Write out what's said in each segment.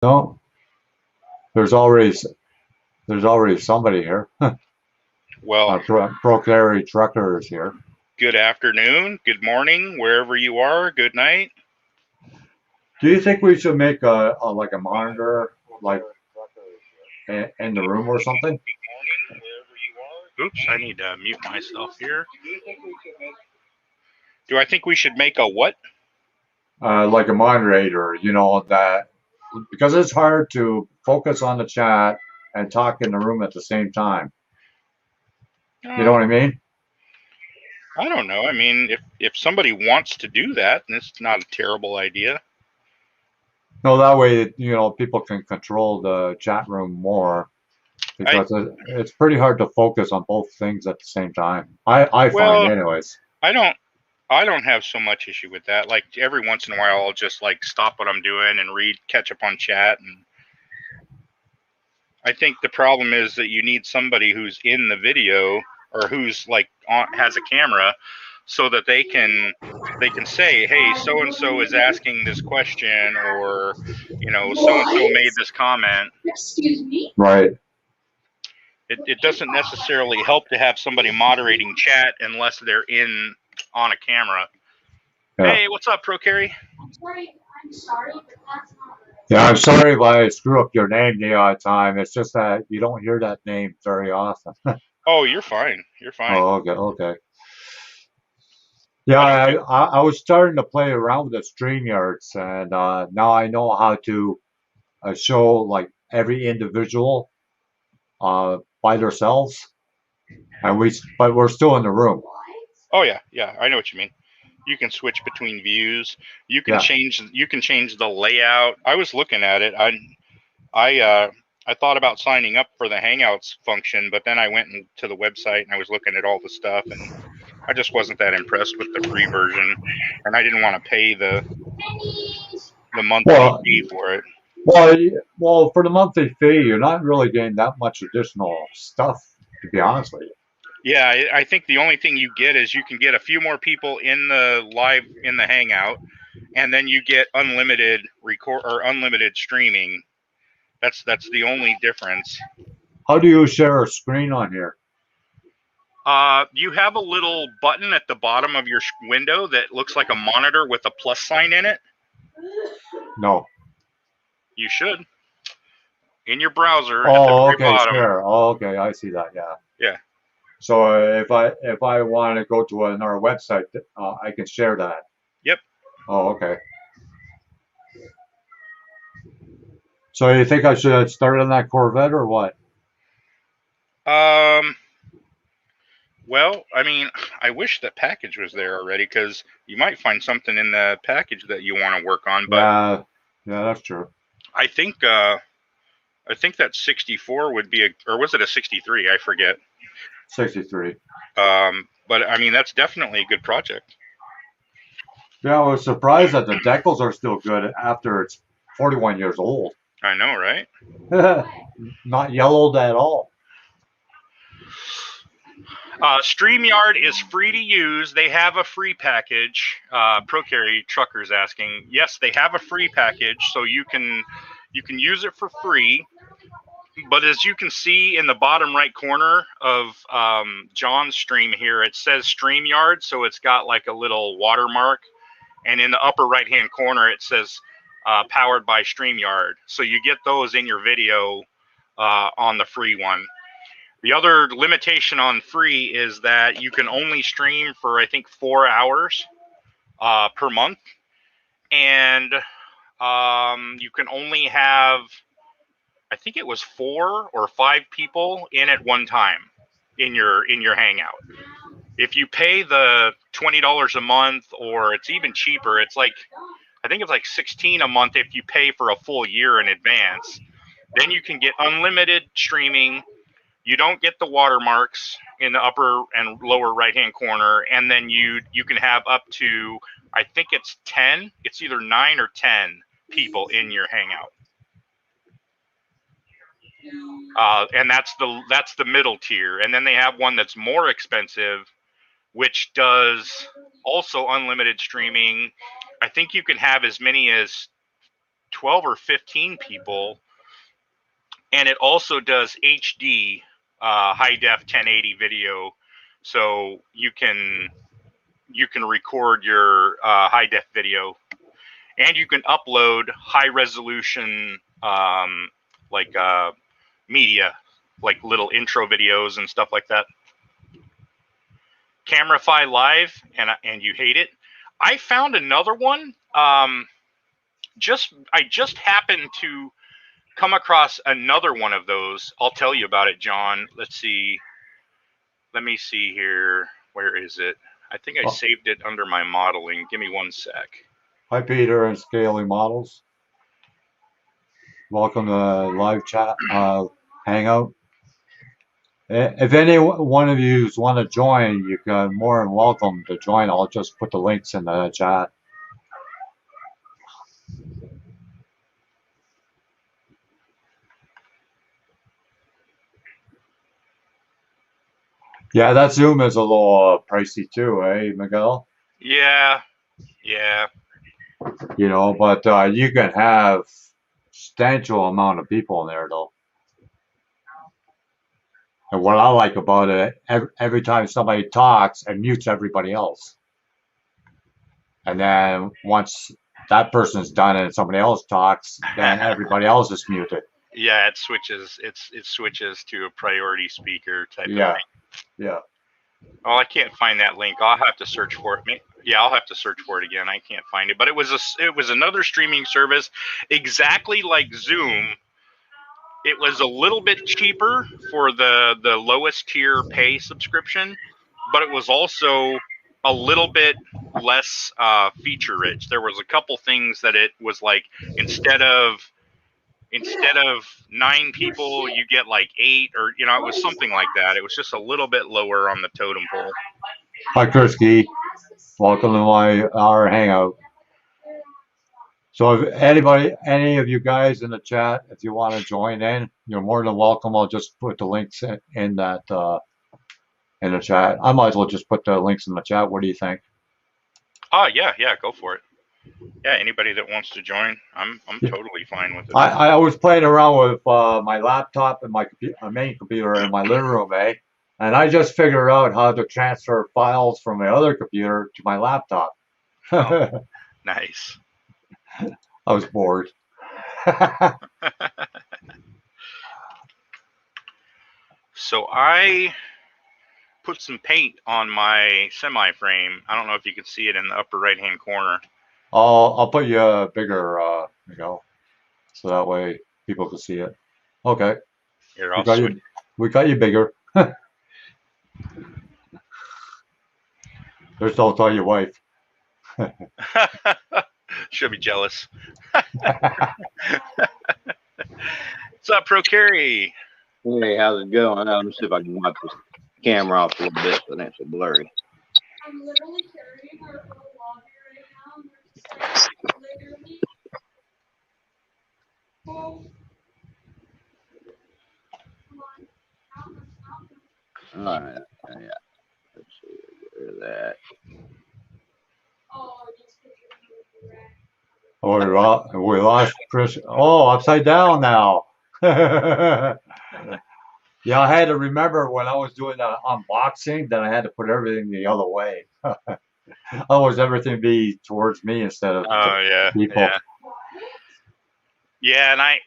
No, there's already there's already somebody here. Well, Pro Carry Trucker is here. good afternoon, good morning, wherever you are. Good night. Do you think we should make a like a monitor like in the room or something? Oops, I need to mute myself here. Do I think we should make a what? Like a moderator, that because it's hard to focus on the chat and talk in the room at the same time. You know Uh, what I mean? I don't know. I mean, if somebody wants to do that, then it's not a terrible idea. No, that way, people can control the chat room more I because it's pretty hard to focus on both things at the same time. I find, well, anyways. I don't I don't have so much issue with that. Like every once in a while, I'll just like stop what I'm doing and catch up on chat. And I think the problem is that you need somebody who's in the video or who's like has a camera, so that they can say, hey, so and so is asking this question, or so and so made this comment. Excuse me? Right. It doesn't necessarily help to have somebody moderating chat unless they're in on a camera. Yeah. Hey, what's up, Pro Carry? I'm sorry, but that's not right. Yeah, I'm sorry if I screw up your name the odd time. It's just that you don't hear that name very often. Oh, you're fine. You're fine. Oh, okay, okay. Yeah, I don't get. I was starting to play around with the StreamYards, and now I know how to show like every individual by themselves, but we're still in the room. Oh yeah, yeah. I know what you mean. You can switch between views. You can Yeah. change the layout. I was looking at it. I thought about signing up for the Hangouts function, but then I went to the website and I was looking at all the stuff, and I just wasn't that impressed with the free version, and I didn't want to pay the monthly Well, fee for it. well, for the monthly fee, you're not really getting that much additional stuff, to be honest with you. Yeah, I think the only thing you get is you can get a few more people in the Hangout, and then you get unlimited record or unlimited streaming. That's the only difference. How do you share a screen on here? You have a little button at the bottom of your window that looks like a monitor with a plus sign in it. No. You should. In your browser at the Oh, very okay, bottom. sure. Oh, okay, I see that. Yeah. Yeah. So if I want to go to another website, I can share that. Yep. Oh, okay. So you think I should start on that Corvette or what? Well, I mean, I wish that package was there already, because you might find something in the package that you want to work on. But yeah, that's true. I think that 64 would be or was it a 63? I forget. 63. But I mean, that's definitely a good project. Yeah, I was surprised that the decals are still good after it's 41 years old. I know, right? Not yellowed at all. StreamYard is free to use. They have a free package. Pro Carry Trucker's asking. Yes, they have a free package, so you can use it for free. But as you can see in the bottom right corner of John's stream here, it says StreamYard, so it's got like a little watermark. And in the upper right-hand corner, it says powered by StreamYard. So you get those in your video on the free one. The other limitation on free is that you can only stream for, I think, 4 hours per month. And you can only have, I think it was 4 or 5 people in at one time in your Hangout. If you pay the $20 a month, or it's even cheaper, it's like, I think it's like $16 a month if you pay for a full year in advance. Then you can get unlimited streaming. You don't get the watermarks in the upper and lower right-hand corner, and then you can have up to, I think it's 10. It's either 9 or 10 people in your Hangout. And that's the middle tier. And then they have one that's more expensive, which does also unlimited streaming. I think you can have as many as 12 or 15 people, and it also does HD high def 1080 video, so you can record your high def video, and you can upload high resolution media, like little intro videos and stuff like that. Camerify Live, and you hate it. I found another one. I just happened to come across another one of those. I'll tell you about it, John. Let's see. Let me see here. Where is it? I think I saved it under my modeling. Give me 1 sec. Hi, Peter and Scaling Models. Welcome to live chat hangout. If any one of you want to join, you can more than welcome to join. I'll just put the links in the chat. Yeah, that Zoom is a little pricey too, eh, Miguel? Yeah. You know, but you can have substantial amount of people in there though. And what I like about it, every time somebody talks, it mutes everybody else. And then once that person's done and somebody else talks, then everybody else is muted. Yeah, it switches. It switches to a priority speaker type of thing. Yeah. Oh, I can't find that link. I'll have to search for it. Yeah, I'll have to search for it again. I can't find it. But it was another streaming service, exactly like Zoom. It was a little bit cheaper for the lowest tier pay subscription, but it was also a little bit less feature rich. There was a couple things that it was like instead of 9 people, you get like 8, or it was something like that. It was just a little bit lower on the totem pole. Hi, Kursky. Welcome to our hangout. So if any of you guys in the chat, if you want to join in, you're more than welcome. I'll just put the links in that in the chat. I might as well just put the links in the chat. What do you think? Oh yeah, go for it. Yeah, anybody that wants to join, I'm totally fine with it. I was playing around with my laptop and my main computer in my living room, and I just figured out how to transfer files from my other computer to my laptop. Oh, nice. I was bored. So I put some paint on my semi-frame. I don't know if you can see it in the upper right-hand corner. I'll put you a bigger, so that way people can see it. Okay. Here, we got you bigger. Just don't tell your wife. She'll be jealous. What's up, Pro Carry? Hey, how's it going? Let me see if I can wipe this camera off a little bit so it's so blurry. I'm literally carrying our whole lobby right now. And there's literally. Oh. Come on. All right. Yeah. Let's see. Get rid of that. Oh, these pictures. Oh, we lost Chris. Oh, upside down now. Yeah, I had to remember when I was doing the unboxing that I had to put everything the other way. Otherwise, everything be towards me instead of people. Yeah, and I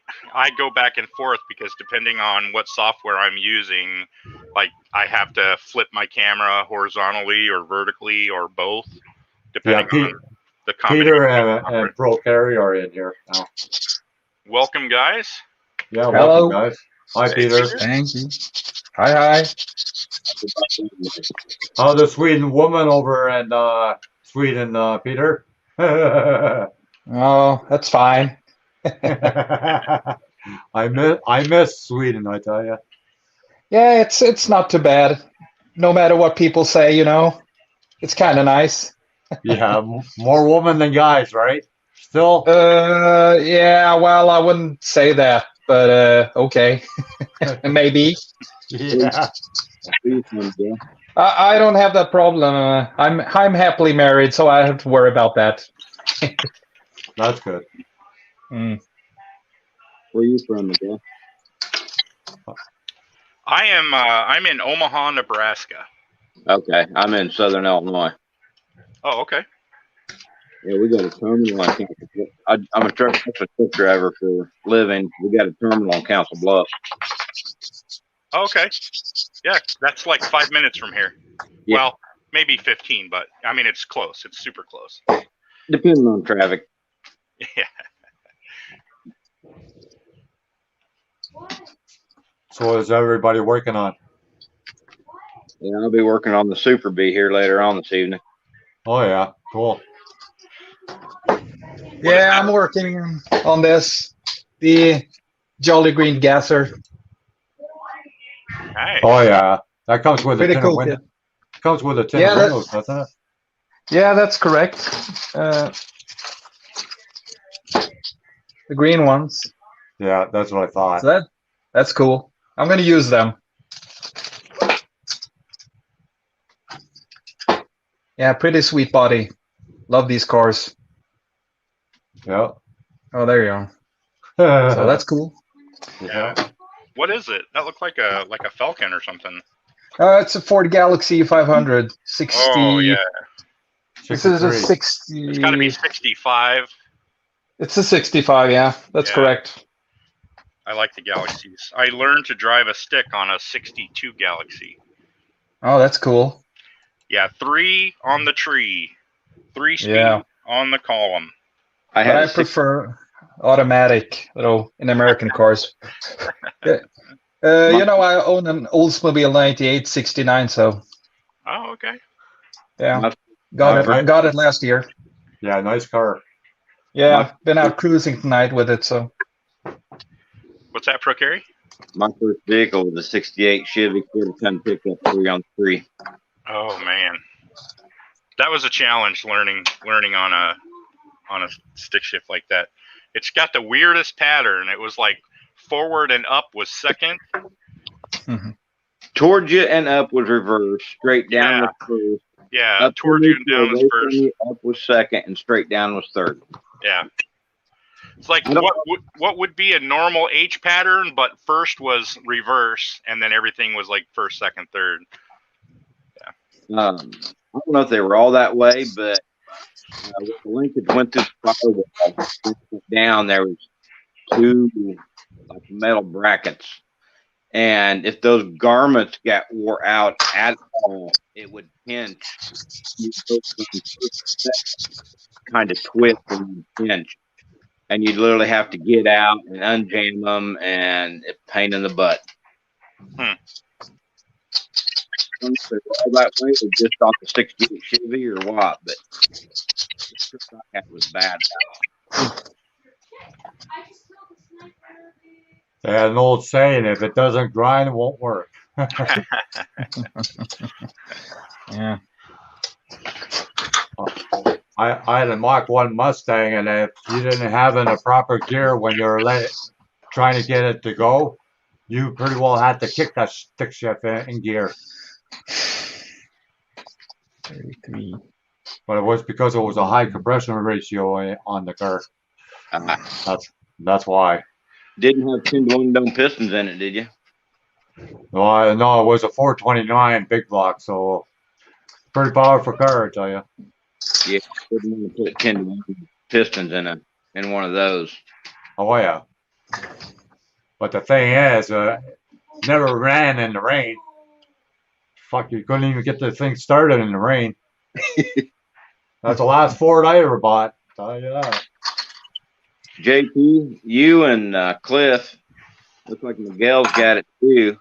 go back and forth because depending on what software I'm using, like I have to flip my camera horizontally or vertically or both, depending on the combination. Peter and Pro Carry are in here now. Welcome, guys. Yeah, hello, welcome, guys. Hi, Peter. Thank you. Hi. How's the Sweden woman over in Sweden, Peter? Oh, that's fine. I miss Sweden, I tell you. Yeah, it's not too bad. No matter what people say, it's kind of nice. Yeah, more women than guys, right? Still? Yeah, well, I wouldn't say that, but okay. Maybe. Yeah. I don't have that problem. I'm happily married, so I don't have to worry about that. That's good. Mm. Where are you from, Miguel? I'm in Omaha, Nebraska. Okay, I'm in Southern Illinois. Oh, okay. Yeah, we got a terminal on Council Bluff. I'm a truck driver for a living. We got a terminal on Council Bluff. Oh, okay. Yeah, that's like 5 minutes from here. Yeah. Well, maybe 15, but I mean, it's close. It's super close. Depending on traffic. Yeah. So what is everybody working on? Yeah, I'll be working on the Super Bee here later on this evening. Oh yeah, cool. Yeah, I'm working on this. The Jolly Green Gasser. Nice. Oh yeah, that comes with a Pretty tin cool of window. kit. Comes with a tin Yeah, of that's- windows, doesn't it? Yeah, that's correct. The green ones. Yeah, that's what I thought. So that's cool. I'm gonna use them. Yeah, pretty sweet body. Love these cars. Yeah. Oh, there you are. So that's cool. yeah. What is it? That looked like a Falcon or something. It's a Ford Galaxy 500. 60. Oh yeah, This is a 63. 60. it's got to be 65. It's a 65. Yeah, that's Yeah. correct. I like the Galaxies. I learned to drive a stick on a 62 Galaxy. Oh, that's cool. Yeah, 3 on the tree, 3 speed Yeah. on the column. I But had I a six, prefer automatic, in American cars. Yeah. You know, I own an Oldsmobile 98 69, so Oh, okay. yeah, My- got it last year. Yeah, nice car. Yeah, been out cruising tonight with it, so What's that, Pro Carry? my first vehicle was a 68 Chevy quarter-ton pickup 3-on-3. Oh man, that was a challenge learning on a stick shift like that. It's got the weirdest pattern. It was like forward and up was second. Towards you and up was reverse. Straight down was first. Yeah, Up towards you and down was away from first. you, up was second, and straight down was third. Yeah. It's like I don't- what would be a normal H pattern, but first was reverse, and then everything was like first, second, third. I don't know if they were all that way, but when the linkage went through the firewall down, there was 2 like metal brackets, and if those garments got wore out at all, it would pinch. Kind of twist and pinch, and you'd literally have to get out and unjam them, and it pain in the butt. Hmm. I don't know if they were all that way or just off the 68 Chevy or what, but that was bad. They had an old saying: if it doesn't grind, it won't work. yeah. I had a Mach 1 Mustang, and if you didn't have it in a proper gear when you're trying to get it to go, you pretty well had to kick that stick shift in gear. 33. But it was because it was a high compression ratio on the car. That's why. Didn't have 10-to-1 dome pistons in it, did you? No, it was a 429 big block, so pretty powerful car, I tell you. Yeah, didn't want to put 10-to-1 pistons in one of those. Oh yeah. But the thing is, never ran in the rain. Fuck, you couldn't even get the thing started in the rain. That's the last Ford I ever bought. Tell you that. JP, you and Cliff, looks like Miguel's got it too.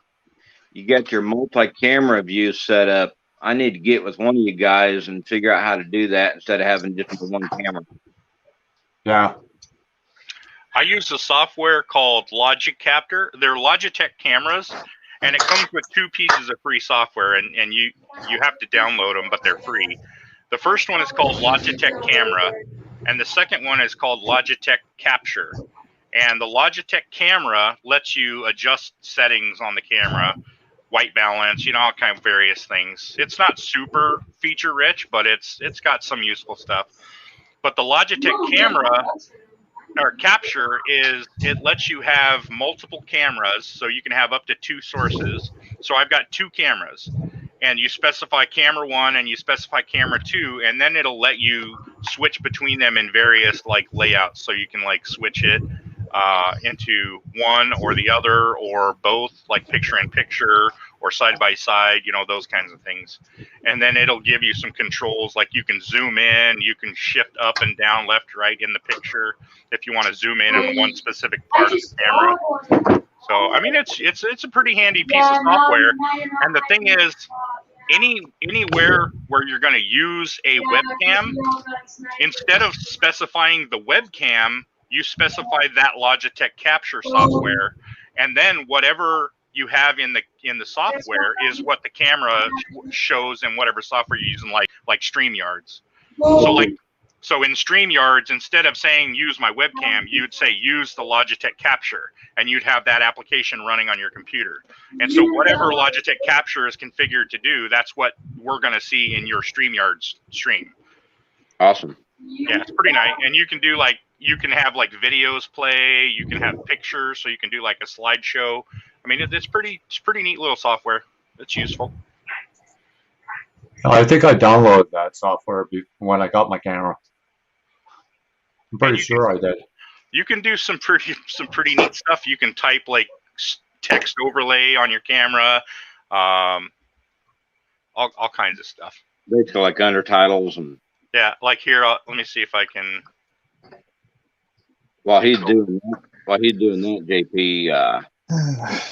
You got your multi-camera view set up. I need to get with one of you guys and figure out how to do that instead of having just the one camera. Yeah. I use a software called Logic Captor. They're Logitech cameras, and it comes with 2 pieces of free software, and you have to download them, but they're free. The first one is called Logitech Camera, and the second one is called Logitech Capture. And the Logitech Camera lets you adjust settings on the camera, white balance, all kind of various things. It's not super feature rich, but it's got some useful stuff. But the Logitech Camera or capture is it lets you have multiple cameras, so you can have up to 2 sources. So I've got 2 cameras, and you specify camera 1 and you specify camera 2, and then it'll let you switch between them in various like layouts. So you can like switch it into one or the other or both, like picture in picture or side by side, you know, those kinds of things. And then it'll give you some controls, like you can zoom in, you can shift up and down, left, right in the picture if you want to zoom in on one specific part of the camera. So I mean, it's a pretty handy piece of software. And the thing is, anywhere where you're going to use a webcam, instead of specifying the webcam, you specify that Logitech Capture software, and then whatever you have in the software is what the camera shows in whatever software you're using, like StreamYards. So in StreamYards, instead of saying use my webcam, you'd say use the Logitech Capture, and you'd have that application running on your computer. And so whatever Logitech Capture is configured to do, that's what we're going to see in your StreamYards stream. Awesome. Yeah, it's pretty nice. And you can do like, you can have like videos play, you can have pictures, so you can do like a slideshow. I mean, it's pretty neat little software. It's useful. I think I downloaded that software when I got my camera. I'm pretty sure I did. You can do some pretty neat stuff. You can type like text overlay on your camera, all kinds of stuff. Basically like undertitles and. Yeah, like here. Let me see if I can. While he's doing that, JP, I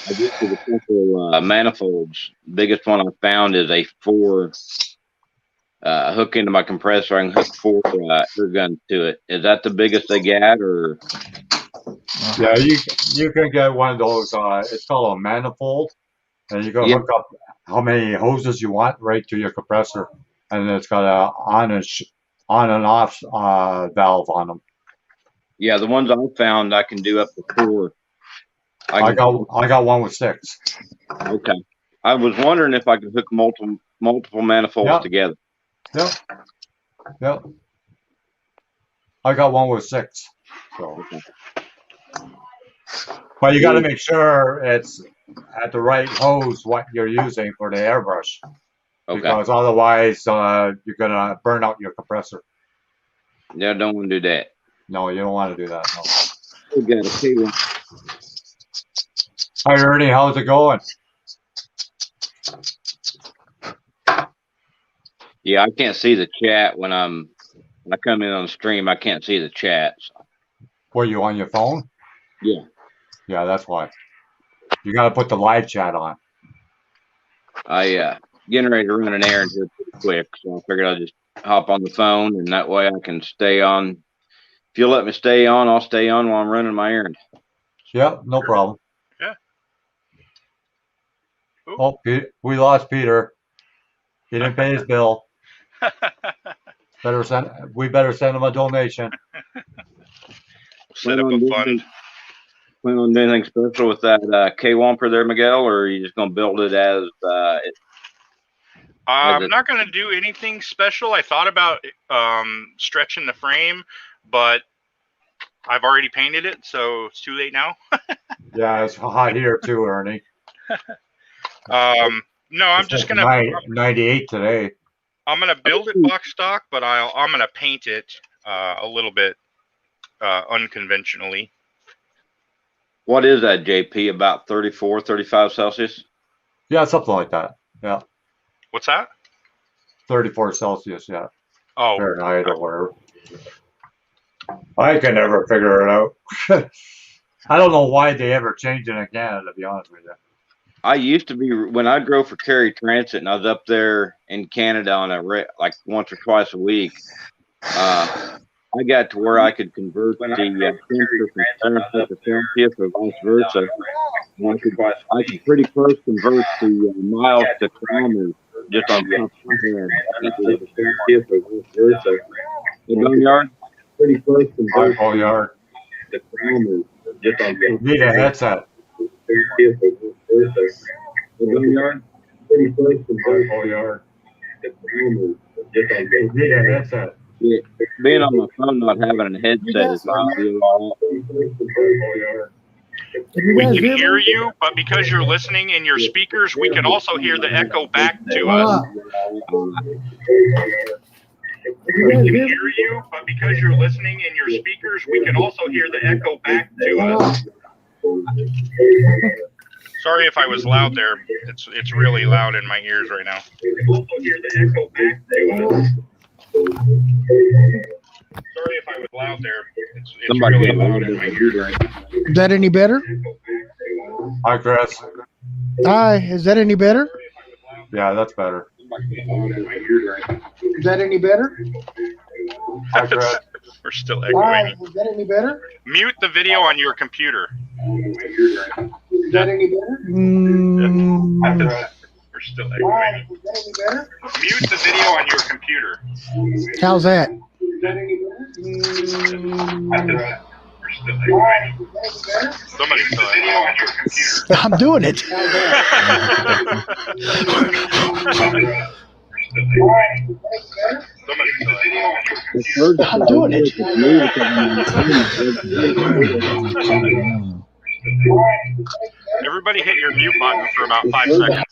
get to the simple manifolds. Biggest one I found is a 4 hook into my compressor. I can hook 4 air guns to it. Is that the biggest they got, or? Yeah, you can get one of those. It's called a manifold, and you can hook up how many hoses you want right to your compressor, and it's got a on and off valve on them. Yeah, the ones I found, I can do up to 4. I got one with 6. Okay. I was wondering if I could hook multiple manifolds together. Yep. I got one with 6. So, but you got to make sure it's at the right hose what you're using for the airbrush, because otherwise you're gonna burn out your compressor. Yeah, don't want to do that. No, you don't want to do that. No. We got a K1. Hi, Ernie. How's it going? Yeah, I can't see the chat when I come in on the stream. I can't see the chat. So. Were you on your phone? Yeah. Yeah, that's why. You got to put the live chat on. I getting ready to run an errand here pretty quick, so I figured I'd just hop on the phone, and that way I can stay on. If you'll let me stay on, I'll stay on while I'm running my errand. Yep, no problem. Yeah. Ooh. Oh, we lost Peter. He didn't pay his bill. We better send him a donation. Set up a fund. Plan on doing anything special with that K-Womper there, Miguel, or are you just going to build it as it? I'm not going to do anything special. I thought about stretching the frame, but I've already painted it, so it's too late now. Yeah, it's hot here too, Ernie. No, I'm just going to 98 today. I'm going to build it box stock, but I'm going to paint it a little bit unconventionally. What is that, JP? About 34, 35 Celsius? Yeah, something like that. Yeah. What's that? 34 Celsius, yeah. Oh. Fahrenheit or whatever. I can never figure it out. I don't know why they ever changed it in Canada, to be honest with you. I used to be, when I drove for Kerry Transit and I was up there in Canada on like once or twice a week, I got to where I could convert the temperature from Fahrenheit to Celsius or vice versa. I could pretty close convert the miles to kilometers just on top of my hand. The Boneyard? Pretty close convert Boneyard. the kilometers just on top of Need a headset. the Boneyard? Pretty close convert Boneyard. the kilometers just on top of Need a headset. Being on my phone, not having a headset is not real. We can hear you, but because you're listening in your speakers, we can also hear the echo back to us. We can hear you, but because you're listening in your speakers, we can also hear the echo back to us. Sorry if I was loud there. It's really loud in my ears right now. We can also hear the echo back to us. Sorry if I was loud there. It's really loud in my ears right now. Is that any better? Hi, Chris. Hi, is that any better? Yeah, that's better. Is that any better? Hi, Chris. We're still Hi, echoing. is that any better? Mute the video on your computer. Is that any better? We're still Hi, echoing. is that any better? Mute the video on your computer. How's that? We're still Hi, echoing. is that any better? Somebody's still echoing on your computer. I'm doing it. Somebody's still echoing on your computer. I'm doing it. Everybody hit your mute button for about 5 seconds.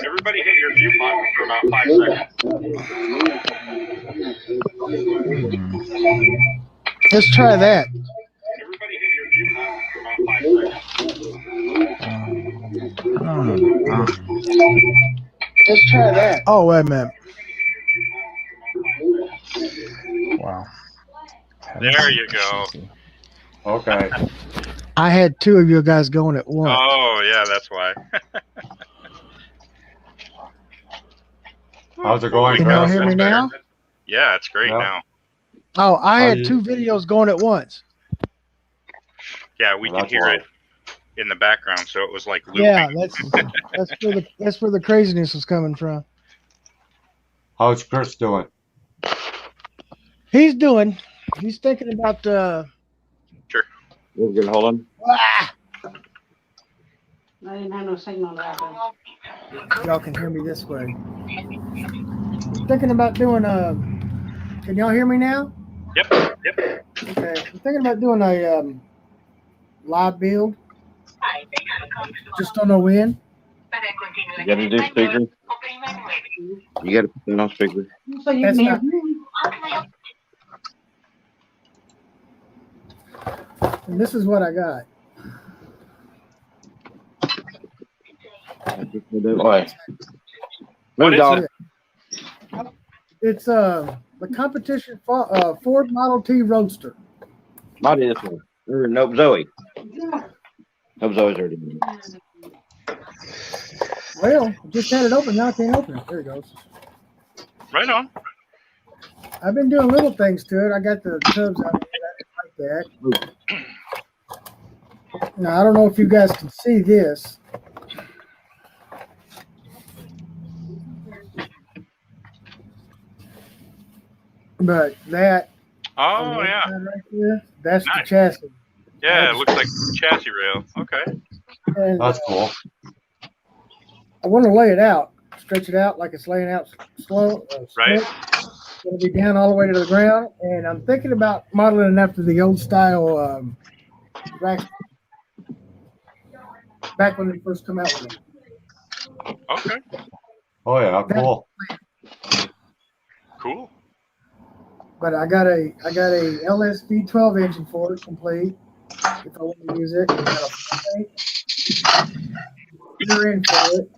Everybody hit your mute button for about 5 seconds. Let's try that. Everybody hit your mute button for about 5 seconds. Let's try that. Oh, wait a minute. Wow. There you go. Okay. I had two of you guys going at once. Oh, yeah, that's why. How's it going, Can y'all Chris? hear me now? Yeah, it's great Yeah. now. Oh, I How had you- two videos going at once. Yeah, we Well, could that's hear why. it in the background, so it was like looping. Yeah, that's where the craziness was coming from. How's Chris doing? He's thinking about We're good. Hold on. I didn't have no signal that way. y'all can hear me this way. Thinking about doing can y'all hear me now? Yep. Okay. I'm thinking about doing a live build. Just don't know when. You got to do speaker. You got to put it on speaker. So you That's can hear not- me. And this is what I got. Boy. What is dog. It's the competition Ford Model T Roadster. Might be this one. Or nope, Zoe. Nope, Zoe's already in. Well, just had it open. Now I can't open it. There it goes. Right on. I've been doing little things to it. I got the tubs out like that. Now I don't know if you guys can see this. But that Oh, yeah. right there, that's Nice. the chassis. Yeah, it looks like chassis rail. Okay. And That's cool. I want to lay it out, stretch it out like it's laying out slow. Right. It's going to be down all the way to the ground, and I'm thinking about modeling it after the old style rack. Back when they first come out with it. Okay. Oh yeah, cool. Cool. But I got a LSD 12 engine for it complete. If I want to use it, I got a heater in for it.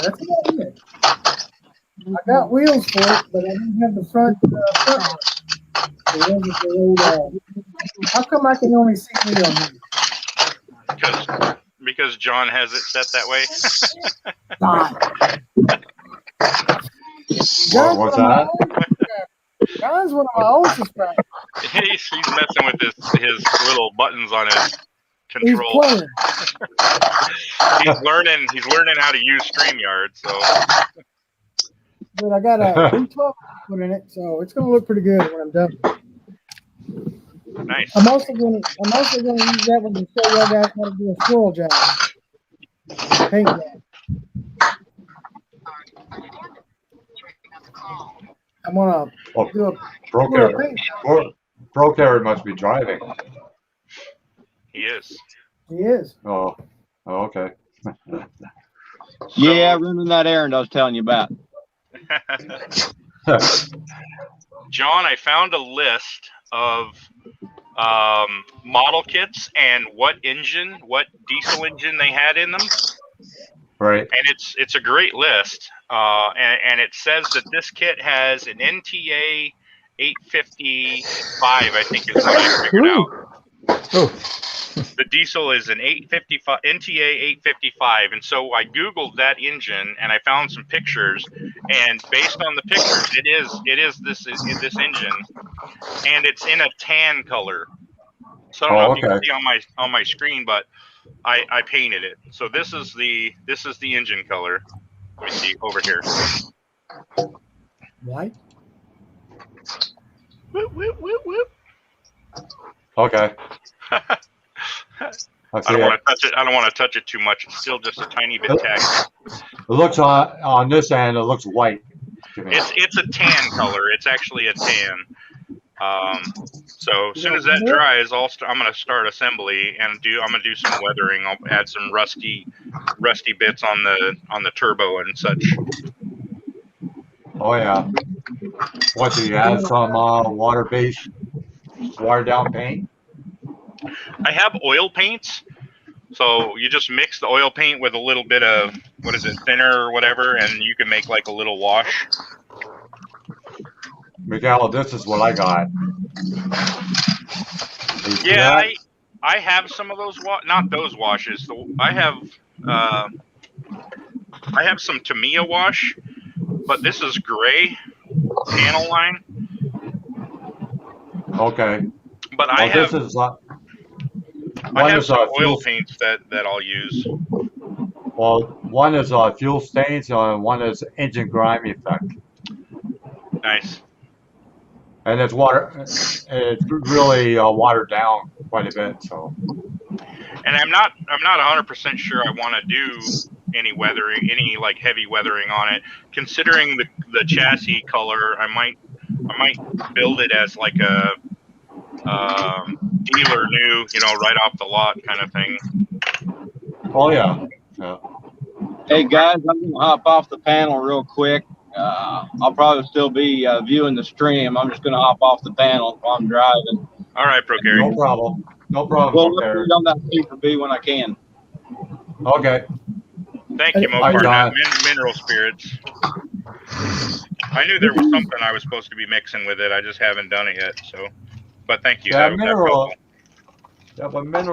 That's about it. I got wheels for it, but I didn't have the front. The ones with the old, how come I can only see me on these? Because John has it set that way. What's that? John's one of my old subscribers. he's messing with his little buttons on his He's control. playing. He's learning how to use StreamYard. So But I got a V12 put in it, so it's going to look pretty good when I'm done. nice. I'm also going to use that one to show y'all guys how to do a swirl job. paint job. I'm gonna Oh, do a Pro do a Carry, paint job. Pro Carry must be driving. He is. He is. Oh, okay. Yeah, running that errand I was telling you about. John, I found a list of model kits and what diesel engine they had in them, Right. and it's a great list. And it says that this kit has an NTA 855, I think is what I figured out. Oh, The diesel is an 855 NTA 855, and so I googled that engine and I found some pictures, and based on the pictures, it is this engine, and it's in a tan color. So I don't know if you can see on my screen, but I painted it. So this is the engine color. Let me see over here. Right? Whoop, whoop, whoop, whoop. Okay. I don't want to touch it. I don't want to touch it too much. It's still just a tiny bit tacky. It looks on this end. It looks white to me. It's a tan color. It's actually a tan. So as soon as that dries, I'm going to start assembly and I'm going to do some weathering. I'll add some rusty bits on the turbo and such. Oh yeah. What do you have? Some water-based, watered-down paint? I have oil paints. So you just mix the oil paint with a little bit of, thinner or whatever, and you can make like a little wash. Miguel, this is what I got. Yeah, I have some of those, not those washes. I have some Tamiya wash, but this is gray panel line. Okay. But I have some oil paints that I'll use. Well, one is fuel stains, and one is engine grime effect. Nice. And it's really watered down quite a bit. So. And I'm not 100% sure I want to do any weathering, any like heavy weathering on it. Considering the chassis color, I might build it as like a dealer new, right off the lot kind of thing. Oh yeah. Yeah. Hey guys, I'm gonna hop off the panel real quick. I'll probably still be viewing the stream. I'm just gonna hop off the panel while I'm driving. All right, Pro Carry. No problem. No problem. Well, look on that paper B when I can. Okay. Thank you, Mopar. Mineral Spirits. I knew there was something I was supposed to be mixing with it. I just haven't done it yet. So, but thank you. Yeah, mineral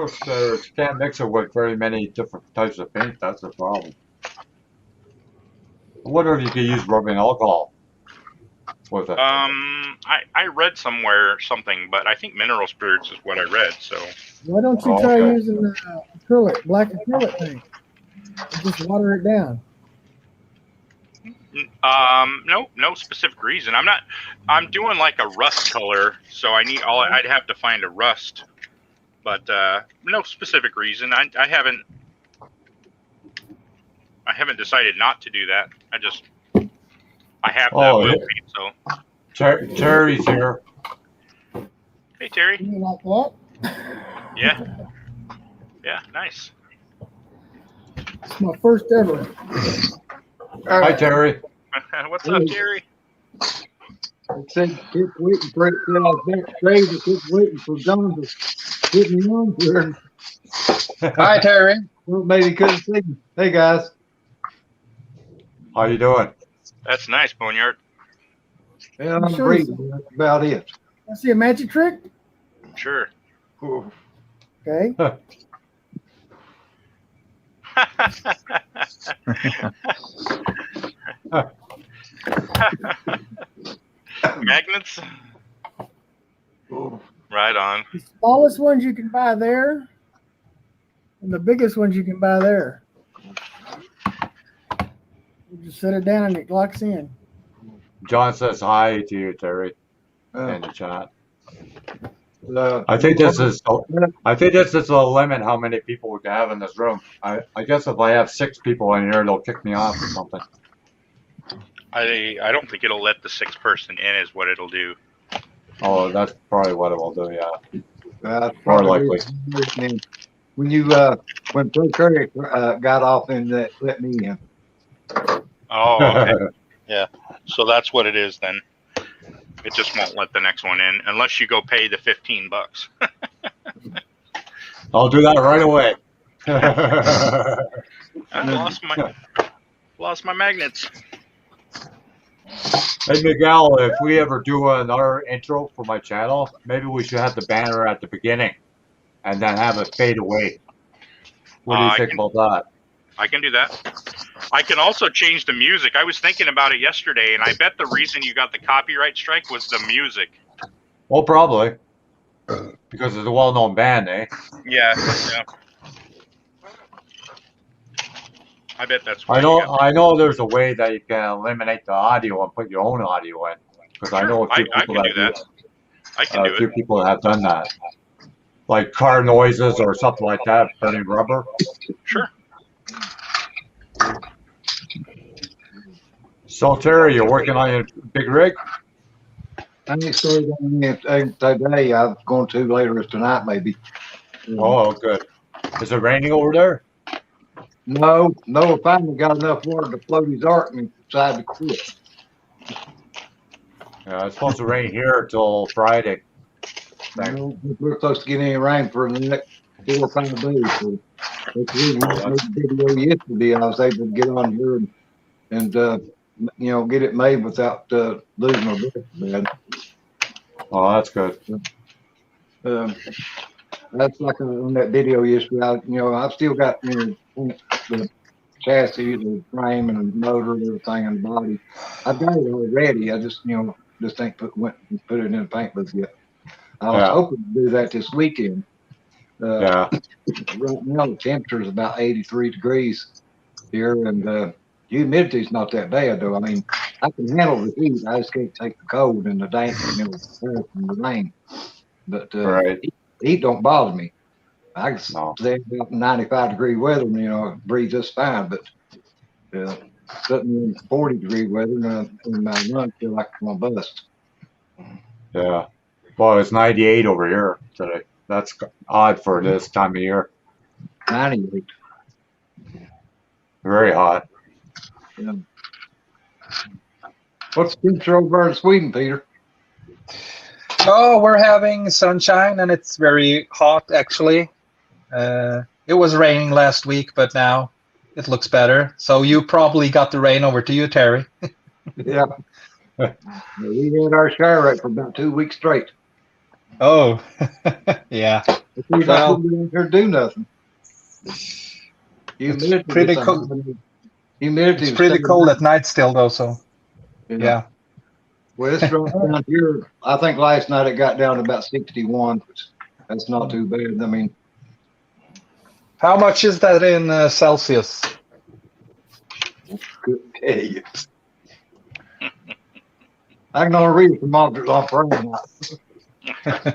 spirits can't mix it with very many different types of paint. That's the problem. I wonder if you could use rubbing alcohol with it. I read somewhere something, but I think Mineral Spirits is what I read. So Why don't you try using acrylic, black acrylic paint? And just water it down. No specific reason. I'm doing like a rust color, so I'd have to find a rust, but no specific reason. I haven't decided not to do that. I have that oil paint, so. Terry's here. Hey, Terry. You like that? Yeah. Yeah, nice. It's my first ever. Hi, Terry. What's up, Terry? It said keep waiting for it. Next grade, keep waiting for John to get me on here. Hi, Terry. Well, maybe couldn't see me. Hey, guys. How you doing? That's nice, Boneyard. Yeah, I'm breathing. That's about it. I see a magic trick. Sure. Okay. Magnets? Right on. The smallest ones you can buy there, and the biggest ones you can buy there. You just set it down and it locks in. John says hi to you, Terry, in the chat. I think this is a limit how many people we can have in this room. I guess if I have 6 people in here, they'll kick me off or something. I don't think it'll let the 6th person in. Is what it'll do. Oh, that's probably what it will do. Yeah, That's more probably likely. and when you when Pro Curry got off and let me in. Oh, okay. Yeah. So that's what it is then. It just won't let the next one in unless you go pay the $15. I'll do that right away. I lost my magnets. Hey Miguel, if we ever do another intro for my channel, maybe we should have the banner at the beginning and then have it fade away. What do you think about that? I can do that. I can also change the music. I was thinking about it yesterday, and I bet the reason you got the copyright strike was the music. Well, probably. Because it's a well-known band, eh? Yeah. I bet that's why. I know there's a way that you can eliminate the audio and put your own audio in. Because I know a few people I can do that. I can do a few it. people have done that. Like car noises or something like that, burning rubber. Sure. So Terry, you're working on your big rig? I ain't started on it today. I'm going to later tonight, maybe. Oh, good. Is it raining over there? No, I finally got enough water to float his ark and decided to quit. Yeah, it's supposed to rain here till Friday. We're supposed to get any rain for the next 4 or 5 days. So that's the reason I made the video yesterday. I was able to get on here and get it made without losing my breath, man. Oh, that's good. That's like on that video yesterday. I've still got the chassis, the frame, and the motor, and everything, and the body. I've got it already. I just ain't put it in the paint booth yet. I was hoping to do that this weekend. Right now the temperature is about 83 degrees here, and humidity's not that bad though. I mean, I can handle the heat. I just can't take the cold and the dank and the rain. But heat don't bother me. I can stay about 95-degree weather and breathe just fine. But sitting in 40-degree weather and my lungs feel like I'm gonna bust. Yeah. Well, it's 98 over here today. That's odd for this time of year. 98. Very hot. Yeah. What's the temperature over in Sweden, Peter? Oh, we're having sunshine and it's very hot actually. It was raining last week, but now it looks better. So you probably got the rain over to you, Terry. Yeah. We had our shower right for about 2 weeks straight. Oh, yeah. Well, we didn't do nothing. It's pretty cold. It's pretty cold at night still, though. So, yeah. Well, it's right down here. I think last night it got down to about 61, which that's not too bad. I mean, how much is that in Celsius? Good day. I can only read from on Fahrenheit.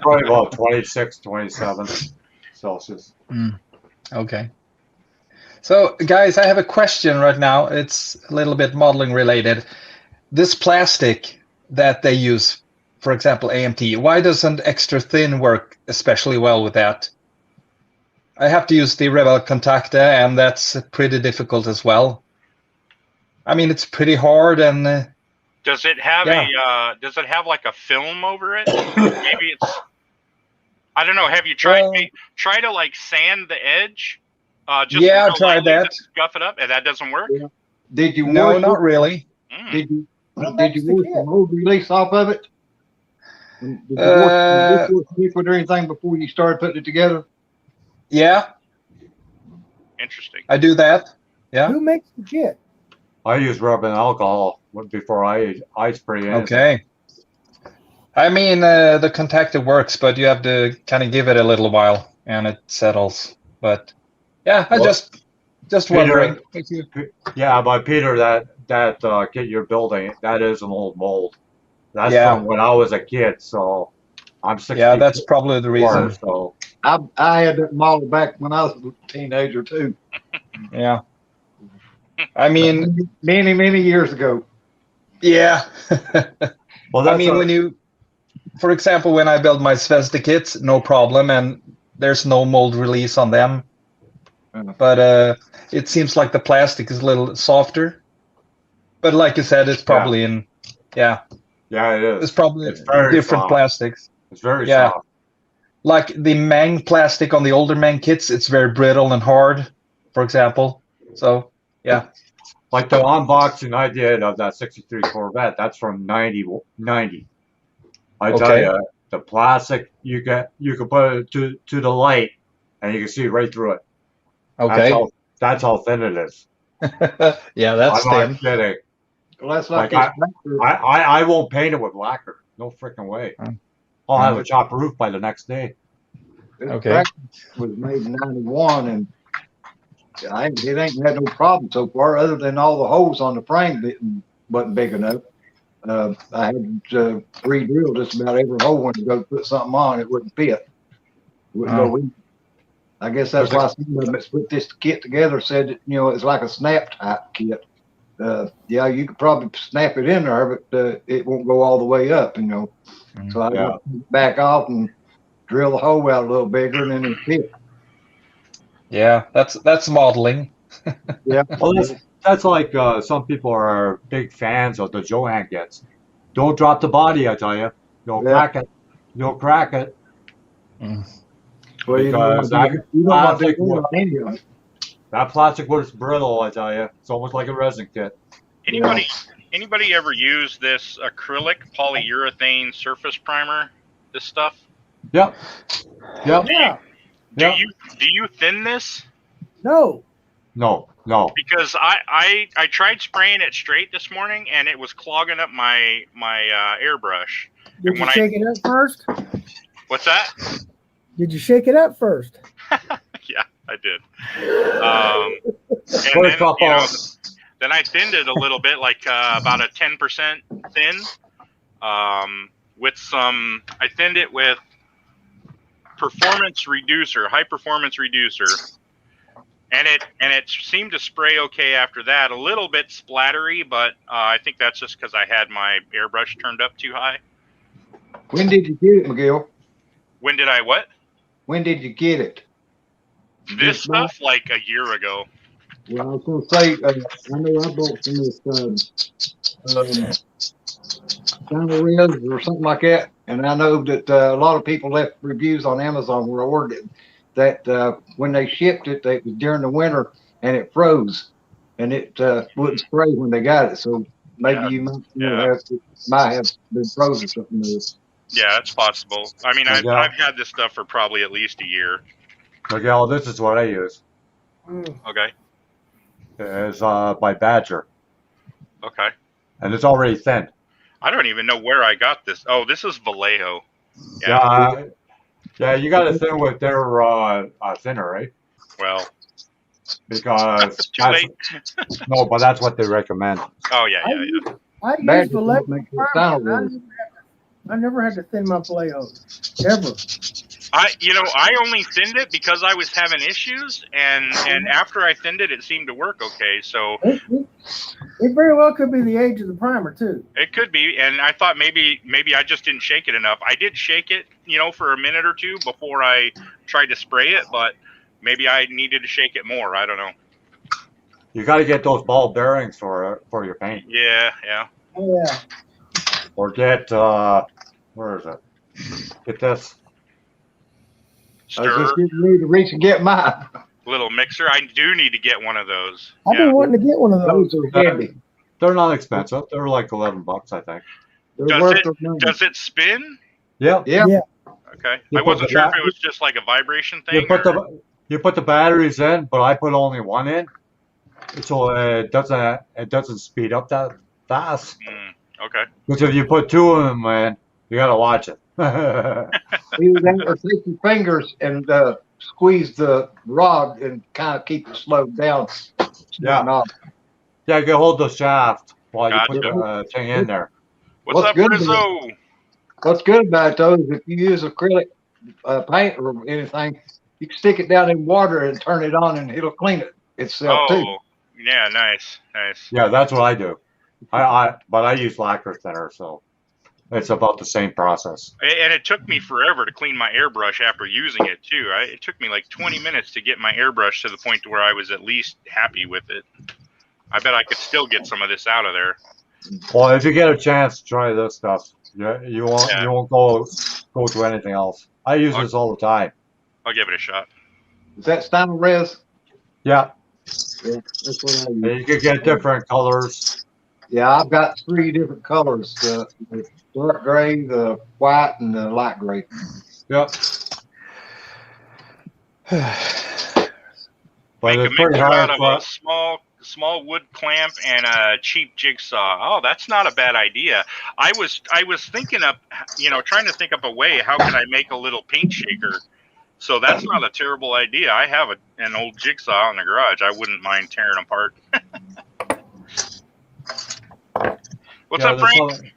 Probably about 26, 27 Celsius. Okay. So, guys, I have a question right now. It's a little bit modeling related. This plastic that they use, for example, AMT, why doesn't extra thin work especially well with that? I have to use the Rebel Contacta, and that's pretty difficult as well. I mean, it's pretty hard and... Does it have does it have like a film over it? Maybe it's, I don't know. Have you tried to like sand the edge? Just I tried that. Scuff it up, and that doesn't work. Yeah. Did you? No, not really. Did you wash the mold release off of it? Did you wash the liquid or anything before you started putting it together? Yeah. Interesting. I do that. Yeah. Who makes the kit? I use rub and alcohol before I spray in. Okay. I mean, the Contacta works, but you have to kind of give it a little while, and it settles. But yeah, I just wondering. Yeah, but Peter, that kit you're building, that is an old mold. That's from when I was a kid, so I'm 64, Yeah, that's probably the reason. so I had that model back when I was a teenager too. Yeah. I mean, Many years ago. yeah. well, I that's mean, when you, for example, when I build my Svesta kits, no problem, and there's no mold release on them. But it seems like the plastic is a little softer. But like you said, it's probably in, yeah, yeah, it is. it's probably It's very different soft. plastics. It's very Yeah. soft. Like the Mang plastic on the older Mang kits, it's very brittle and hard, for example. So, yeah. Like the unboxing I did of that 63 Corvette, that's from 90. I tell Okay. you, the plastic, you can put it to the light and you can see right through it. Okay. That's how thin it is. Yeah, that's I'm thin. not kidding. Well, that's like Like this. I won't paint it with lacquer. No freaking way. I'll have a chopped roof by the next day. This Okay. tractor was made in '91, and it ain't had no problem so far, other than all the holes on the frame wasn't big enough. I had to re-drill just about every hole when you go put something on, it wouldn't fit. It wouldn't go in. I guess that's why some of them that's put this kit together said that, it's like a snap type kit. Yeah, you could probably snap it in there, but it won't go all the way up, So I got to back off and drill the hole out a little bigger, and then it fit. Yeah, that's modeling. Yeah. Well, that's like some people are big fans of the Johan kits. Don't drop the body, I tell you. You'll crack it. You'll crack it. Well, you don't want to do that on any of them. That plastic wood is brittle, I tell you. It's almost like a resin kit. Anybody ever use this acrylic polyurethane surface primer? This stuff? Yep. Yeah. Do you thin this? No. No. Because I tried spraying it straight this morning and it was clogging up my airbrush. Did you shake it up first? What's that? Did you shake it up first? Yeah, I did. And then I thinned it a little bit, like about a 10% thin. With some, I thinned it with high performance reducer, and it seemed to spray okay after that. A little bit splattery, but I think that's just because I had my airbrush turned up too high. When did you get it, McGill? When did I what? When did you get it? This stuff like a year ago. Well, I was going to say, I know I bought some of this China Res or something like that, and I know that a lot of people left reviews on Amazon where I ordered it, that when they shipped it, it was during the winter and it froze, and it wouldn't spray when they got it. So maybe you might have been frozen or something. Yeah, that's possible. I mean, I've had this stuff for probably at least a year. Miguel, this is what I use. Okay. It's by Badger. Okay. And it's already thin. I don't even know where I got this. Oh, this is Vallejo. Yeah, you got to thin with their thinner, right? Well, because too late. No, but that's what they recommend. Oh yeah. I use Vallejo. I never had to thin my Vallejos ever. I only thinned it because I was having issues, and after I thinned it, it seemed to work okay. So it very well could be the age of the primer too. It could be, and I thought maybe I just didn't shake it enough. I did shake it, for a minute or two before I tried to spray it, but maybe I needed to shake it more. I don't know. You got to get those ball bearings for your paint. Yeah. Oh yeah. Or get where is it? Get this. Stir. I was just getting ready to reach and get mine. Little mixer. I do need to get one of those. I've been wanting to get one of those. Those are heavy. They're not expensive. They're like $11, I think. Does it spin? Yeah. Yeah. Okay. I wasn't sure if it was just like a vibration thing. You put the batteries in, but I put only one in, so it doesn't speed up that fast. Okay. Because if you put two of them in, you got to watch it. Either that or take your fingers and squeeze the rod and kind of keep it slowed down. Yeah. Yeah, you can hold the shaft while you put the thing in there. What's up, Rizzo? What's good about it though is if you use acrylic paint or anything, you can stick it down in water and turn it on, and it'll clean it itself too. Oh, yeah, nice. Yeah, that's what I do. But I use lacquer thinner, so it's about the same process. And it took me forever to clean my airbrush after using it too. It took me like 20 minutes to get my airbrush to the point to where I was at least happy with it. I bet I could still get some of this out of there. Well, if you get a chance, try this stuff. You won't go to anything else. I use this all the time. I'll give it a shot. Is that Style Res? Yeah, Yeah, that's what I use. and you can get different colors. Yeah, I've got 3 different colors: the dark gray, the white, and the light gray. Yep. But Make a it's pretty mixture hard. out of a small wood clamp and a cheap jigsaw. Oh, that's not a bad idea. I was thinking of, trying to think of a way, how can I make a little paint shaker? So that's not a terrible idea. I have an old jigsaw in the garage. I wouldn't mind tearing apart. What's up, there's Frank?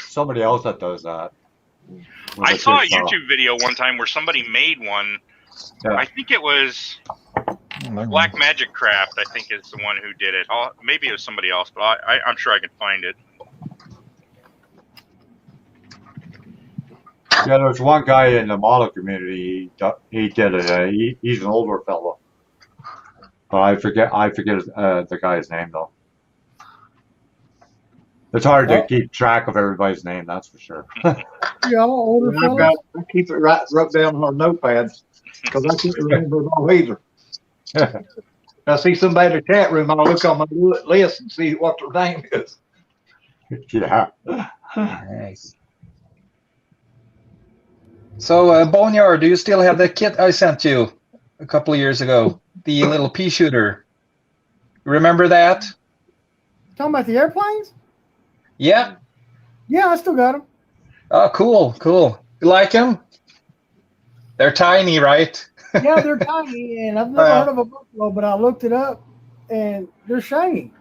somebody else that does that. I saw a YouTube video one time where somebody made one. Yeah. I think it was Black Magic Craft, I think is the one who did it. Maybe it was somebody else, but I'm sure I can find it. Yeah, there's one guy in the model community. He did it. He's an older fellow, but I forget the guy's name though. It's hard to keep track of everybody's name, that's for sure. Yeah, I'm an older And fella. I keep it wrote down on notepads because I can't remember them all either. I see somebody in the chat room, I'll look on my list and see what their name is. Yeah. Nice. So, Boneyard, do you still have the kit I sent you a couple of years ago? The little pea shooter. Remember that? Talking about the airplanes? Yeah. Yeah, I still got them. Oh, cool. You like them? They're tiny, right? Yeah, they're tiny, and I've never heard of a buffalo, but I looked it up, and they're shiny.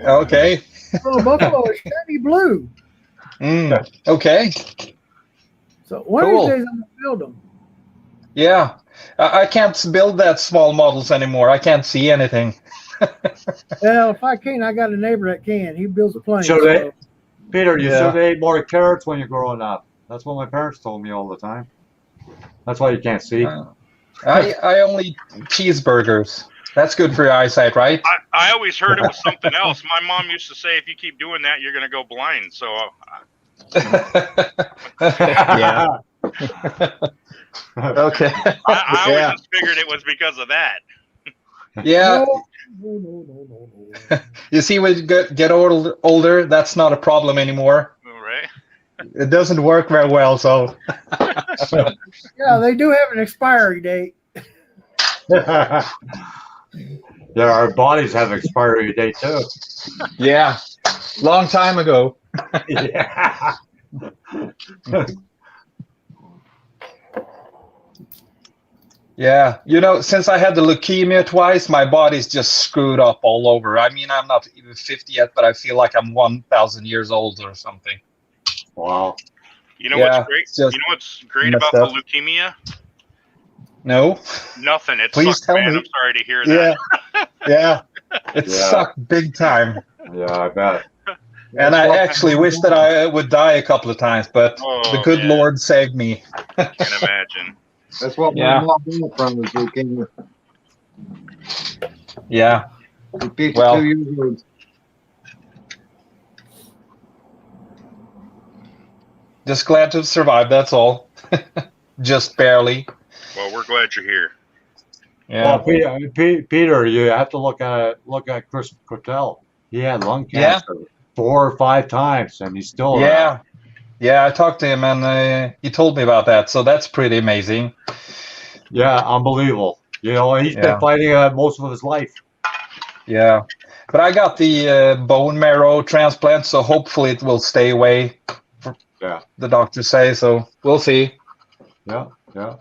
Okay. Little buffalo is shiny blue. Okay. So one Cool. of these days I'm gonna build them. Yeah. I can't build that small models anymore. I can't see anything. Well, if I can, I got a neighbor that can. He builds a plane. Should they, Peter, you Yeah. should have ate more carrots when you're growing up. That's what my parents told me all the time. That's why you can't see. I only eat cheeseburgers. That's good for your eyesight, right? I always heard it was something else. My mom used to say, if you keep doing that, you're going to go blind. So Yeah. Okay. I Yeah. always just figured it was because of that. Yeah. No. You see, when you get older, that's not a problem anymore. All right. It doesn't work very well, so. Yeah, they do have an expiry date. Yeah, our bodies have expiry date too. Yeah. Long time ago. Yeah. Yeah. Since I had the leukemia twice, my body's just screwed up all over. I mean, I'm not even 50 yet, but I feel like I'm 1,000 years old or something. Wow. You know Yeah, what's great? it's just You know what's great messed about up. the leukemia? No? Nothing. It Please sucks, tell man. me. I'm sorry to hear Yeah. that. Yeah. It Yeah. sucked big time. Yeah, I bet. And I actually wish that I would die a couple of times, but Oh, the good yeah. Lord saved me. I can imagine. That's what Yeah. my mom got from is leukemia. Yeah. She's 52 Well- years old. Just glad to have survived, that's all. Just barely. Well, we're glad you're here. Yeah. Well, Peter, you have to look at Chris Cortell. He had lung Yeah. cancer 4 or 5 times, and he's still Yeah. around. Yeah, I talked to him and he told me about that, so that's pretty amazing. Yeah, unbelievable. He's Yeah. been fighting most of his life. Yeah. But I got the bone marrow transplant, so hopefully it will stay away. Yeah. The doctors say, so we'll see. Yeah, yeah.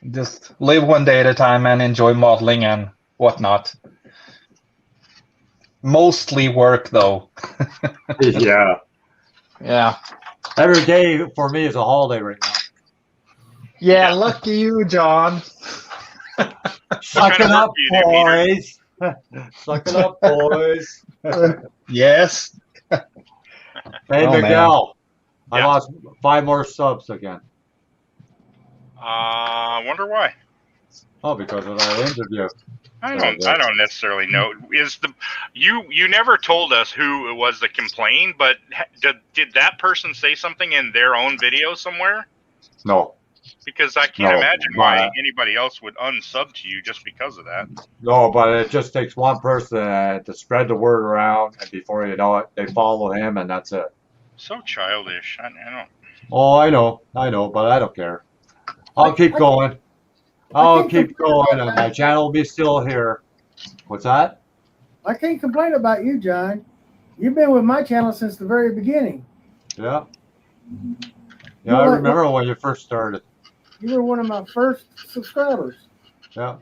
Just live one day at a time and enjoy modeling and whatnot. Mostly work, though. Yeah. Yeah. Every day for me is a holiday right now. Yeah, Yeah. lucky you, John. Suck kind of it up, work do you do, boys. Suck it up, boys. Yes. Hey, Oh, man. Miguel. I Yeah. lost 5 more subs again. I wonder why. Oh, because of that interview. I don't necessarily know. Is the you never told us who it was that complained, but did that person say something in their own video somewhere? No, Because I can't No, imagine why but- anybody else would unsub to you just because of that. no, but it just takes one person to spread the word around, and before you know it, they follow him, and that's it. So childish. I don't. Oh, I know, but I don't care. I'll keep going. I'll can't keep complain going, about and that. my channel will be still here. What's that? I can't complain about you, John. You've been with my channel since the very beginning. Yeah. You Yeah, I know, remember when you first started. You were one of my first subscribers. Yeah.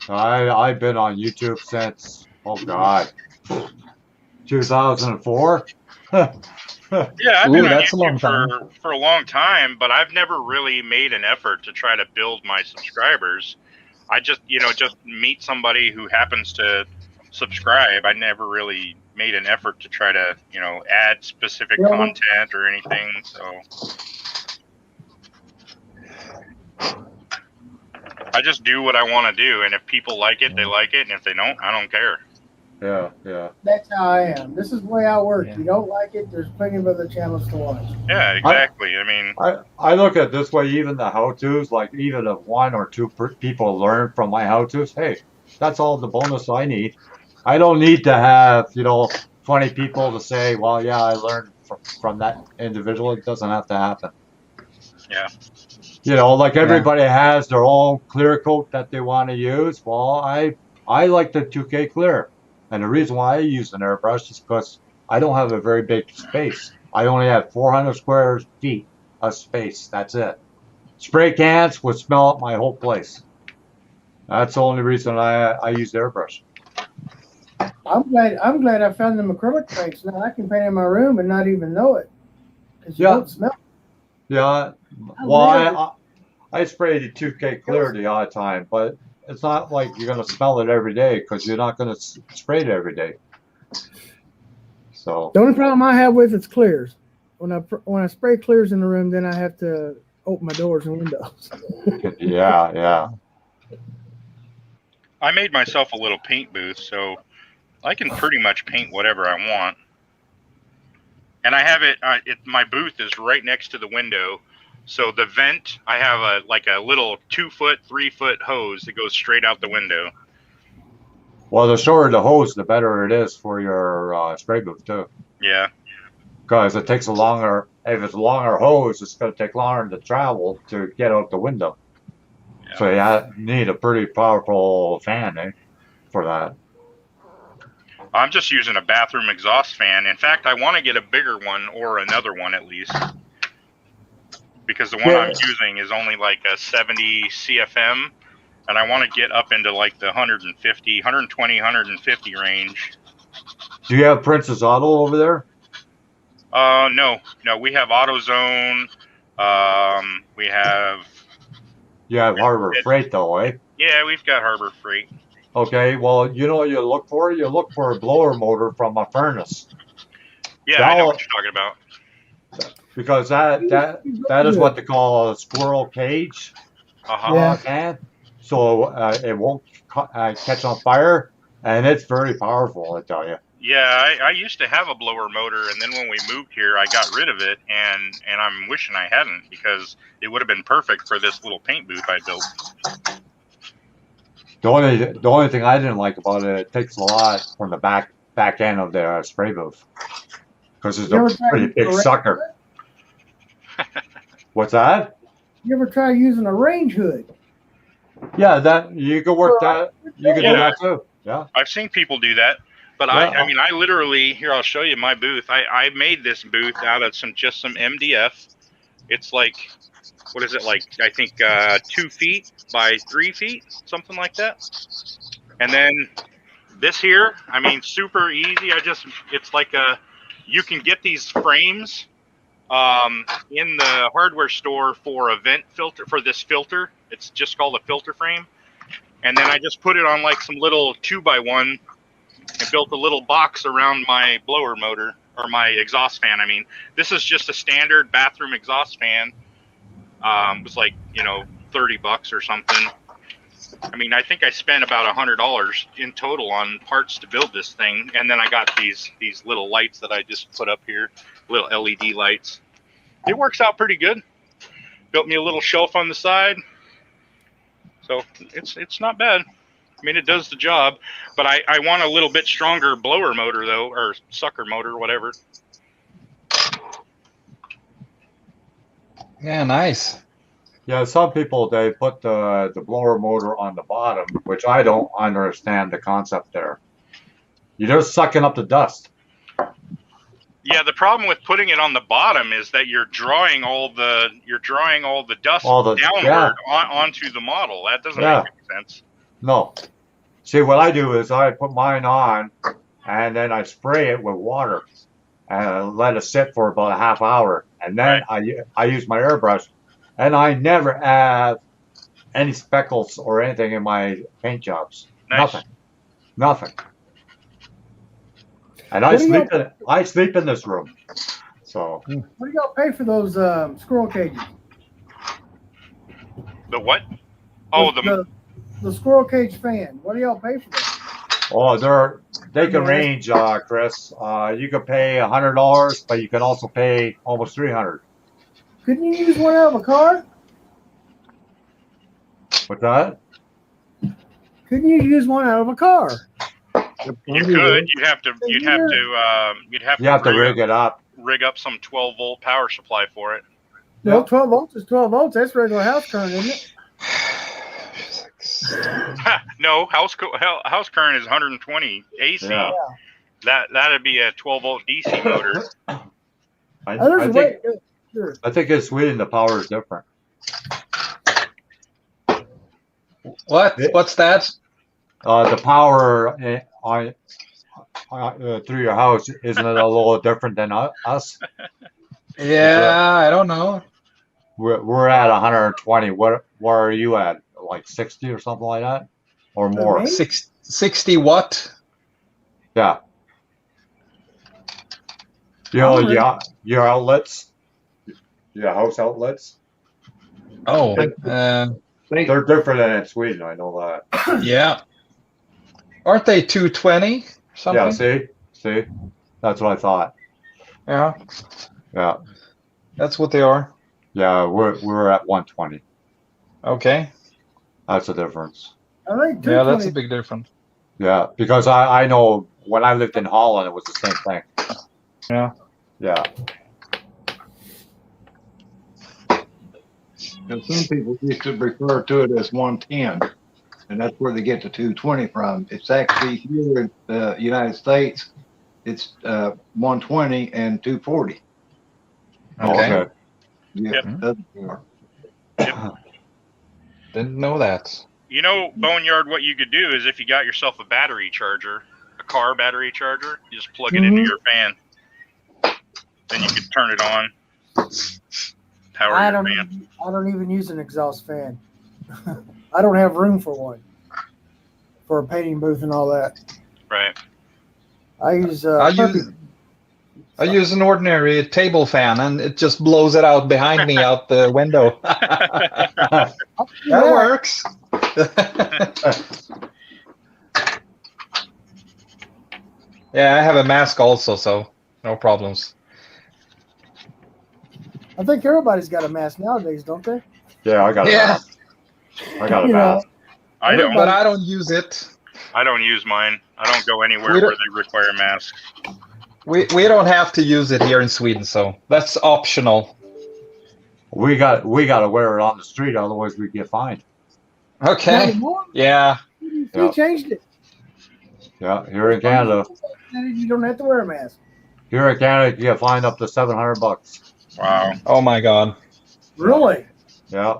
I've been on YouTube since, oh God, 2004. Yeah, I've Ooh, been on that's a long YouTube for a long time, but I've never really made an effort to try to build my subscribers. I just meet somebody who happens to subscribe. I never really made an effort to try to, add specific Yeah. content or anything. So I just do what I want to do, and if people like it, they like it, and if they don't, I don't care. Yeah. That's how I am. This is the way I work. Yeah. You don't like it, there's plenty of other channels to watch. Yeah, exactly. I mean, I look at it this way, even the how-tos, like even if 1 or 2 people learn from my how-tos, hey, that's all the bonus I need. I don't need to have, 20 people to say, well, yeah, I learned from that individual. It doesn't have to happen. Yeah. Like everybody has their own clear coat that they want to use. Well, I like the 2K clear. And the reason why I use an airbrush is because I don't have a very big space. I only have 400 square feet of space. That's it. Spray cans would smell up my whole place. That's the only reason I use airbrush. I'm glad I found them acrylic paints. Now I can paint in my room and not even know it. Because you Yeah. don't smell. Yeah. Well, I spray the 2K clear the odd time, but it's not like you're going to smell it every day because you're not going to spray it every day. So The only problem I have with it's clears. When I spray clears in the room, then I have to open my doors and windows. yeah. I made myself a little paint booth, so I can pretty much paint whatever I want. And I have it. My booth is right next to the window, so the vent. I have a little 2-foot, 3-foot hose that goes straight out the window. Well, the shorter the hose, the better it is for your spray booth too. Yeah. Because it takes if it's a longer hose, it's going to take longer to travel to get out the window. Yeah. So you need a pretty powerful fan for that. I'm just using a bathroom exhaust fan. In fact, I want to get a bigger one or another one at least. Because the one I'm using is only like a 70 CFM. And I want to get up into like the 120, 150 range. Do you have Princess Auto over there? No, we have AutoZone. We have. You have Harbor Freight though, eh? Yeah, we've got Harbor Freight. Okay, well, you know what you look for? You look for a blower motor from a furnace. Yeah, I know what you're talking about. Because that is what they call a squirrel cage Uh-huh. fan. So it won't catch on fire, and it's very powerful, I tell you. Yeah, I used to have a blower motor, and then when we moved here, I got rid of it, and I'm wishing I hadn't, because it would have been perfect for this little paint booth I built. The only thing I didn't like about it, it takes a lot from the back end of the spray booth, because it's a pretty big sucker. What's that? You ever try using a range hood? Yeah, that you can work that. You can do that too. Yeah. I've seen people do that, but I mean, I literally here. I'll show you my booth. I made this booth out of some MDF. It's like, what is it like? I think 2 feet by 3 feet, something like that. And then this here, I mean, super easy. It's like You can get these frames in the hardware store for a vent filter, for this filter. It's just called a filter frame. And then I just put it on like some little 2x1 and built a little box around my blower motor, or my exhaust fan. I mean, this is just a standard bathroom exhaust fan. It was like, $30 or something. I mean, I think I spent about $100 in total on parts to build this thing. And then I got these little lights that I just put up here, little LED lights. It works out pretty good. Built me a little shelf on the side. So it's not bad. I mean, it does the job, but I want a little bit stronger blower motor though, or sucker motor, whatever. Yeah, nice. Yeah, some people, they put the blower motor on the bottom, which I don't understand the concept there. You're just sucking up the dust. Yeah, the problem with putting it on the bottom is that you're drawing all the dust downward onto the model. That doesn't make any sense. No. See, what I do is I put mine on, and then I spray it with water, and let it sit for about a half hour, and then I use my airbrush, and I never have any speckles or anything in my paint jobs. Nice. Nothing. And I sleep in this room. So. What do y'all pay for those squirrel cages? The what? Oh, the squirrel cage fan. What do y'all pay for that? Oh, they can range, Chris. You could pay $100, but you can also pay almost $300. Couldn't you use one out of a car? What's that? Couldn't you use one out of a car? You could. You'd have to rig it up. Rig up some 12-volt power supply for it. No, 12 volts is 12 volts. That's regular house current, isn't it? No, house current is 120 AC. Yeah. That'd be a 12-volt DC motor. I think in Sweden the power is different. What? What's that? The power through your house, isn't it a little different than us? Yeah, I don't know. We're at 120. Where are you at? Like 60 or something like that, or more? 60 what? Yeah. Your outlets, your house outlets. Oh, they're different than in Sweden. I know that. Yeah. Aren't they 220 something? Yeah. See, that's what I thought. Yeah. Yeah. That's what they are. Yeah, we're at 120. Okay. That's the difference. Yeah, that's a big difference. Yeah, because I know when I lived in Holland, it was the same thing. Yeah. Yeah. And some people used to refer to it as 110, and that's where they get the 220 from. It's actually here in the United States, it's 120 and 240. Okay. Yeah. Yep. Didn't know that. Boneyard, what you could do is if you got yourself a battery charger, a car battery charger, you just plug it into your fan. Then you can turn it on. I don't even use an exhaust fan. I don't have room for one. For a painting booth and all that. Right. I use an ordinary table fan, and it just blows it out behind me out the window. That works. Yeah, I have a mask also, so no problems. I think everybody's got a mask nowadays, don't they? Yeah, I got a mask. I got a mask. I don't. But I don't use it. I don't use mine. I don't go anywhere where they require masks. We don't have to use it here in Sweden, so that's optional. We got to wear it on the street, otherwise we get fined. Okay. Yeah. They changed it. Yeah, here in Canada. You don't have to wear a mask. Here in Canada, you get fined up to $700. Wow. Oh my God. Really? Yeah.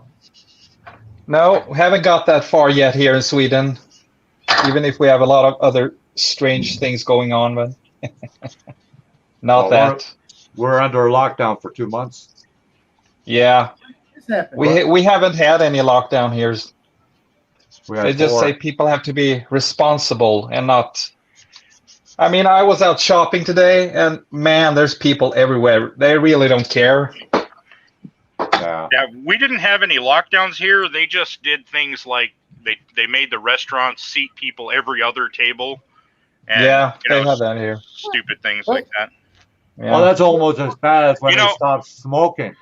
No, we haven't got that far yet here in Sweden. Even if we have a lot of other strange things going on, but Not Well, that. We're under lockdown for 2 months. Yeah, This happened. we haven't had any lockdown here. We They had just 4. say people have to be responsible and not. I mean, I was out shopping today, and man, there's people everywhere. They really don't care. Yeah. Yeah, we didn't have any lockdowns here. They just did things like they made the restaurants seat people every other table. And, Yeah, you know, they have that here. stupid things like that. Yeah. Well, that's almost as bad as when You they know- stopped smoking.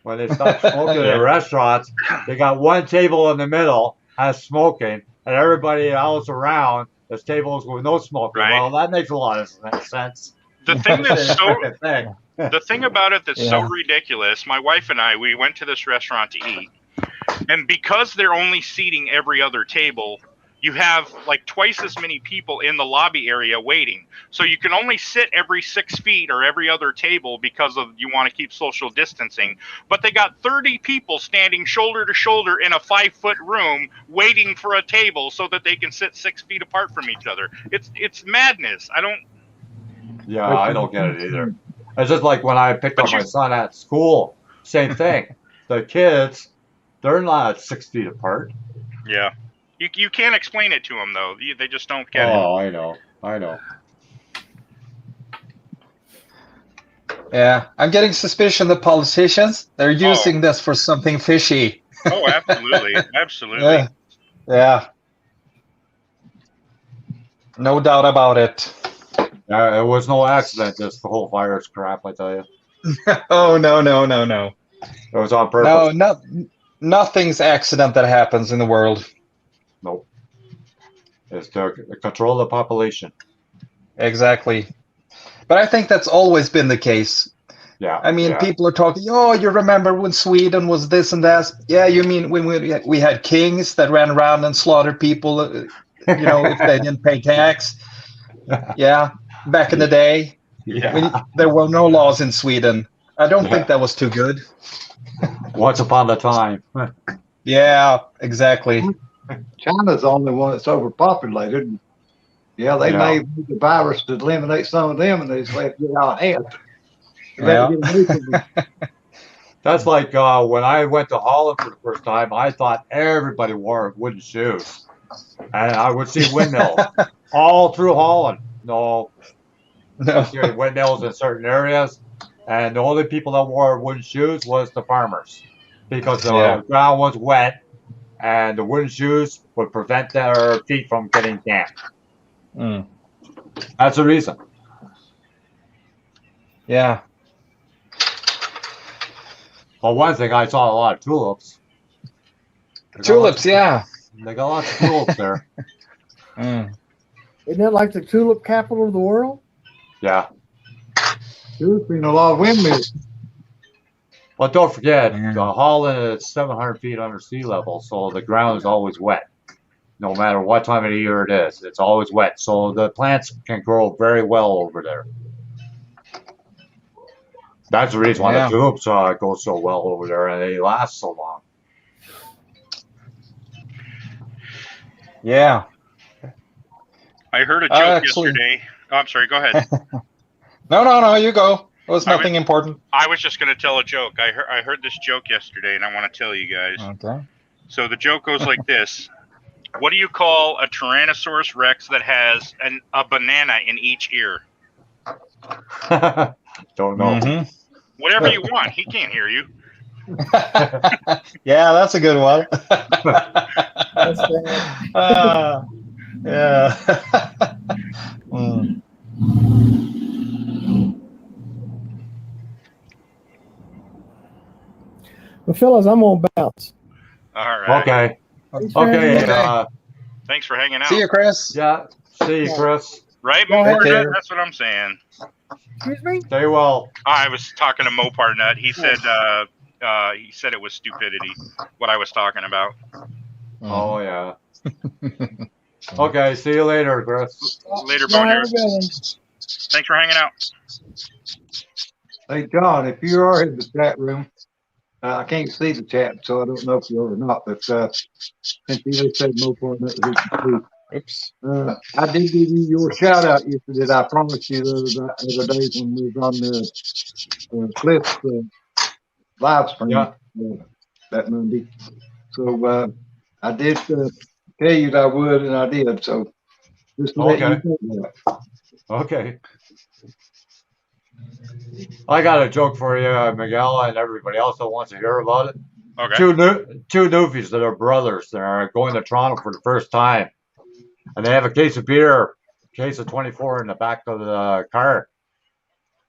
When they stopped smoking in restaurants, they got one table in the middle has smoking, and everybody else around there's tables with no smoking. Right. Well, that makes a lot of sense. The thing that's so Freaking thing. the thing about it that's so Yeah. ridiculous, my wife and I, we went to this restaurant to eat, and because they're only seating every other table, you have like twice as many people in the lobby area waiting. So you can only sit every 6 feet or every other table because of you want to keep social distancing. But they got 30 people standing shoulder to shoulder in a 5-foot room waiting for a table so that they can sit 6 feet apart from each other. It's madness. I don't. Yeah, I don't get it either. It's just like when I picked up my son at school. Same thing. The kids, they're not 6 feet apart. Yeah. You can't explain it to them though. They just don't get it. Oh, I know. Yeah, I'm getting suspicion that politicians they're using this for something fishy. Oh, absolutely, absolutely. Yeah, yeah, no doubt about it. It was no accident, this the whole virus crap, I tell you. Oh no. It was on purpose. No, nothing's accident that happens in the world. Nope. It's to control the population. Exactly. But I think that's always been the case. Yeah. I mean, yeah. people are talking, oh, you remember when Sweden was this and that? Yeah, you mean when we had kings that ran around and slaughtered people, if they didn't pay tax? Yeah, back in the day. Yeah. There were no laws in Sweden. I don't think that was too good. Once upon a time. Yeah, exactly. China's the only one that's overpopulated. Yeah, they Yeah. made the virus to eliminate some of them, and they just let it get out of hand. They Yeah. let it get away from That's like when I went to Holland for the first time, I thought everybody wore wooden shoes. And I would see windmills all through Holland. No, No. there were windmills in certain areas. And the only people that wore wooden shoes was the farmers. Because the Yeah. ground was wet and the wooden shoes would prevent their feet from getting damp. Mm. That's the reason. Yeah. For one thing, I saw a lot of tulips. Tulips, yeah. They got lots of tulips there. Mm. Isn't that like the tulip capital of the world? Yeah. There's been a lot of windmills. But don't forget, Yeah. Holland is 700 feet under sea level, so the ground is always wet. No matter what time of the year it is, it's always wet. So the plants can grow very well over there. That's the reason why Yeah. the tulips go so well over there and they last so long. Yeah. I heard a joke Actually- yesterday. Oh, I'm sorry. Go ahead. No, you go. It was I would- nothing important. I was just going to tell a joke. I heard this joke yesterday, and I want to tell you guys. Okay. So the joke goes like this: what do you call a Tyrannosaurus Rex that has a banana in each ear? Don't know. Mhm. Whatever you want. He can't hear you. Yeah, that's a good one. That's bad. Yeah. Mm. Well, fellas, I'm on bounce. All right. Okay. Thanks for Okay. having me. Thanks for hanging out. See you, Chris. Yeah. See you, Chris. Right, Go ahead, Mopar Dave. Nut? That's what I'm saying. Excuse me? Stay well. I was talking to Mopar Nut. He said it was stupidity. What I was talking about. Oh, yeah. Okay. See you later, Chris. Later, Y'all have Bonehead. a good one. Thanks for hanging out. Hey, John, if you are in the chat room, I can't see the chat, so I don't know if you are or not, but since you just said Mopar, Oops. I did give you your shout out yesterday. I promised you the other day when we was on the Cliff's live stream Yeah. that Monday. So I did tell you that I would, and I did. So just to let Okay. you know that. Okay. I got a joke for you, Miguel, and everybody else that wants to hear about it. Okay. Two newfies that are brothers. They're going to Toronto for the first time, and they have a case of beer, case of 24 in the back of the car.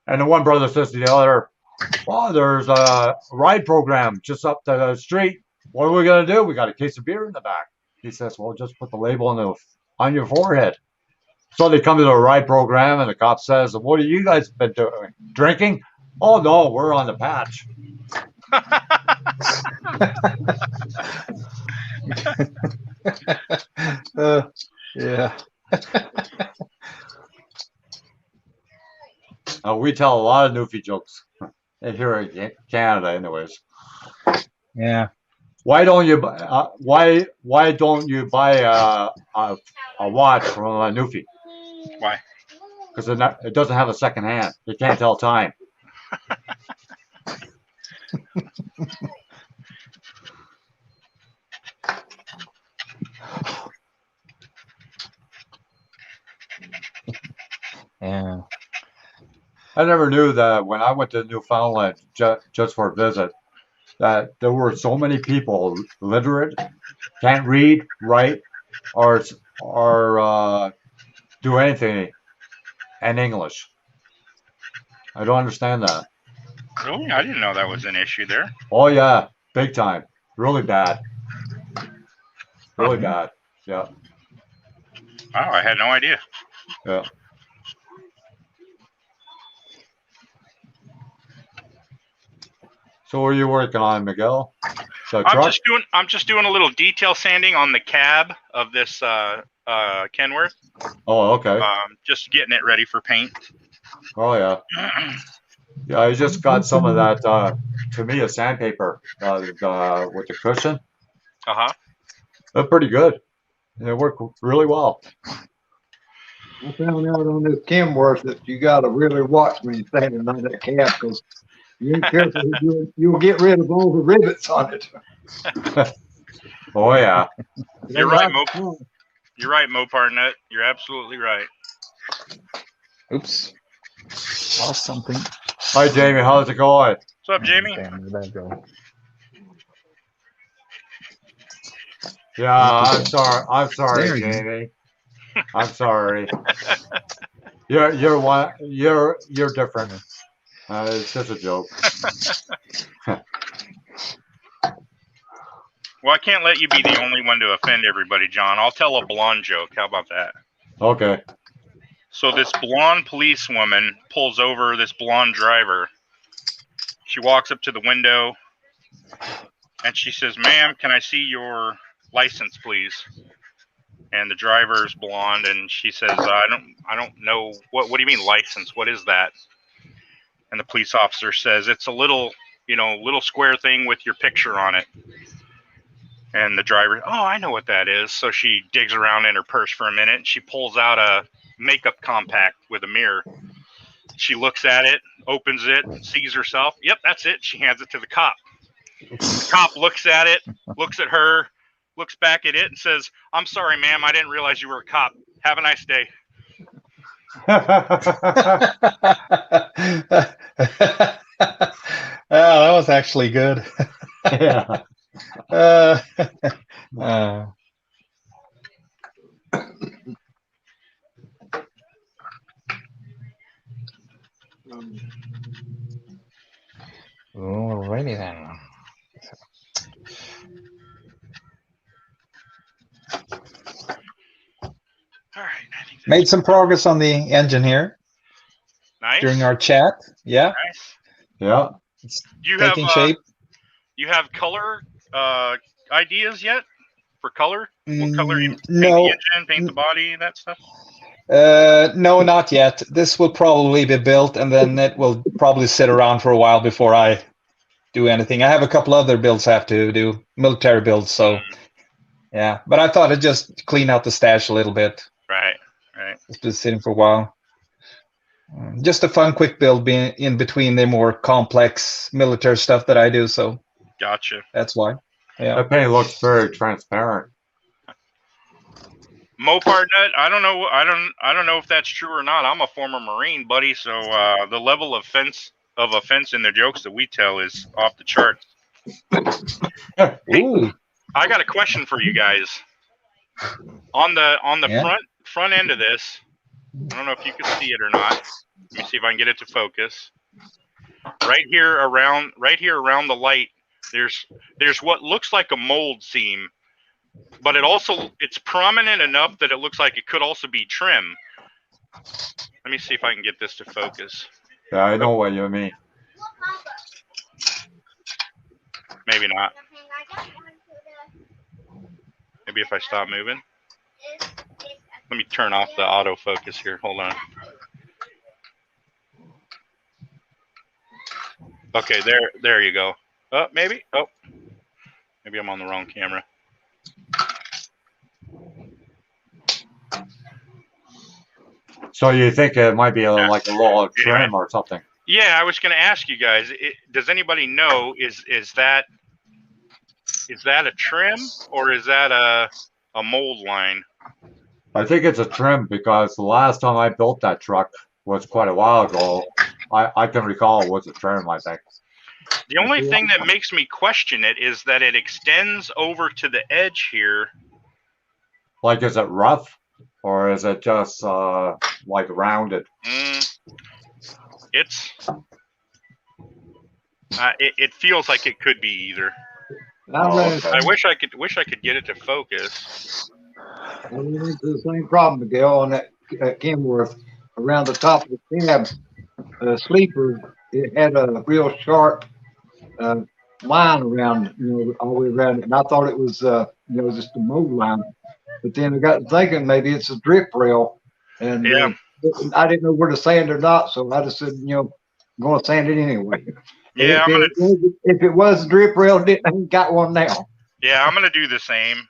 And the one brother says to the other, "Oh, there's a ride program just up the street. What are we gonna do? We got a case of beer in the back." He says, "Well, just put the label on your forehead." So they come to the ride program, and the cop says, "What have you guys been doing? Drinking?" "Oh no, we're on the patch." Yeah. We tell a lot of newfie jokes here in Canada, anyways. Yeah. Why don't you why don't you buy a watch from a newfie? Why? Because it doesn't have a second hand. You can't tell time. Yeah. I never knew that when I went to Newfoundland just for a visit, that there were so many people literate, can't read, write, or do anything in English. I don't understand that. Really? I didn't know that was an issue there. Oh yeah, big time, really bad, really bad. Yeah, Oh, I had no idea. yeah. So what are you working on, Miguel? The truck? I'm just doing a little detail sanding on the cab of this Kenworth. Oh, okay. Just getting it ready for paint. Oh yeah. Yeah, I just got some of that Tamiya sandpaper with the cushion. Uh-huh. They're pretty good. They work really well. I found out on this Kenworth that you got to really watch when you're standing on that cab because you ain't careful, you'll get rid of all the rivets on it. Oh yeah. You're right, You're right, Mopar Nut. You're absolutely right. Oops. Lost something. Hi Jamie, how's it going? What's up, Jamie? Damn, where'd that go? Yeah, I'm sorry, There you go. Jamie. I'm sorry. You're different. It's just a joke. Well, I can't let you be the only one to offend everybody, John. I'll tell a blonde joke. How about that? Okay. So this blonde policewoman pulls over this blonde driver. She walks up to the window and she says, "Ma'am, can I see your license, please?" And the driver's blonde and she says, I don't know. What do you mean license? What is that?" And the police officer says, "It's a little square thing with your picture on it." And the driver, "Oh, I know what that is." So she digs around in her purse for a minute. And she pulls out a makeup compact with a mirror. She looks at it, opens it, sees herself. Yep, that's it. She hands it to the cop. The cop looks at it, looks at her, looks back at it, and says, "I'm sorry, ma'am. I didn't realize you were a cop. Have a nice day." Oh, that was actually good. Yeah. Alrighty then. All right. I think that's Made some progress on the engine here nice. during our chat. Yeah, Nice. Yeah. it's You taking have shape. you have color ideas yet for color? What color you paint No, the engine, paint the body, that stuff? no, not yet. This will probably be built, and then it will probably sit around for a while before I do anything. I have a couple other builds I have to do, military builds. So Yeah, but I thought I'd just clean out the stash a little bit. Right. It's been sitting for a while. Just a fun, quick build being in between the more complex military stuff that I do. So Gotcha. that's why. Yeah. That paint looks very transparent. Mopar Nut, I don't know if that's true or not. I'm a former Marine, buddy, so the level of offense in the jokes that we tell is off the charts. Hey, Ooh. I got a question for you guys. On the Yeah. front end of this, I don't know if you can see it or not. Let me see if I can get it to focus. Right here around the light, there's what looks like a mold seam, but it's prominent enough that it looks like it could also be trim. Let me see if I can get this to focus. Yeah, I know what you mean. Maybe not. Maybe if I stop moving. Let me turn off the autofocus here. Hold on. Okay, there you go. Maybe. Oh, maybe I'm on the wrong camera. So you think it might be like a little trim or something? Yeah, I was going to ask you guys. Does anybody know is that a trim or is that a mold line? I think it's a trim because the last time I built that truck was quite a while ago. I can recall it was a trim, I think. The only thing that makes me question it is that it extends over to the edge here. Like, is it rough or is it just like rounded? It feels like it could be either. I wish I could get it to focus. I ran into the same problem, Miguel, on that Kenworth. Around the top of the cab sleeper, it had a real sharp line around, all the way around it. And I thought it was, just a mold line. But then I got to thinking maybe it's a drip rail. And Yeah. I didn't know where to sand or not, so I just said, I'm going to sand it anyway. Yeah, If it was a drip rail, I got one now. Yeah, I'm gonna do the same.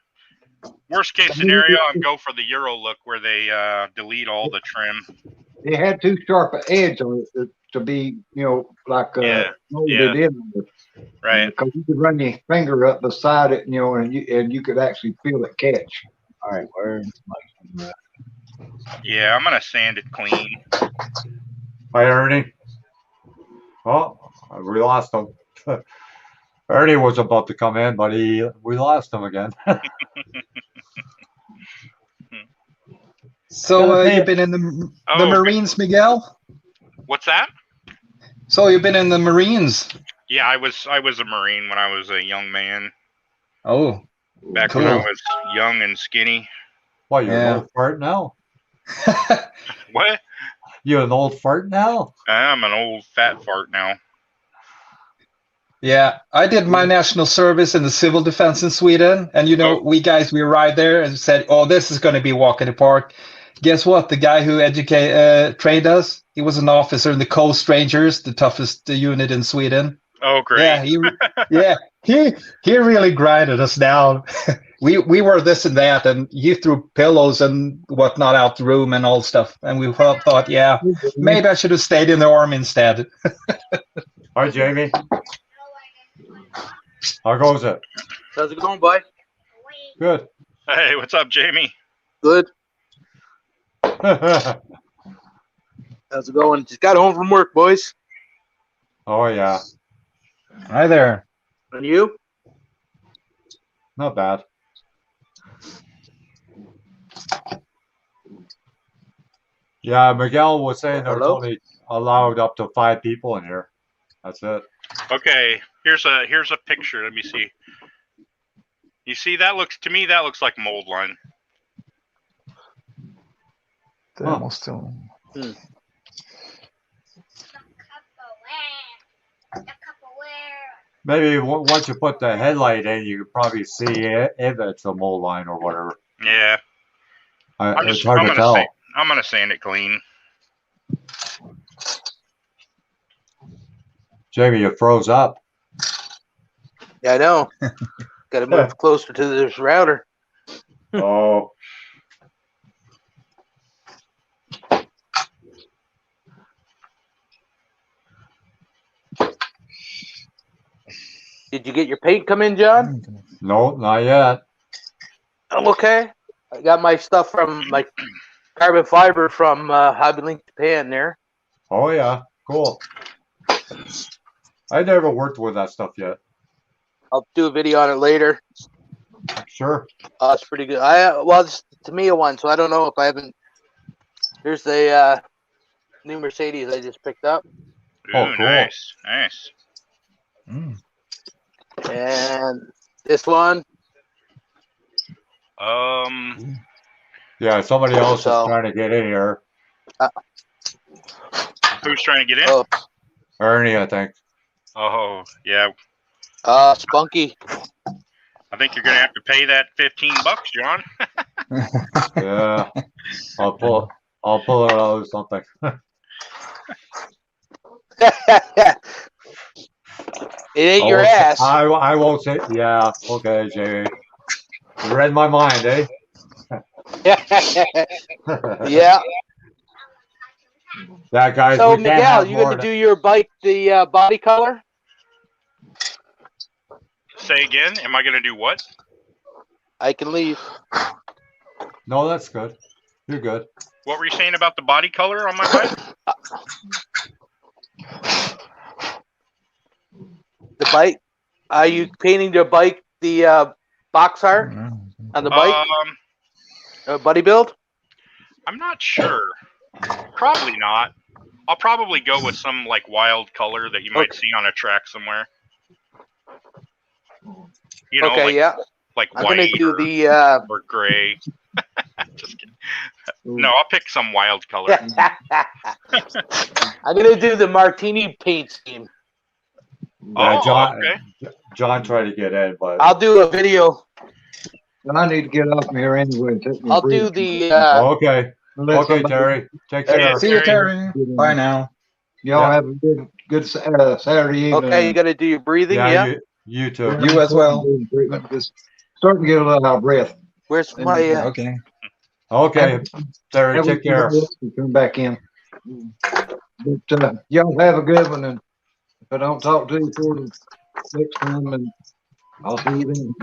Worst case scenario, I'd go for the Euro look where they delete all the trim. It had too sharp an edge on it to be, like molded in. Right. Because you could run your finger up beside it, and you could actually feel it catch. All right, where's my Yeah, I'm gonna sand it clean. Hi, Ernie. Oh, we lost him. Ernie was about to come in, but we lost him again. So you've been in the Marines, Miguel? What's that? So you've been in the Marines? Yeah, I was a Marine when I was a young man. Oh, back cool. when I was young and skinny. What, you're an old fart now? What? You an old fart now? I'm an old fat fart now. Yeah, I did my national service in the civil defense in Sweden. And, we arrived there and said, oh, this is going to be a walk in the park. Guess what? The guy who trained us, he was an officer in the Coast Rangers, the toughest unit in Sweden. Oh, great. Yeah, he really grinded us down. We were this and that, and he threw pillows and whatnot out the room and all stuff. And we thought, yeah, maybe I should have stayed in the army instead. Hi, Jamie. How goes it? How's it going, boy? Good. Hey, what's up, Jamie? Good. How's it going? Just got home from work, boys. Oh, yeah. Hi there. And you? Not bad. Yeah, Miguel was saying there's only allowed up to 5 people in here. That's it. Okay, here's a picture. Let me see. You see, that looks like mold line. Maybe once you put the headlight in, you could probably see if it's a mold line or whatever. Yeah. It's hard to tell. I'm gonna sand it clean. Jamie, you froze up. Yeah, I know. Got to move closer to this router. Oh, Did you get your paint come in, John? no, not yet. I'm okay. I got my stuff from my carbon fiber from Hobby Link Japan there. Oh yeah, cool. I never worked with that stuff yet. I'll do a video on it later. Sure. It's pretty good. Well, it's the Tamiya one, so I don't know if I haven't. Here's the new Mercedes I just picked up, Ooh, Oh, cool. nice, nice. Mm. and this one. Yeah, somebody else So- is trying to get in here. Who's trying to get in? Oh, Ernie, I think. Oh, yeah. Spunky. I think you're gonna have to pay that $15, John. Yeah. I'll pull it out or something. It ain't I your won't say- ass. I won't say. Yeah. Okay, Jay. You read my mind, eh? Yeah. Yeah, guys. So we can't Miguel, have you more gonna do your bike the body color? Say again. Am I gonna do what? I can leave. No, that's good. You're good. What were you saying about the body color on my bike? The bike. Are you painting the bike the box art on the bike? Buddy build? I'm not sure. Probably not. I'll probably go with some like wild color that you might see on a track somewhere. You know, Okay, like, yeah. like I'm gonna white do the or gray. Just kidding. No, I'll pick some wild color. I'm gonna do the martini paint scheme. Yeah, Oh, John. okay. John tried to get in, but I'll do a video. I need to get off here anyway. and take me a I'll do breather. the okay. Unless Okay, somebody- Terry. Take Yeah, care. See you, Terry. Bye now. Y'all Yeah. have a good Saturday evening. okay, you gotta do your breathing, yeah? Yeah, you too. You as well. Just starting to get a little out of breath. Where's my Okay. Okay, Terry. Have a Take care. good rest and come back in. But y'all have a good one, and if I don't talk to you for the next time, and I'll see you then.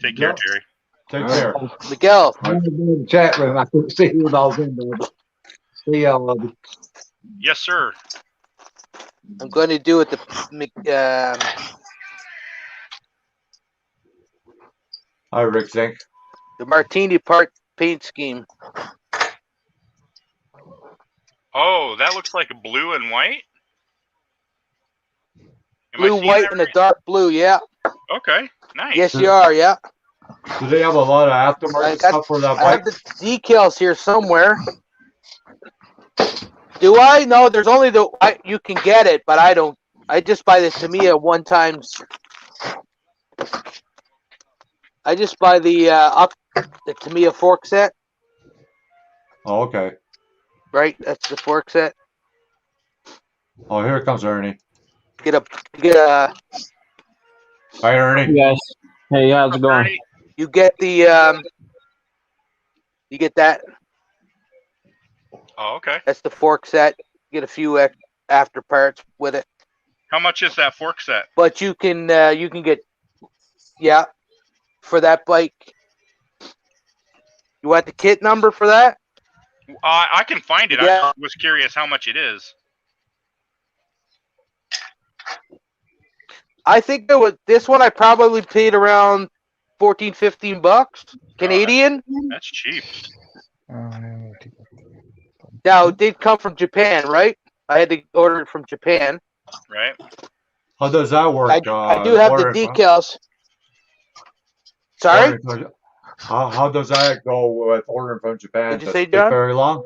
Take care, Terry. Take care. Miguel? I'm gonna be in the chat room. I couldn't see who I was in there. But see y'all. Love you. Yes, sir. I'm going to do it Hi, Rick Zink. the martini part paint scheme. Oh, that looks like a blue and white. Am I Blue, seeing white, that and a right? dark blue, yeah. Okay, nice. Yes, you are, yeah. Do they have a lot of I aftermarket got- stuff for that I have bike? the decals here somewhere. Do I? No, there's only you can get it, but I don't. I just buy the Tamiya one times. I just buy the Tamiya fork set, Oh, okay. right? That's the fork set. Oh, here comes Ernie. Get a. Hi, Ernie. Yes. Hey, how's it going? Ernie? You get the. You get that. Oh, okay. That's the fork set. Get a few after parts with it, How much is that fork set? but you can get. Yeah, for that bike. You want the kit number for that? I can find it. Yeah. I was curious how much it is. I think it was this one. I probably paid around $14-15 Canadian. That's cheap. Now it did come from Japan, right? I had to order it from Japan. Right? How does that work? I do have the ordering from- decals. Sorry, ordering from- How does that go with ordering from Japan? Did you Does say, it take John? very long?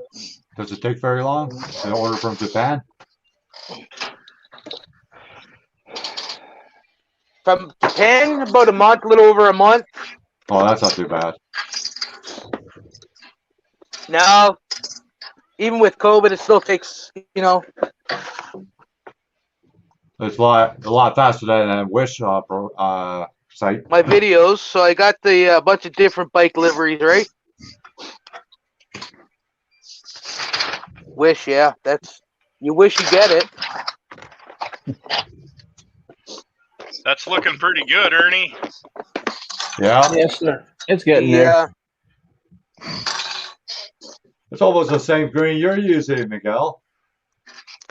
Does it take very long to order from Japan? from Japan, about a month, a little over a month. Oh, that's not too bad. Now, even with COVID, it still takes, It's a lot faster than Wish site. my videos. So I got the bunch of different bike liveries, right? Wish, yeah, that's you wish you get it. That's looking pretty good, Ernie. Yeah, Yes, sir. It's getting there. it's almost the same green you're using, Miguel.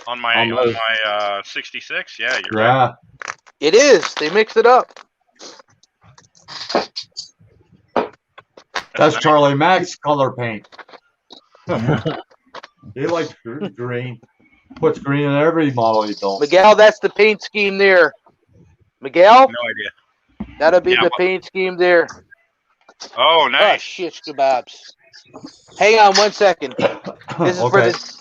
On my Almost. 66, yeah, you're right. Yeah, It is. They mix it up. that's nice. Charlie Mack's color paint. He likes green. Puts green in every model he builds. Miguel, that's the paint scheme there. Miguel, No idea. that'll be Yeah, the paint scheme there. Oh, Oh, nice. shish kebabs. Hang on 1 second. This is for Okay. the.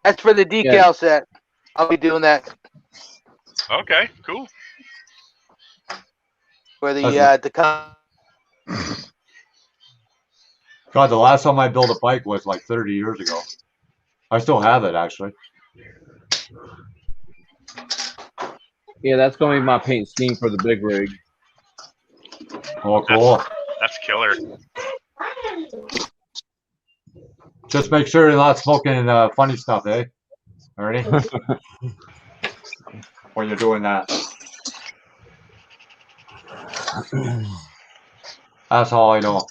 That's for the decal Yeah. set. I'll be doing that Okay, cool. for the God, the last time I built a bike was like 30 years ago. I still have it, actually. Yeah, that's going to be my paint scheme for the big rig. Oh, cool. That's killer. Just make sure you're not smoking funny stuff, eh? Ernie? When you're doing that. That's all I know.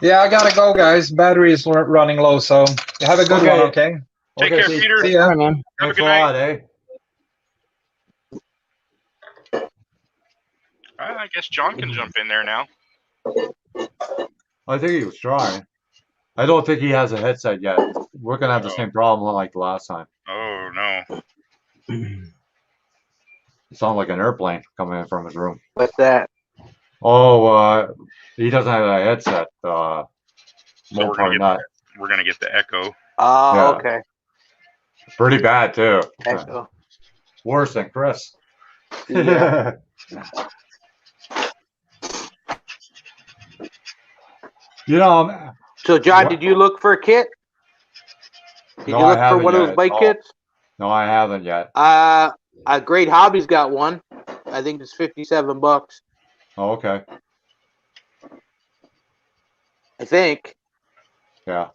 Yeah, I gotta go, guys. Battery is running low, so have a good Okay. one, okay? Take Okay, care, see- Peter. See ya. All right, man. Have a Thanks good a night. lot, eh? I guess John can jump in there now. I think he was trying. I don't think he has a headset yet. We're gonna have the same problem like the last time. Oh, no. It sounded like an airplane coming in from his room. What's that? Oh, he doesn't have a headset. So More part not. we're going to get the echo. Oh, Yeah. okay. Pretty bad too. Echo. Worse than Chris. Yeah. You know, So, John, What? did you look for a kit? Did No, you I look for haven't one of those yet. bike No. kits? no, I haven't yet. Great Hobby's got one. I think it's $57. Oh, okay. I think. Yeah.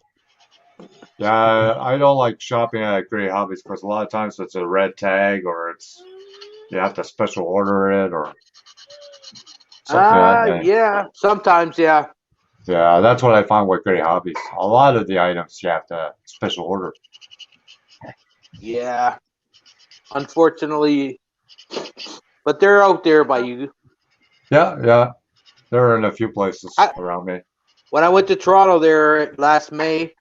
Yeah, I don't like shopping at Great Hobbies because a lot of times it's a red tag or it's you have to special order it or something like that. Yeah. Sometimes, yeah. Yeah, that's what I find with Great Hobbies. A lot of the items you have to special order. Yeah. Unfortunately. But they're out there by you. Yeah, yeah. They're in a few places I- around me. When I went to Toronto there last May,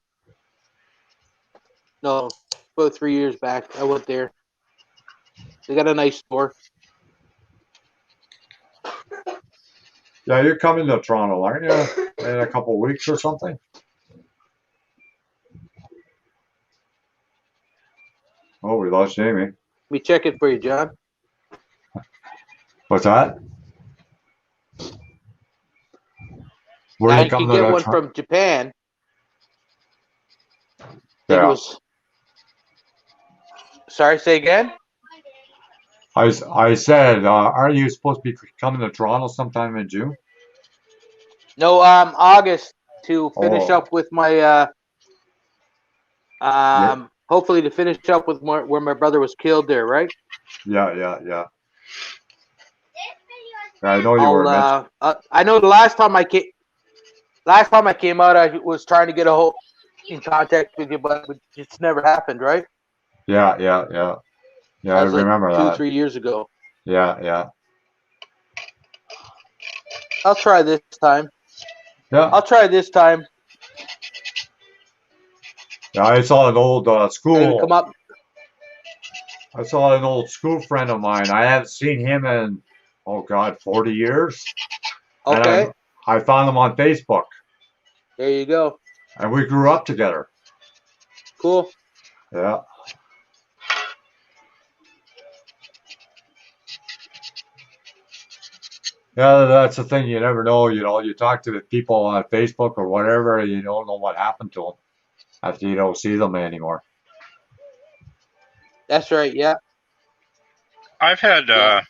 no, about 3 years back, I went there. They got a nice store. Yeah, you're coming to Toronto, aren't you? In a couple weeks or something? Oh, we lost Jamie. Let me check it for you, John. What's that? Where Now you you coming can to get one Toronto? from Japan. I think it Yeah. was. Sorry, say again? I said, aren't you supposed to be coming to Toronto sometime in June? No, August to finish Oh. up with my hopefully to finish up with where my brother was killed there, right? Yeah. Yeah, I know you were mentioning. I know the last time I came out, I was trying to get in contact with you, but it's never happened, right? Yeah. Yeah, That I was like remember 2-3 that. years ago. Yeah. I'll try this time. Yeah. I'll try this time. Yeah, I saw an old Maybe school. come up. I saw an old school friend of mine. I haven't seen him in, oh God, 40 years. And Okay, I found him on Facebook, there you go. and we grew up together. Cool. Yeah. Yeah, that's the thing. You never know. You know, you talk to the people on Facebook or whatever, and you don't know what happened to them after you don't see them anymore. That's right. Yeah. I've had Yeah.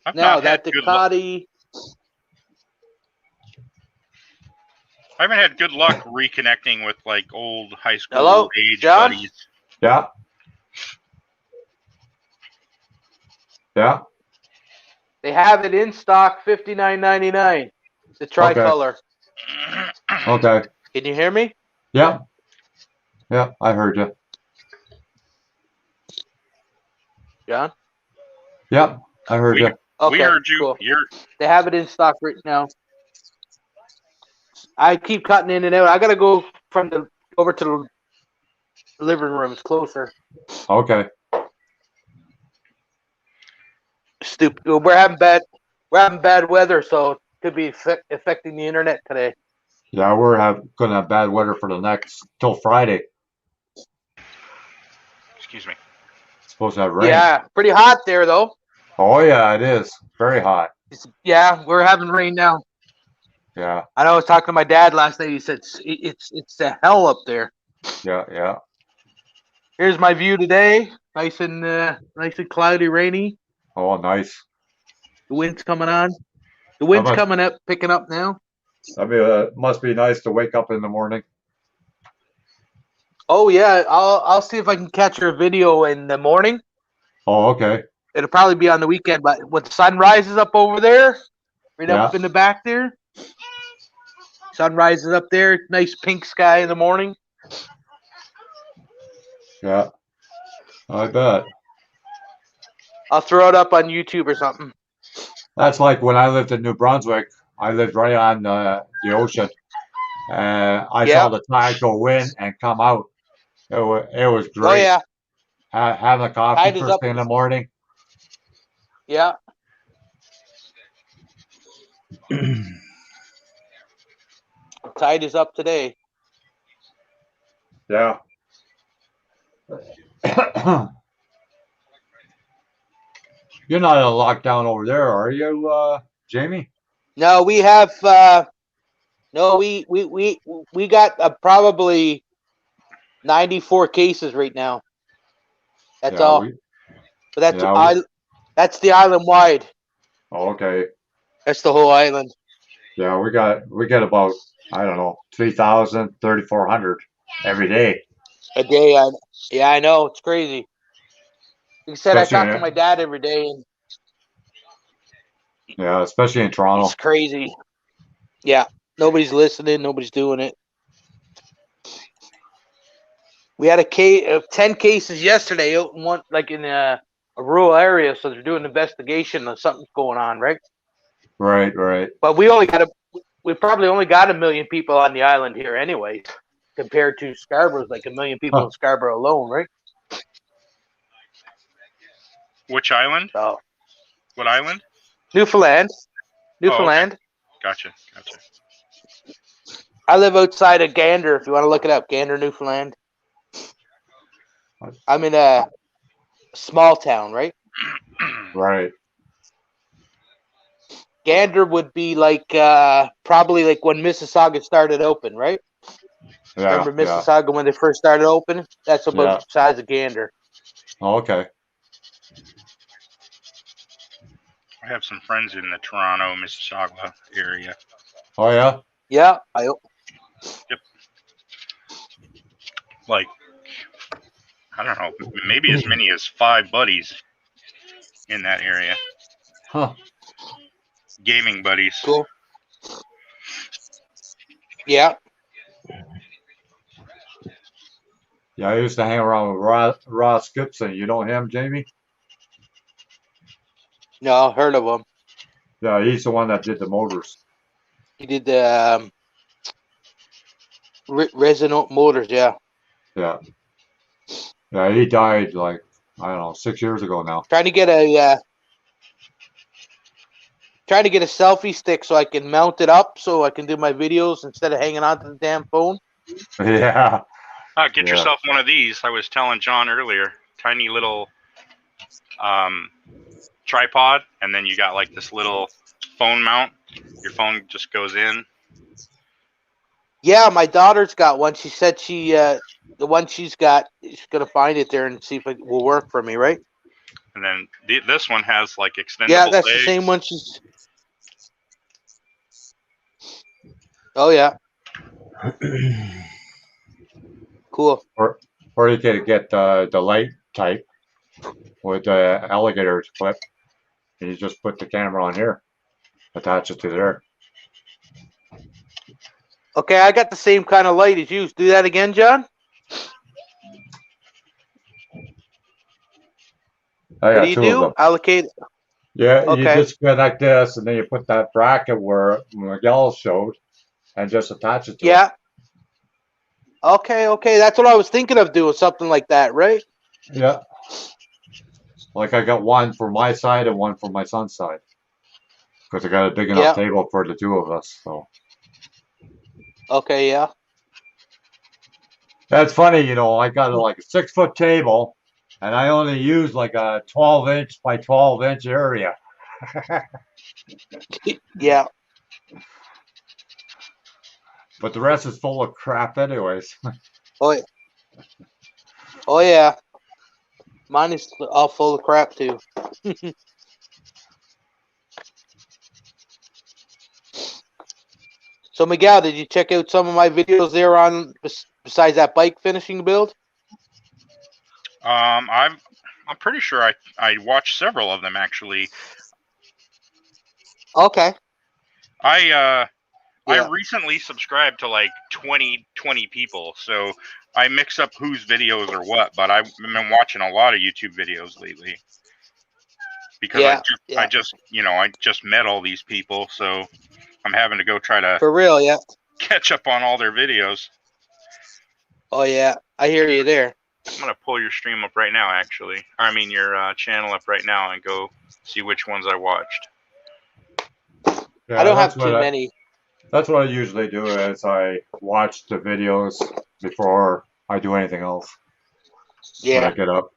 I've Now not had that good luck. Ducati. I haven't had good luck reconnecting with like old high school Hello, age John? buddies. Yeah. Yeah. They have it in stock, $59.99. The tricolor. Okay. Can you hear me? Yeah. Yeah. I heard you. John? Yeah. I heard you. Okay, We heard you. cool. You're They have it in stock right now. I keep cutting in and out. I gotta go from the over to the living room. It's closer. Okay. Stupid. We're having bad weather, so it could be affecting the internet today. Yeah, gonna have bad weather for the next till Friday. excuse me. It's supposed to have rain. Yeah, pretty hot there though. Oh yeah, it is. Very hot. Yeah, we're having rain now. Yeah. I know I was talking to my dad last night. He said it's the hell up there. Yeah. Yeah. Here's my view today. Nice and cloudy, rainy. Oh, nice. The wind's coming on. The wind's must- coming up, picking up now. I mean, must be nice to wake up in the morning. Oh yeah, I'll see if I can catch your video in the morning. Oh, okay. It'll probably be on the weekend, but when the sun rises up over there, right up Yeah. in the back there. Sun rises up there, nice pink sky in the morning. Yeah. I bet. I'll throw it up on YouTube or something. That's like when I lived in New Brunswick. I lived right on the ocean. I Yeah. saw the tide go in and come out. It was great. Oh yeah, Having a coffee Tide is first up. thing in the morning. yeah. Tide is up today. Yeah. You're not in a lockdown over there, are you, Jamie? No, we have. No, we got probably 94 cases right now. That's Yeah, all. we- But that's yeah, that's the island wide. Oh, okay. That's the whole island. Yeah, we get about, I don't know, 3,000, 3,400 every day. A day. Yeah, I know. It's crazy. Like I said, I Especially talk to my dad every day, and Yeah, especially in Toronto. it's crazy. Yeah, nobody's listening. Nobody's doing it. We had 10 cases yesterday out in one, like in a rural area, so they're doing an investigation of something's going on, right? Right, right. But we probably only got 1 million people on the island here, anyways, compared to Scarborough's like 1 million people in Scarborough alone, right? Which island? So What island? Newfoundland. Gotcha. I live outside of Gander. If you want to look it up, Gander, Newfoundland. I'm in a small town, right? Right. Gander would be like probably like when Mississauga started open, right? Yeah. Remember Mississauga when they first started open? That's about Yeah. the size of Gander. Oh, okay. I have some friends in the Toronto, Mississauga area. Oh, yeah? Yeah, Like, I don't know, maybe as many as 5 buddies in that area. Huh. Gaming buddies. cool. Yeah, Yeah, I used to hang around with Ross Gibson. You know him, Jamie? no, heard of him. Yeah, he's the one that did the motors. He did the Resonant Motors, yeah. Yeah. Yeah, he died like, I don't know, 6 years ago now. Trying to get a selfie stick so I can mount it up so I can do my videos instead of hanging onto the damn phone. Yeah. Get Yeah. yourself one of these. I was telling John earlier, tiny little tripod, and then you got like this little phone mount. Your phone just goes in. Yeah, my daughter's got one. She said the one she's got, she's gonna find it there and see if it will work for me, right? And then this one has like extendable Yeah, that's legs. the same one she's. Oh yeah. Cool. Or you could get the light type with the alligator clip, and you just put the camera on here, attach it to there. Okay, I got the same kind of light as you. Do that again, John. I What got do you two do? of them. Allocate. Yeah, you Okay. just connect this, and then you put that bracket where Miguel showed, and just attach it to it. Yeah. Okay. That's what I was thinking of doing, something like that, right? Yeah. Like I got one for my side and one for my son's side, because I got a big enough Yeah. table for the two of us. So Okay, yeah. that's funny, I got like a 6-foot table, and I only use like a 12-inch by 12-inch area. Yeah. But the rest is full of crap, anyways. Oh yeah. Mine is all full of crap too. So Miguel, did you check out some of my videos there on besides that bike finishing build? I'm pretty sure I watched several of them actually. Okay. I Yeah. recently subscribed to like 20 people, so I mix up whose videos are what, but I've been watching a lot of YouTube videos lately because I just met all these people, so I'm having to go try to For real, yeah. catch up on all their videos. Oh yeah, I hear you there. I'm gonna pull your stream up right now, actually. I mean your channel up right now and go see which ones I watched. Yeah, I don't have that's too what many. That's what I usually do is I watch the videos before I do anything else when I Yeah. get up.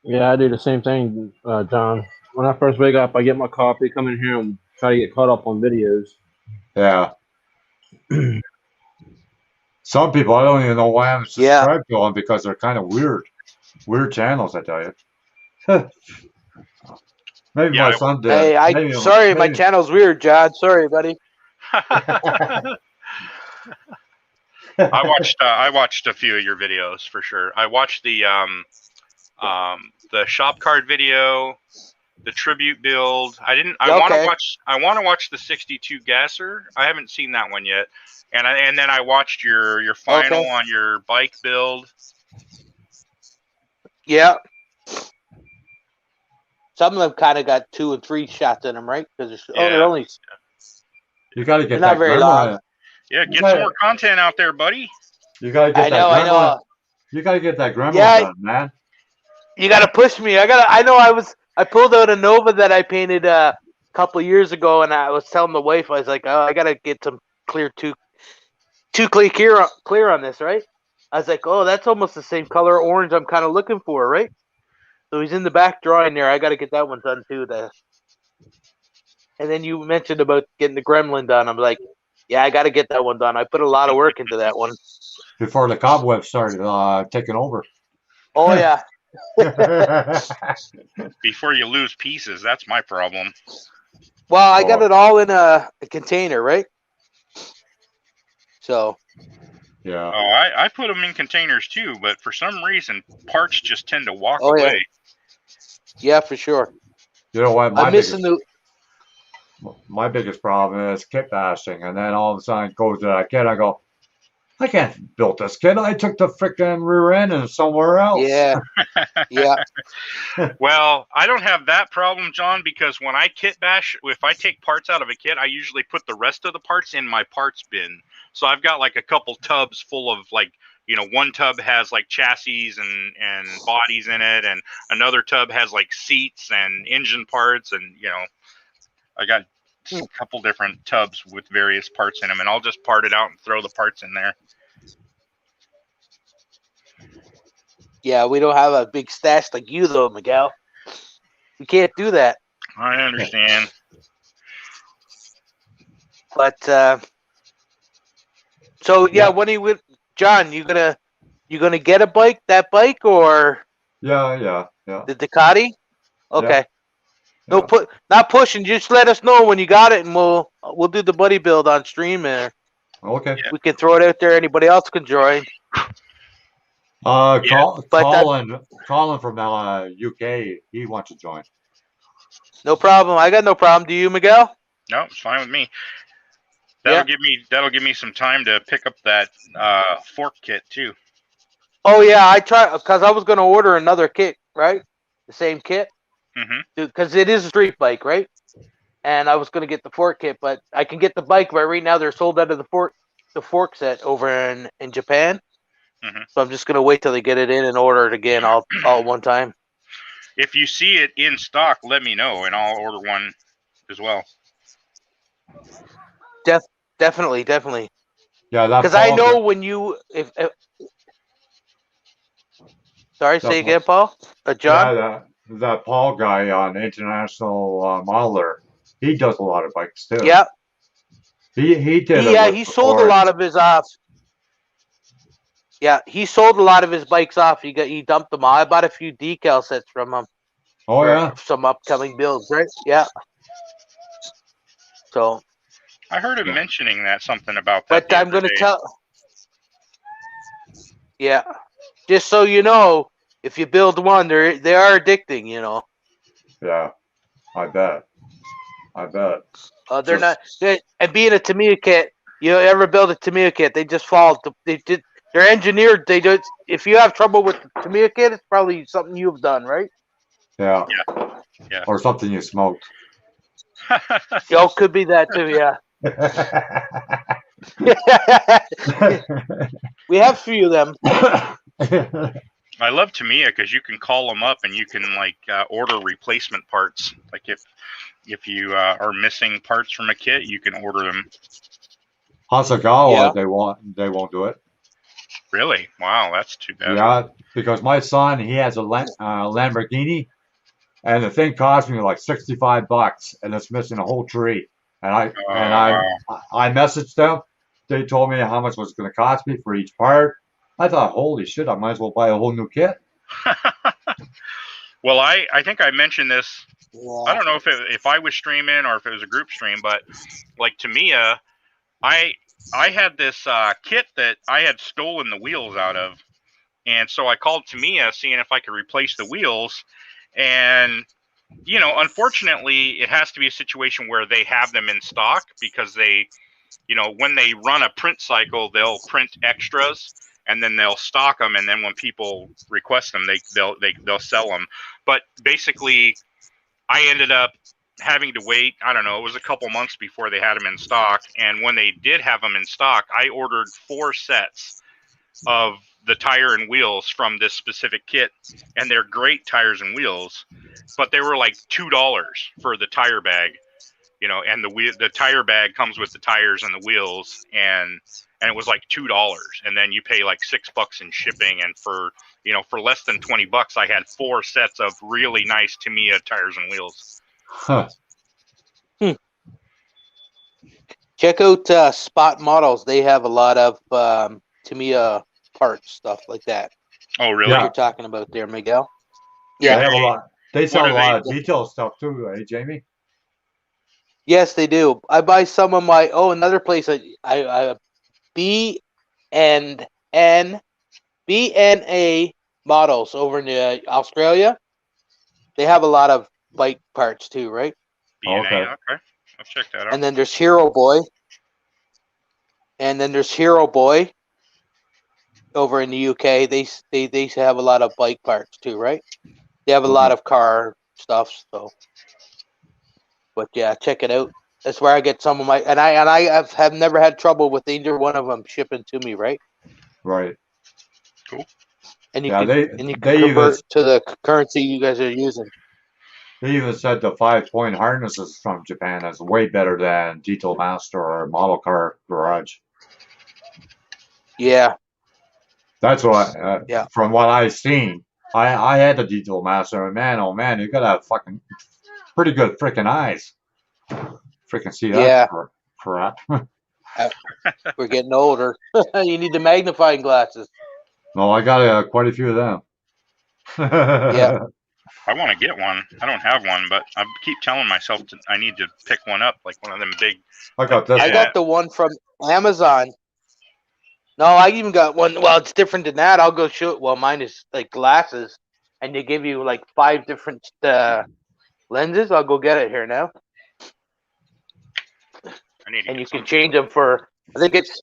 Yeah, I do the same thing, John. When I first wake up, I get my coffee, come in here, and try to get caught up on videos. Yeah. Some people, I don't even know why I'm subscribed to them because they're kind of weird channels, I tell you. Maybe my son did. Hey, sorry, my channel's weird, John. Sorry, buddy. I watched a few of your videos for sure. I watched the shop card video, the tribute build. I want to watch the 62 gasser. I haven't seen that one yet. And then I watched your final on your bike build. Yeah. Some of them kind of got 2 and 3 shots in them, right? Because they're only. You got to get they're that not very long. Yeah, get some more content out there, buddy. You got to get that I know. You got to get that gremlin done, man. You got to push me. I pulled out a Nova that I painted a couple of years ago, and I was telling the wife, I was like, oh, I got to get some clear clear on this, right? I was like, oh, that's almost the same color orange I'm kind of looking for, right? So he's in the back drawing there. I got to get that one done too. And then you mentioned about getting the gremlin done. I'm like, yeah, I got to get that one done. I put a lot of work into that one. Before the cobwebs started taking over. Oh, yeah. Before you lose pieces, that's my problem. Well, I got it all in a container, right? So. Yeah. Oh, I put them in containers too, but for some reason, parts just tend to walk away. Yeah, for sure. You know what? My biggest the. problem is kit bashing, and then all of a sudden it goes to that kit. I go, I can't build this kit. I took the freaking rear end and somewhere else. Yeah. Yeah. Well, I don't have that problem, John, because when I kit bash, if I take parts out of a kit, I usually put the rest of the parts in my parts bin. So I've got like a couple tubs full of like, one tub has like chassis and bodies in it, and another tub has like seats and engine parts, and I got a couple different tubs with various parts in them, and I'll just part it out and throw the parts in there. Yeah, we don't have a big stash like you though, Miguel. We can't do that. I understand. But so Yeah. when he would, John, you gonna get that bike or Yeah. the Ducati? Okay. No, Yeah. not pushing. Just let us know when you got it, and we'll do the buddy build on stream, and Okay. we can throw it out there. Anybody else can join. Yeah. Colin from UK, he wants to join. No problem. I got no problem. Do you, Miguel? No, it's fine with me. Yeah. That'll give me some time to pick up that fork kit too. Oh yeah, I tried because I was going to order another kit, right? The same kit, because it is a street bike, right? And I was going to get the fork kit, but I can get the bike, but right now they're sold out of the fork set over in Japan. So I'm just going to wait till they get it in and order it again all at one time. If you see it in stock, let me know, and I'll order one as well. Definitely. Yeah, that Because I Paul know guy- when you if sorry, that say Paul- again, Paul. John. Yeah, that Paul guy on International Modeler, he does a lot of bikes too. Yeah. He did. He sold a lot of his off. Yeah, he sold a lot of his bikes off. He dumped them all. I bought a few decal sets from him. Oh for yeah. some upcoming builds, right? Yeah. So. I heard him mentioning something about that. But I'm going to tell. Yeah, just so you know, if you build one, they are addicting. You know. Yeah, I bet. They're not. And being a Tamiya kit, you ever build a Tamiya kit, they just fall. They're engineered. They just. If you have trouble with the Tamiya kit, it's probably something you've done, right? Yeah. Yeah. Or something you smoked. Oh, could be that too. Yeah. We have a few of them. I love Tamiya because you can call them up and you can order replacement parts. Like if you are missing parts from a kit, you can order them. Hasegawa, they won't do it. Really? Wow, that's too bad. Yeah, because my son, he has a Lamborghini, and the thing cost me like $65, and it's missing a whole tree. And I messaged them. They told me how much it was going to cost me for each part. I thought, holy shit, I might as well buy a whole new kit. Well, I think I mentioned this. I don't know if I was streaming or if it was a group stream, but like Tamiya, I had this kit that I had stolen the wheels out of, and so I called Tamiya seeing if I could replace the wheels, and unfortunately, it has to be a situation where they have them in stock because they, when they run a print cycle, they'll print extras and then they'll stock them, and then when people request them, they'll sell them. But basically, I ended up having to wait. I don't know. It was a couple months before they had them in stock, and when they did have them in stock, I ordered 4 sets of the tire and wheels from this specific kit, and they're great tires and wheels, but they were like $2 for the tire bag, and the tire bag comes with the tires and the wheels, and it was like $2, and then you pay like $6 in shipping, and for less than $20, I had 4 sets of really nice Tamiya tires and wheels. Huh. Check out Spot Models. They have a lot of Tamiya parts, stuff like that. Oh, really? What you're talking about there, Miguel? Yeah, Yeah, they have a lot. They sell What a are lot of detail stuff too, Jamie? yes, they do. I buy some of my. Oh, another place. I BNA Models over in Australia. They have a lot of bike parts too, right? BNA, Okay. okay. I'll check that out. And then there's Hero Boy. Over in the UK. They have a lot of bike parts too, right? They have a lot of car stuff. So, but yeah, check it out. That's where I get some of my, and I have never had trouble with either one of them shipping to me, right? Right. Cool. And you Yeah, can they convert to the currency you guys are using. They even said the 5-point harnesses from Japan is way better than Detail Master or Model Car Garage. Yeah. That's what, Yeah. from what I've seen. I had the Detail Master, and man, oh man, you gotta have fucking pretty good freaking eyes. Freaking see that. Yeah. Crap. We're getting older. You need the magnifying glasses. No, I got quite a few of them. Yeah. I want to get one. I don't have one, but I keep telling myself I need to pick one up, like one of them big. I got this I one. got the one from Amazon. No, I even got one. Well, it's different than that. I'll go show it. Well, mine is like glasses, and they give you like 5 different lenses. I'll go get it here now. I need to And get you can some. change them for. I think it's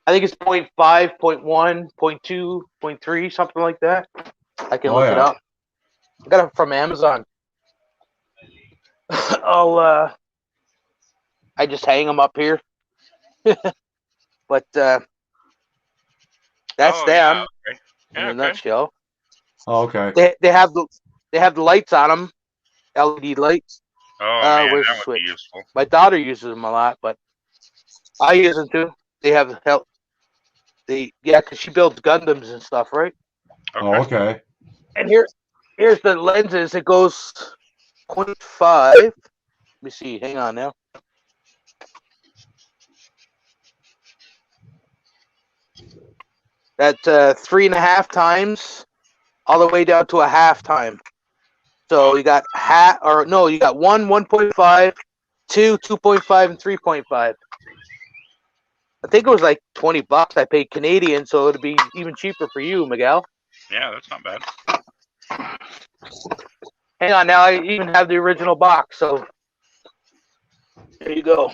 0.5, 0.1, 0.2, 0.3, something like that. I can Oh, look it yeah. up. I got it from Amazon. I just hang them up here. But that's Oh, them yeah, okay. in Yeah, a okay. nutshell. Oh, okay. They have the lights on them, LED lights. Oh man, where's that the would switch? be useful. My daughter uses them a lot, but I use them too. They have help. Because she builds Gundams and stuff, right? Oh, okay. And here's the lenses. It goes 0.5. Let me see. Hang on now. That's 3.5 times, all the way down to a half time. So you got you got 1, 1.5, 2, 2.5, and 3.5. I think it was like $20 I paid Canadian, so it'd be even cheaper for you, Miguel. Yeah, that's not bad. Hang on, now I even have the original box, so there you go.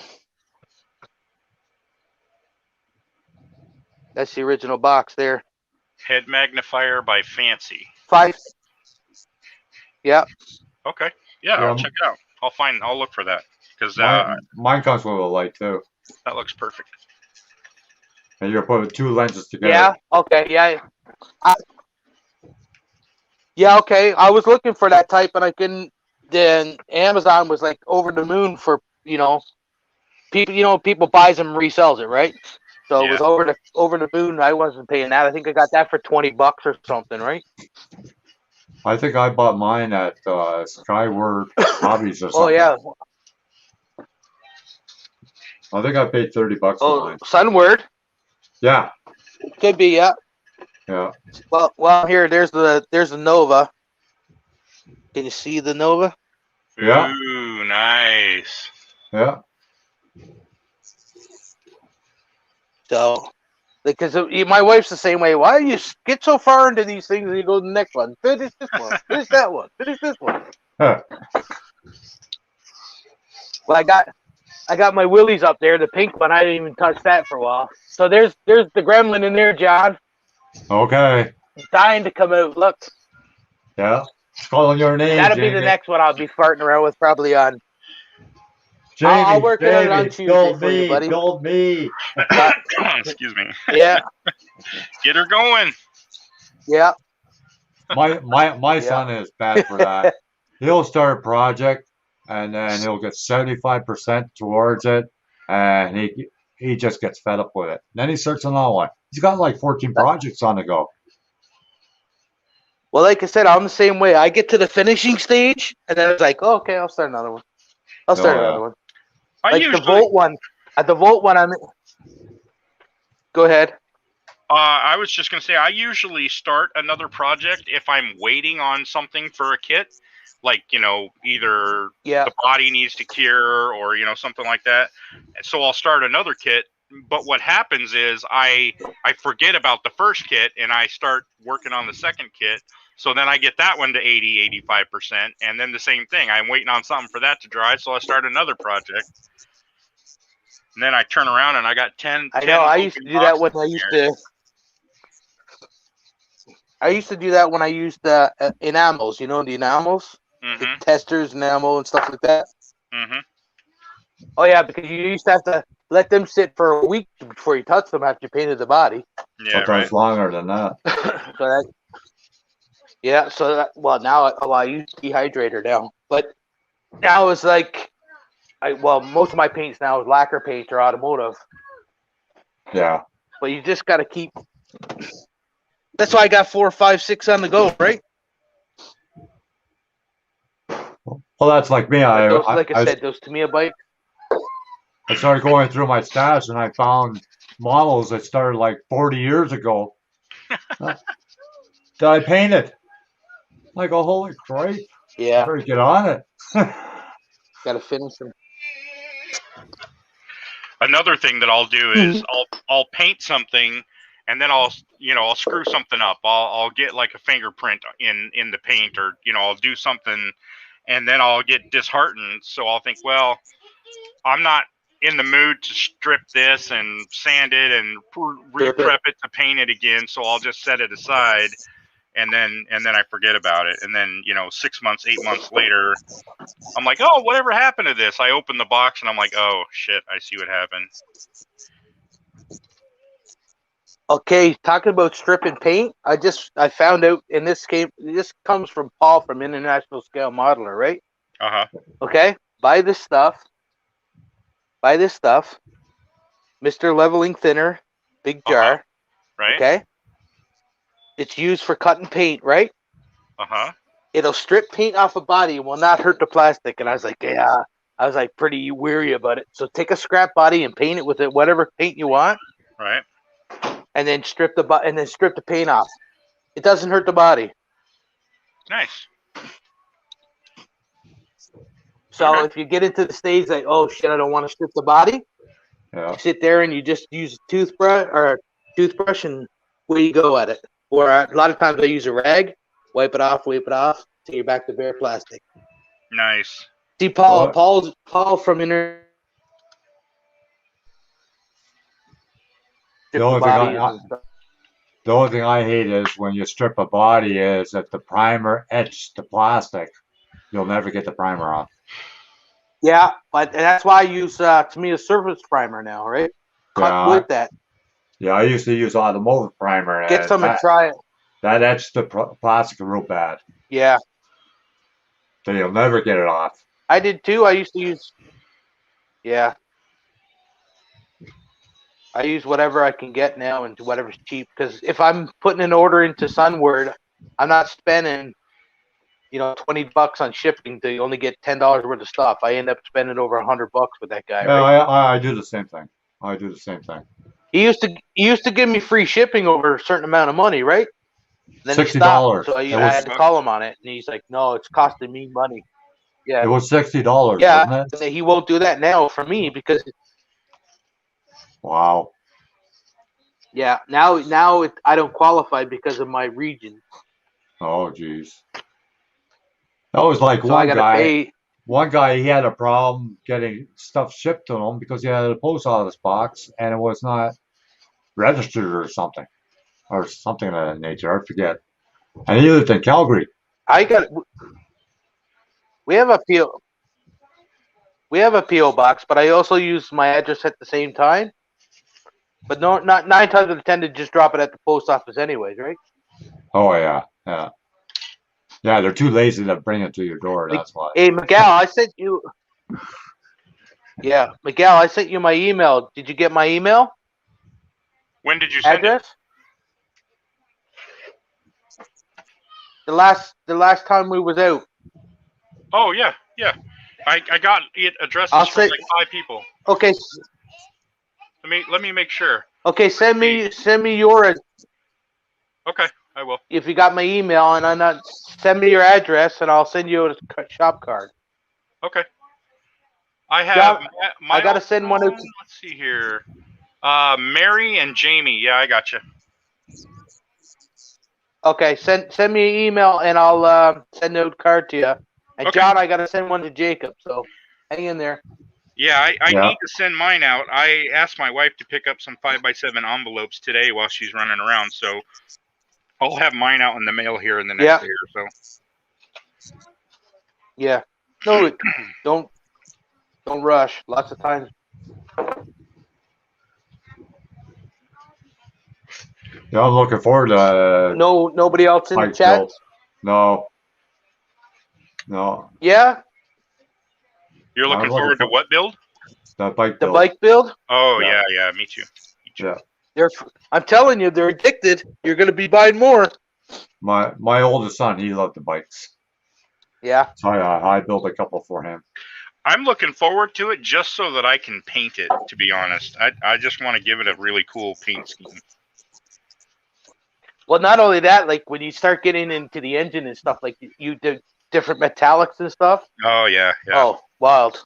That's the original box there. Head magnifier by Fancy. 5. Yeah. Okay. Yeah, Yeah, I'll check it out. I'll look for that because mine comes with a light too. that looks perfect. And you're putting 2 lenses together. Yeah. Okay. Yeah. Okay. I was looking for that type, and I couldn't. Then Amazon was like over the moon for people. People buys them, resells it, right? So it was over the moon. I wasn't paying that. I think I got that for $20 or something, right? I think I bought mine at Skyward Hobbies or something. Oh yeah. I think I paid $30 for Oh, mine. Sunward. Yeah. Could be, yeah. Yeah. Well, here, there's the Nova. Can you see the Nova? Yeah. Ooh, nice. Yeah. So, because my wife's the same way. Why do you get so far into these things and you go to the next one? Finish this one. Finish that one. Finish this one. Huh. Well, I got my Willies up there, the pink one. I didn't even touch that for a while. So there's the gremlin in there, John. Okay. Dying to come out. Look. Yeah. It's calling your name. That'll be Jamie. the next one I'll be farting around with probably on. Jamie, I'll work it out on Tuesday build for you, me, buddy. build me. Excuse me. Yeah. Get her going. Yeah. My son is bad for that. He'll start a project and then he'll get 75% towards it, and he just gets fed up with it. Then he starts another one. He's got like 14 projects on the go. Well, like I said, I'm the same way. I get to the finishing stage, and then it's like, oh, okay, I'll start another one. I'll start another one. The Volt one. At the Volt one, Go ahead. I was just gonna say I usually start another project if I'm waiting on something for a kit, like either the body needs to cure or something like that. So I'll start another kit. But what happens is I forget about the first kit and I start working on the second kit. So then I get that one to 80, 85%. And then the same thing. I'm waiting on something for that to dry. So I start another project. And then I turn around and I got 10. I know. I used to do that when I used to do that when I used enamels. You know the enamels? The testers, enamel, and stuff like that. Mm-hmm. Oh, yeah, because you used to have to let them sit for a week before you touch them after you painted the body. Yeah, sometimes longer than that. Now I use dehydrator now. But now it's like, most of my paints now is lacquer paint or automotive. Yeah. But you just got to keep. That's why I got 4, 5, 6 on the go, right? Well, that's like me. Like I said, those Tamiya bikes. I started going through my stash and I found models that started like 40 years ago that I painted. I go, holy crap! Yeah, Better get on it. gotta finish them. Another thing that I'll do is I'll paint something, and then I'll screw something up. I'll get like a fingerprint in the paint, or I'll do something, and then I'll get disheartened. So I'll think, well, I'm not in the mood to strip this and sand it and re-prep it to paint it again. So I'll just set it aside, and then I forget about it. And then 6 months, 8 months later, I'm like, oh, whatever happened to this? I open the box and I'm like, oh shit, I see what happened. Okay, talking about stripping paint, I found out in this game. This comes from Paul from International Scale Modeler, right? Okay, buy this stuff. Mr. Leveling Thinner, big jar. Right. Okay. It's used for cutting paint, right? It'll strip paint off a body and will not hurt the plastic. And I was like, yeah. I was like pretty weary about it. So take a scrap body and paint it with whatever paint you want. Right. And then strip the paint off. It doesn't hurt the body. Nice. So if you get into the stage like, oh shit, I don't want to strip the body, you sit there and you just use a toothbrush and away you go at it. Or a lot of times I use a rag, wipe it off till you're back to bare plastic. Nice. See, Paul from Inter. The only thing I hate is when you strip a body is that the primer etched the plastic. You'll never get the primer off. Yeah, but that's why I use Tamiya surface primer now, right? Cut with that. Yeah, I used to use automotive primer. Get some and try it. That etched the plastic real bad. Yeah. So you'll never get it off. I did too. I used to use. Yeah. I use whatever I can get now and whatever's cheap. Because if I'm putting an order into Sunward, I'm not spending, $20 on shipping to only get $10 worth of stuff. I end up spending over $100 with that guy. Yeah, right? I do the same thing. He used to give me free shipping over a certain amount of money, right? Then $60. He stopped, so I had to call him on it, and he's like, "No, it's costing me money." Yeah, it was $60. Yeah, wasn't it? he won't do that now for me because. Wow. Yeah, now I don't qualify because of my region. Oh, jeez. That was like So I gotta pay. One guy, he had a problem getting stuff shipped to him because he had a post office box and it was not registered or something of that nature. I forget. And he lived in Calgary. We have a PO box, but I also use my address at the same time. But not 9 times out of 10 to just drop it at the post office anyways, right? Oh yeah. Yeah, they're too lazy to bring it to your door. That's why. Hey, Miguel, I sent you. Yeah, Miguel, I sent you my email. Did you get my email? When did you send address? It? The last time we was out. Oh yeah. I got it addresses from like 5 people. Okay. Let me make sure. Okay, send me your. Okay, I will. If you got my email and send me your address and I'll send you a shop card. Okay. I have. I gotta send one. Let's see here. Mary and Jamie. Yeah, I got you. Okay, send me an email and I'll send a card to you. And Okay. John, I gotta send one to Jacob. So hang in there. Yeah, I need to send mine out. I asked my wife to pick up some 5x7 envelopes today while she's running around, so I'll have mine out in the mail here in the next day or so. Yeah. No, don't rush. Lots of times. Yeah, I'm looking forward to. Nobody else in the chat. Build. No. Yeah. You're looking forward to what build? The bike The build. bike build. Oh yeah, me too. Yeah. I'm telling you, they're addicted. You're gonna be buying more. My oldest son, he loved the bikes. Yeah. So I built a couple for him. I'm looking forward to it just so that I can paint it. To be honest, I just want to give it a really cool paint scheme. Well, not only that, like when you start getting into the engine and stuff, like you do different metallics and stuff. Oh yeah. Oh, wild.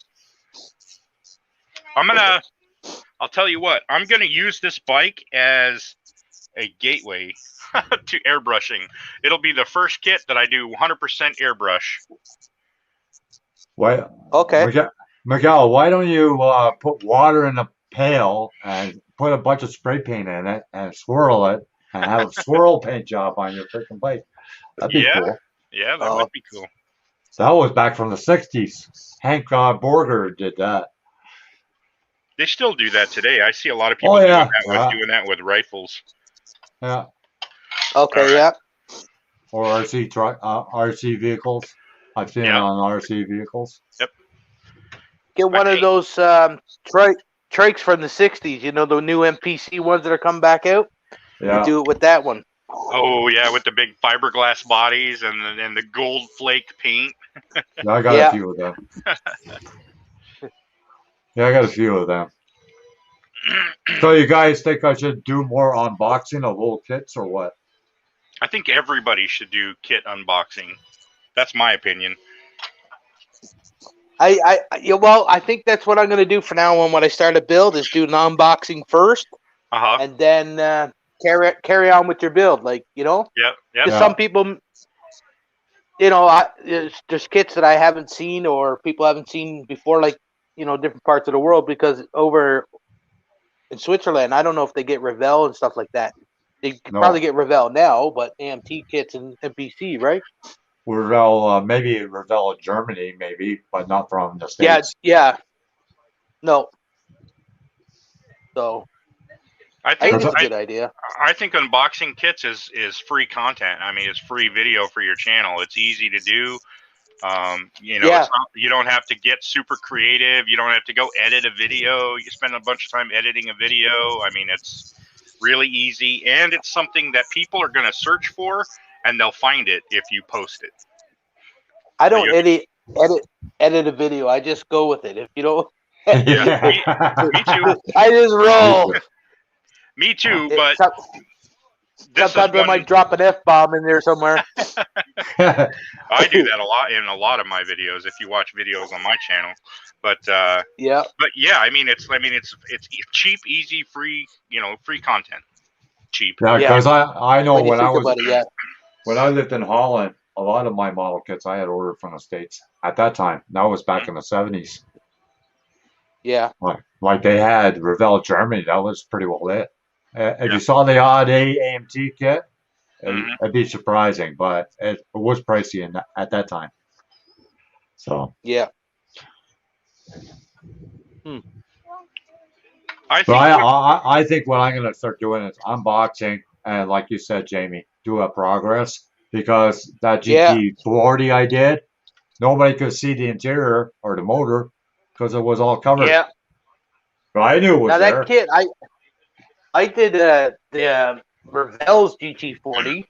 I'll tell you what, I'm gonna use this bike as a gateway to airbrushing. It'll be the first kit that I do 100% airbrush. Why, Okay. Miguel, why don't you put water in a pail and put a bunch of spray paint in it and swirl it and have a swirl paint job on your freaking bike? That'd be Yeah. cool. Yeah, that would be cool. That was back from the 60s. Hank Borger did that. They still do that today. I see a lot of people doing that with rifles. Yeah. Okay, yeah. Or RC truck, RC vehicles. I've seen it on RC vehicles. Yep. Get one of those trikes from the 60s, you know, the new MPC ones that are coming back out. Yeah. You do it with that one. Oh yeah, with the big fiberglass bodies and the gold flake paint. Yeah, I got a few of them. Yeah, I got a few of them. So you guys think I should do more unboxing of old kits or what? I think everybody should do kit unboxing. That's my opinion. I think that's what I'm going to do for now on when I start a build is do an unboxing first. And then carry on with your build, like, you know? Yep. Because some people, you know, there's kits that I haven't seen or people haven't seen before, like, you know, different parts of the world, because over in Switzerland, I don't know if they get Revell and stuff like that. They probably get Revell now, but AMT kits and MPC, right? Revell, maybe Revell in Germany, maybe, but not from the States. Yeah. No. So I think it's a good idea. I think unboxing kits is free content. I mean, it's free video for your channel. It's easy to do. You know, it's not, you don't have to get super creative. You don't have to go edit a video. You spend a bunch of time editing a video. I mean, it's really easy, and it's something that people are going to search for, and they'll find it if you post it. I don't edit a video. I just go with it. If you don't, me too. I just roll. Me too, but sometimes I might drop an F-bomb in there somewhere. I do that a lot in a lot of my videos. If you watch videos on my channel, but yeah, I mean it's cheap, easy, free, you know, free content, cheap. Yeah, because I know when I lived in Holland, a lot of my model kits I had ordered from the States at that time. That was back in the 70s. Yeah, like they had Revell Germany. That was pretty well it. If you saw the odd AMT kit, it'd be surprising, but it was pricey at that time. So yeah. I think what I'm going to start doing is unboxing, and like you said, Jamie, do a progress, because that GT40 I did, nobody could see the interior or the motor because it was all covered. Yeah. But I knew it was there. That kit, I did the Revell's GT40.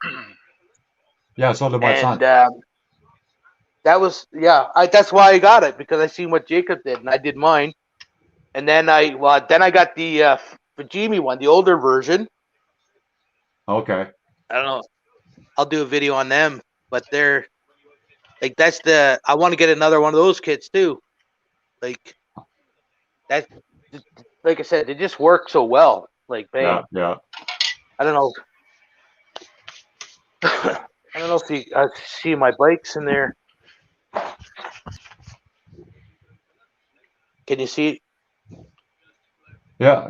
Yeah, so did my son. That was that's why I got it, because I seen what Jacob did and I did mine. And then I got the Fujimi one, the older version. Okay. I don't know. I'll do a video on them, but they're like I want to get another one of those kits too. Like that, like I said, they just work so well. Like, bang. Yeah. I don't know. I don't know if you see my bikes in there. Can you see it? Yeah.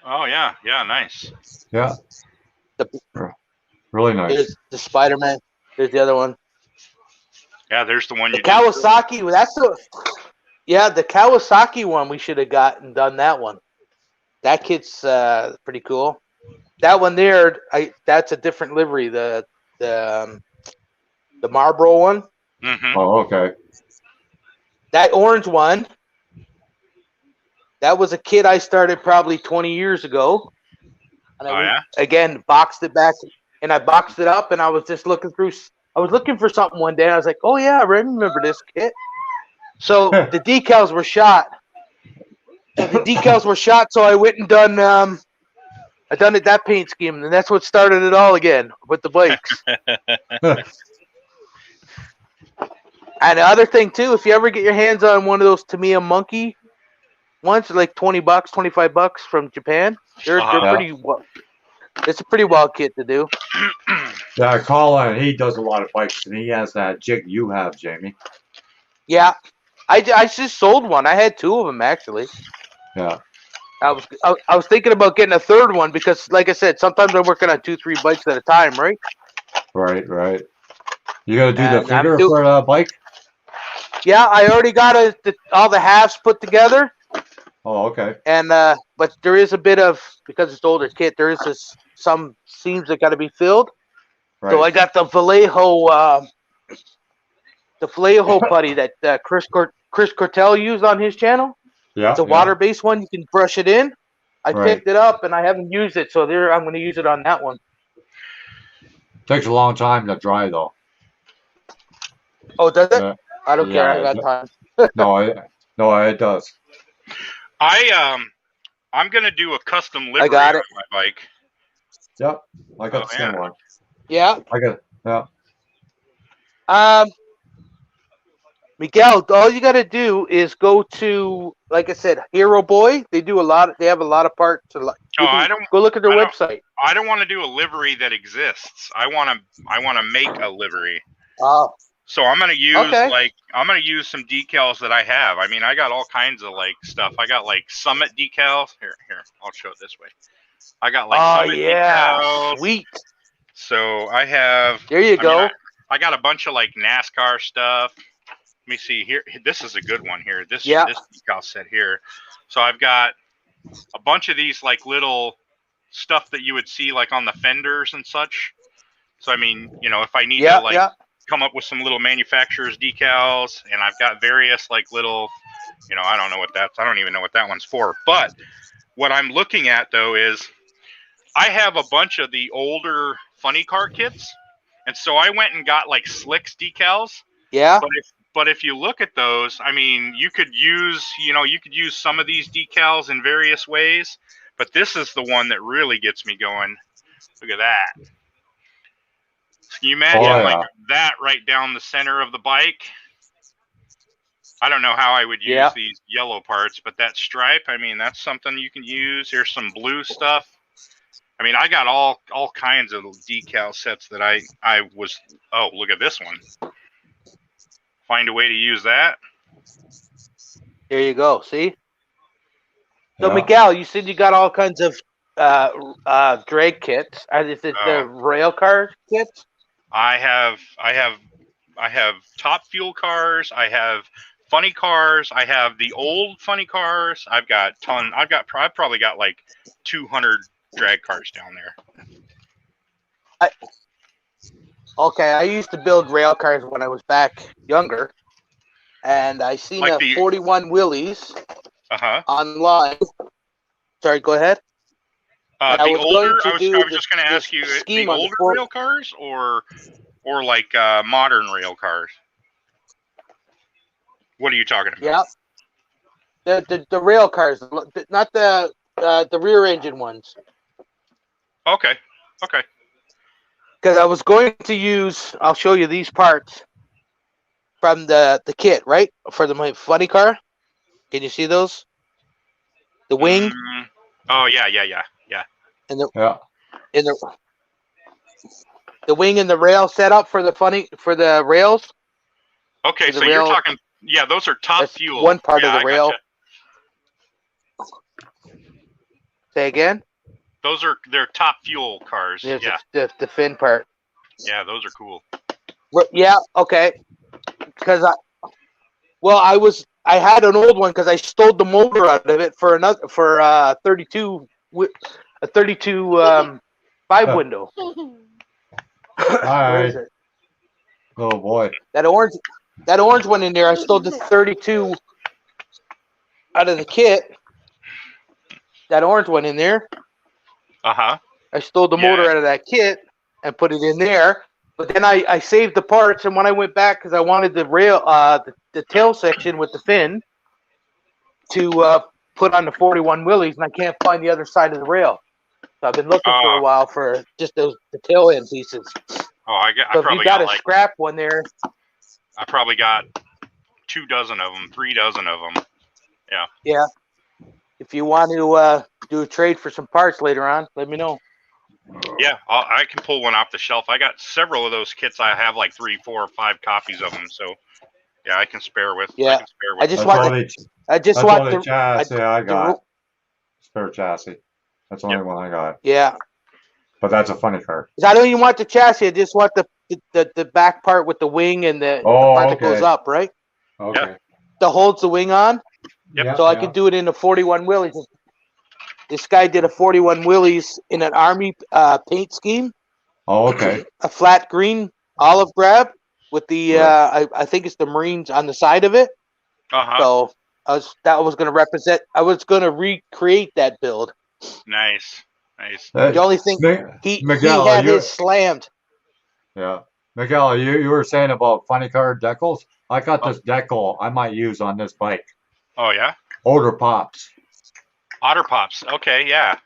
Oh yeah, nice. Yeah. Really nice. There's the Spider-Man. There's the other one. Yeah, there's the one the Kawasaki. The Kawasaki one. We should have done that one. That kit's pretty cool. That one there, that's a different livery. The Marlboro one. Mm-hmm. Oh, okay. That orange one. That was a kit I started probably 20 years ago. And again, boxed it back, and I boxed it up, and I was just looking through. I was looking for something one day. And I was like, "Oh yeah, I remember this kit." So the decals were shot. So I went and done that paint scheme, and that's what started it all again with the bikes. And the other thing too, if you ever get your hands on one of those Tamiya Monkey ones, like $20, $25 from Japan, they're pretty well. It's a pretty wild kit to do. Yeah, Colin, he does a lot of bikes, and he has that jig you have, Jamie. Yeah, I just sold one. I had 2 of them actually. Yeah. I was thinking about getting a third one because, like I said, sometimes I'm working on 2-3 bikes at a time, right? Right. You gotta do the And I'm figure do- for the bike? Yeah, I already got all the halves put together, Oh, okay. and but there is a bit of, because it's older kit, there is some seams that got to be filled. Right. So I got the Vallejo putty that Chris Cortell used on his channel. Yeah. It's a water-based one. You can brush it in. I Right. picked it up, and I haven't used it, so I'm going to use it on that one. Takes a long time to dry, though. Oh, does it? Yeah. I don't care. I Yeah, got time. No, it does. I'm gonna do a custom livery got on it. my bike. Yep. I got Oh, the same yeah. one. Yeah. I got yeah. Miguel, all you got to do is go to, like I said, Hero Boy. They have a lot of parts. Go look at their website. I don't want to do a livery that exists. I want to make a livery. Oh. So I'm gonna use some decals that I have. I mean, I got all kinds of like stuff. I got like Summit decals. Here, I'll show it this way. I got like Summit decals. Sweet. So I have. There you go. I got a bunch of like NASCAR stuff. Let me see here. This is a good one here. This decal set here. So I've got a bunch of these like little stuff that you would see like on the fenders and such. So I mean, if I need to come up with some little manufacturer's decals, and I've got various like little, I don't even know what that one's for. But what I'm looking at though is I have a bunch of the older funny car kits, and so I went and got like Slicks decals. Yeah. But if you look at those, I mean, you could use some of these decals in various ways, but this is the one that really gets me going. Look at that. Can you imagine like that right down the center of the bike? I don't know how I would use these yellow parts, but that stripe, I mean, that's something you can use. Here's some blue stuff. I mean, I got all kinds of decal sets that oh, look at this one. Find a way to use that. There you go. See? So Miguel, you said you got all kinds of drag kits. Is it the rail car kits? I have top fuel cars. I have funny cars. I have the old funny cars. I've probably got like 200 drag cars down there. I used to build rail cars when I was back younger, and I seen Like a 41 Willys online. Sorry, go ahead. I was just going to ask you, the older rail cars or like modern rail cars? What are you talking about? Yeah, the rail cars, not the rear engine ones. Okay. Because I was going to use, I'll show you these parts from the kit, right? For my funny car. Can you see those? The wing. Oh yeah. And the wing and the rail setup for the rails. Okay, so you're talking. Yeah, those are top fuel. One part of the rail. Gotcha. Say again. They're top fuel cars. The fin part. Yeah, those are cool. Yeah. Okay. Because I had an old one because I stole the motor out of it for 32 a 32 5 window. Where is it? Oh boy. That orange one in there, I stole the 32 out of the kit. That orange one in there. I I stole the motor out of that kit and put it in there. But then I saved the parts, and when I went back, because I wanted the rail, the tail section with the fin to put on the 41 Willys, and I can't find the other side of the rail. So I've been looking for a while for just the tail end pieces. Oh, I So if probably you got a like scrap one there, I probably got 2 dozen of them, 3 dozen of them. yeah. If you want to do a trade for some parts later on, let me know. Yeah, I can pull one off the shelf. I got several of those kits. I have like 3, 4, or 5 copies of them. So yeah, I can spare with. Yeah. I can spare with. I just That's want only, I just that's want only the chassis I got. ro- Spare chassis. That's the only one I got. yeah. But that's a funny car. 'Cause I don't even want the chassis. I just want the back part with the wing and the Oh, part that goes okay. up, right? Okay. That holds the wing on. Yep. Yeah, So I yeah. can do it in a 41 Willys. This guy did a 41 Willys in an army paint scheme, Oh, okay. a flat green olive grab with the Right. I think it's the Marines on the side of it. Uh-huh. So I was going to represent. I was going to recreate that build. Nice. Nice. The only thing he Miguel, had you his slammed. yeah. Miguel, you were saying about funny car decals. I got this decal I might use on this bike. Oh yeah. Odor Pops. Otter Pops. Okay, yeah.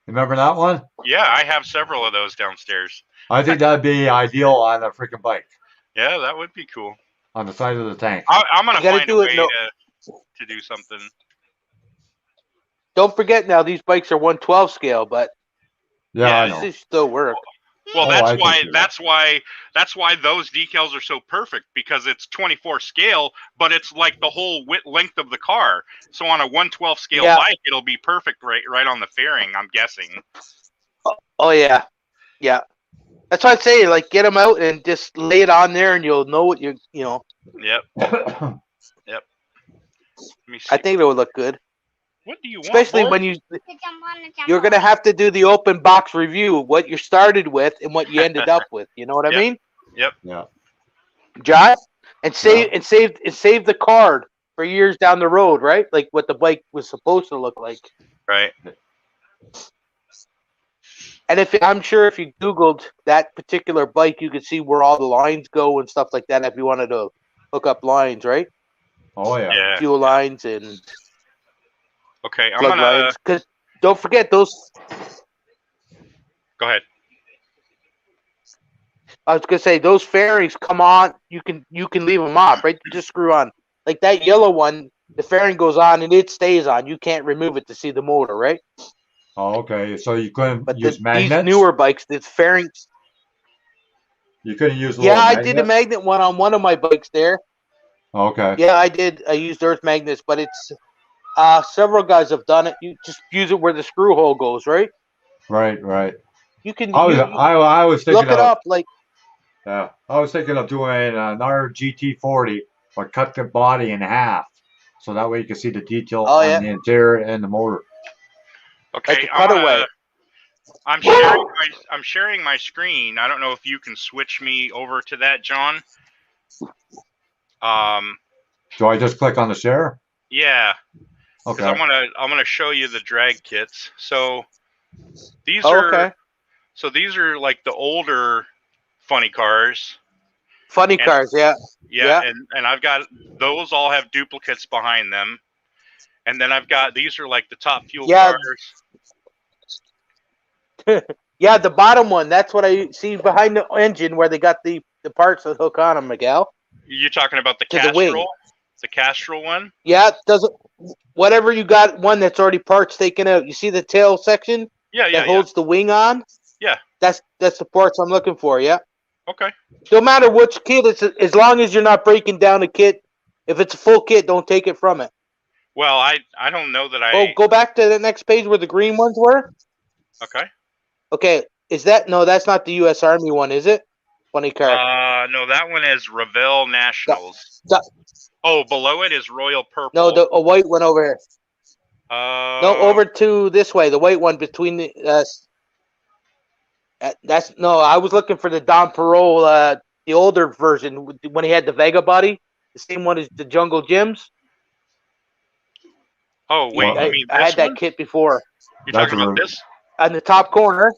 Remember that one? Yeah, I have several of those downstairs. I think that'd be ideal on a freaking bike Yeah, that would be cool. on the side of the tank. I'm gonna You gotta find a do it, way no- to do something. Don't forget now these bikes are 112 scale, but Yeah, I Yeah, know. this still work. Well, Oh, I that's can why see that. that's why those decals are so perfect, because it's 24 scale, but it's like the whole length of the car. So on a 112 scale Yeah. bike, it'll be perfect right on the fairing, I'm guessing. Oh yeah, yeah. That's why I say like get them out and just lay it on there, and you'll know what you know. Yep. Let me see. I think it would look good, What do you want? especially boy? when you're gonna have to do the open box review, what you started with and what you ended up with. You know what I Yep. mean, Yeah. John? And save the card for years down the road, right? Like what the bike was supposed to look like. Right. And I'm sure if you Googled that particular bike, you could see where all the lines go and stuff like that. If you wanted to hook up lines, right? Oh yeah. Yeah. Fuel lines and Okay, I'm plug gonna lines. Because don't forget those. go ahead. I was gonna say those fairings come on. You can leave them off, right? You just screw on. Like that yellow one, the fairing goes on and it stays on. You can't remove it to see the motor, right? Oh, okay. So you couldn't But use these magnets? newer bikes, the fairings. You couldn't use Yeah, little I did a magnets? magnet one on one of my bikes there. Okay. Yeah, I did. I used earth magnets, but it's several guys have done it. You just use it where the screw hole goes, right? Right, right. You can I was thinking look it up. Like Yeah, I was thinking of doing another GT40, but cut the body in half, so that way you can see the detail Oh, on yeah. the interior and the motor. Okay, like a cutaway. I'm sharing my screen. I don't know if you can switch me over to that, John. Do I just click on the share? Yeah. 'Cause Okay. I'm gonna show you the drag kits. So these Oh, are okay. these are like the older funny cars. Funny And- cars, yeah. Yeah, Yeah. and I've got those all have duplicates behind them. And then I've got these are like the top fuel Yeah. cars. Yeah, the bottom one. That's what I see behind the engine where they got the parts that hook on them, Miguel. You're talking about the To the wing. Castrol? The Castrol one? Yeah, it doesn't. Whatever you got, one that's already parts taken out. You see the tail section Yeah, yeah, that holds the wing on? Yeah. That's the parts I'm looking for. Yeah. yeah. Okay. No matter which kit, it's as long as you're not breaking down a kit. If it's a full kit, don't take it from it. Well, I don't know that I Oh, go back to the next page where the green ones were. Okay. Okay, is that no? That's not the U.S. Army one, is it? Funny car. No, that one is Revell Nationals. The- Oh, below it is Royal Purple. no, a white one over here. No, over to this way. The white one between the. That's no. I was looking for the Don Perot, the older version when he had the Vega body. The same one as the Jungle Gyms. Oh, wait, I, you mean I this had that one? kit before. You're That's talking about a- this? On the top corner,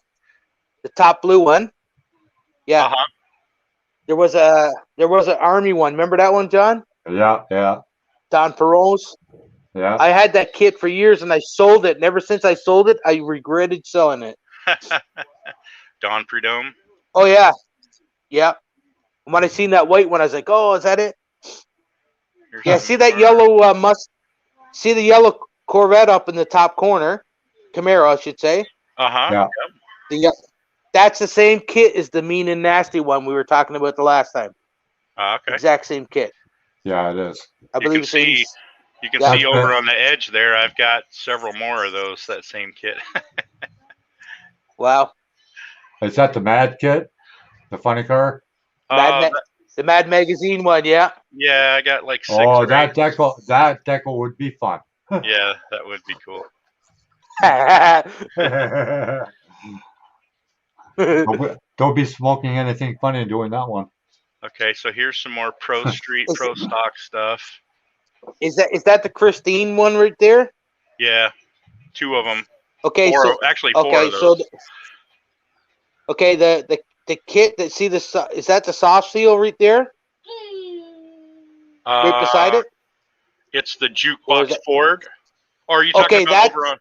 the top blue one. Yeah. Uh-huh. There was an army one. Remember that one, John? Yeah, yeah, Don Perot's. yeah. I had that kit for years and I sold it. And ever since I sold it, I regretted selling it. Don Prudhomme. Oh yeah, yeah. When I seen that white one, I was like, "Oh, is that it?" Here's Yeah. some See that more. yellow See the yellow Corvette up in the top corner, Camaro, I should say. Uh-huh. Yeah. That's the same kit as the mean and nasty one we were talking about the last time. Okay. Exact same kit. Yeah, it is. I You believe can it's see. You can Yeah. see over on the edge there. I've got several more of those. That same kit. Wow. Is that the Mad Kit? The funny car? The Mad Magazine one, yeah. Yeah, I got like 6 Oh, or that 8. decal would be fun. Yeah, that would be cool. Don't be smoking anything funny doing that one. Okay, so here's some more Pro Street, Pro Stock stuff. Is that the Christine one right there? Yeah, 2 of them. Okay, Four, so actually 4 okay, of those. so the kit that is that the soft seal right there, right beside it? It's the Or Jukebox is it- Ford. Or are you talking Okay, about over on?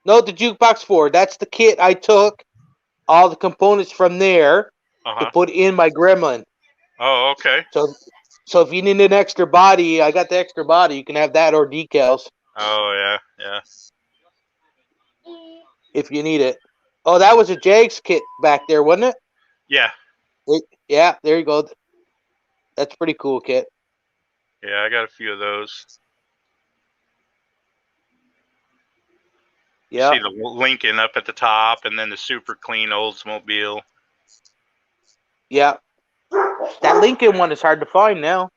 No, the jukebox Ford. That's the kit I took all the components from there to Uh-huh. put in my Gremlin. Oh, okay. So if you need an extra body, I got the extra body. You can have that or decals Oh, yeah, yeah. if you need it. Oh, that was a Jags kit back there, wasn't it? Yeah, Yeah, there you go. That's a pretty cool kit. yeah, I got a few of those. Yeah. See the Lincoln up at the top, and then the super clean Oldsmobile. Yeah. That Lincoln one is hard to find now.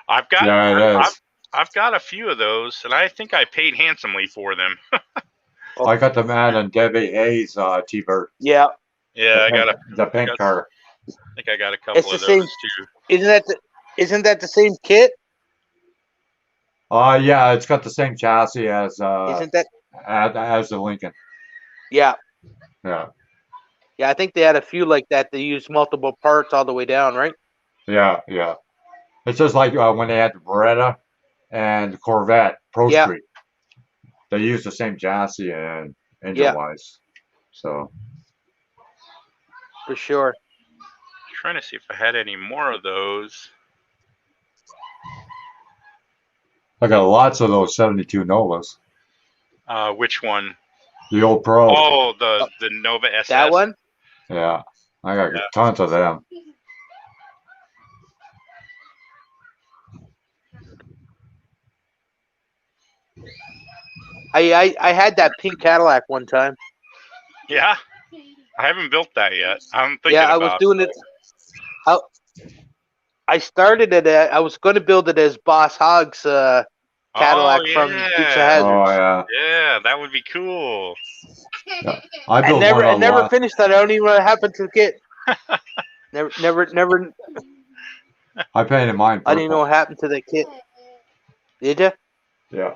I've got, Yeah, it is. I've got a few of those, and I think I paid handsomely for them. I got the Mad and Debbie Hayes T-Bird. Yeah. Yeah, I got a. The pink got- car. I think I got a couple It's of the those same- too. Isn't that the same kit? Yeah, it's got the same chassis as Isn't that? as the Lincoln. Yeah. Yeah, Yeah, I think they had a few like that. They used multiple parts all the way down, right? yeah, yeah. It's just like when they had the Beretta and the Corvette Pro Yeah. Street. They use the same chassis and engine Yeah. wise. So For sure. Trying to see if I had any more of those. I got lots of those 72 Novas. Which one? The old Pro. Oh, the Nova SS. That one? Yeah, I got Yeah. tons of them. I had that pink Cadillac one time. Yeah, I haven't built that yet. I'm thinking Yeah, I about was doing it. I started it. I was going to build it as Boss Hogg's Cadillac from Dukes of Hazzard. Oh yeah, Yeah, that would be cool. I built I one never lot. finished that. I don't even know what happened to the kit. Never. I painted mine I didn't know purple. what happened to the kit. Did you? Yeah,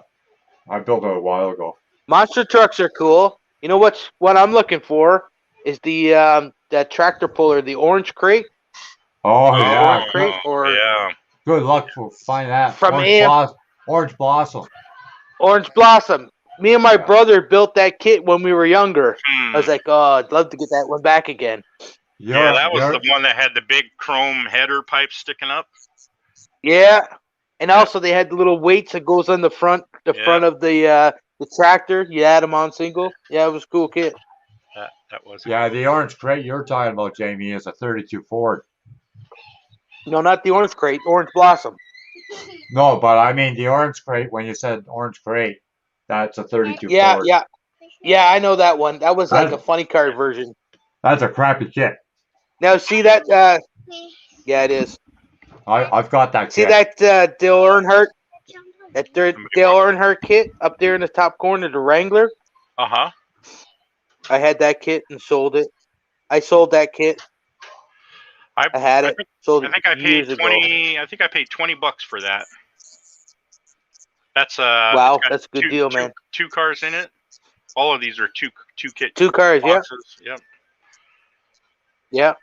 I built it a while ago. Monster trucks are cool. You know what I'm looking for is the that tractor puller, the orange crate. Oh Oh, yeah, Crate or yeah. good luck for finding that. From Orange, AM Orange Blossom. Orange Blossom. Me and my brother built that kit when we were younger. Hmm. I was like, oh, I'd love to get that one back again. Yeah, that was the one that had the big chrome header pipe sticking up. Yeah, and also they had the little weights that goes on the front Yeah. front of the tractor. You add them on single. Yeah, it was a cool kit. That was. Yeah, the orange crate you're talking about, Jamie, is a 32 Ford. No, not the orange crate. Orange Blossom. No, but I mean the orange crate. When you said orange crate, that's a 32 Yeah, Ford. yeah. I know that one. That was like That- a funny car version. That's a crappy kit. Now see that? Yeah, it is. I've got that See kit. that Dale Earnhardt? That Dale Earnhardt kit up there in the top corner, the Wrangler. Uh huh. I had that kit and sold it. I sold that kit. I had it. Sold I think I it years paid ago. 20. I think I paid $20 for that. That's Wow, it's got that's a good deal, man. Two cars in it. All of these are two kit Two cars, yeah. boxes. Yep. Yeah.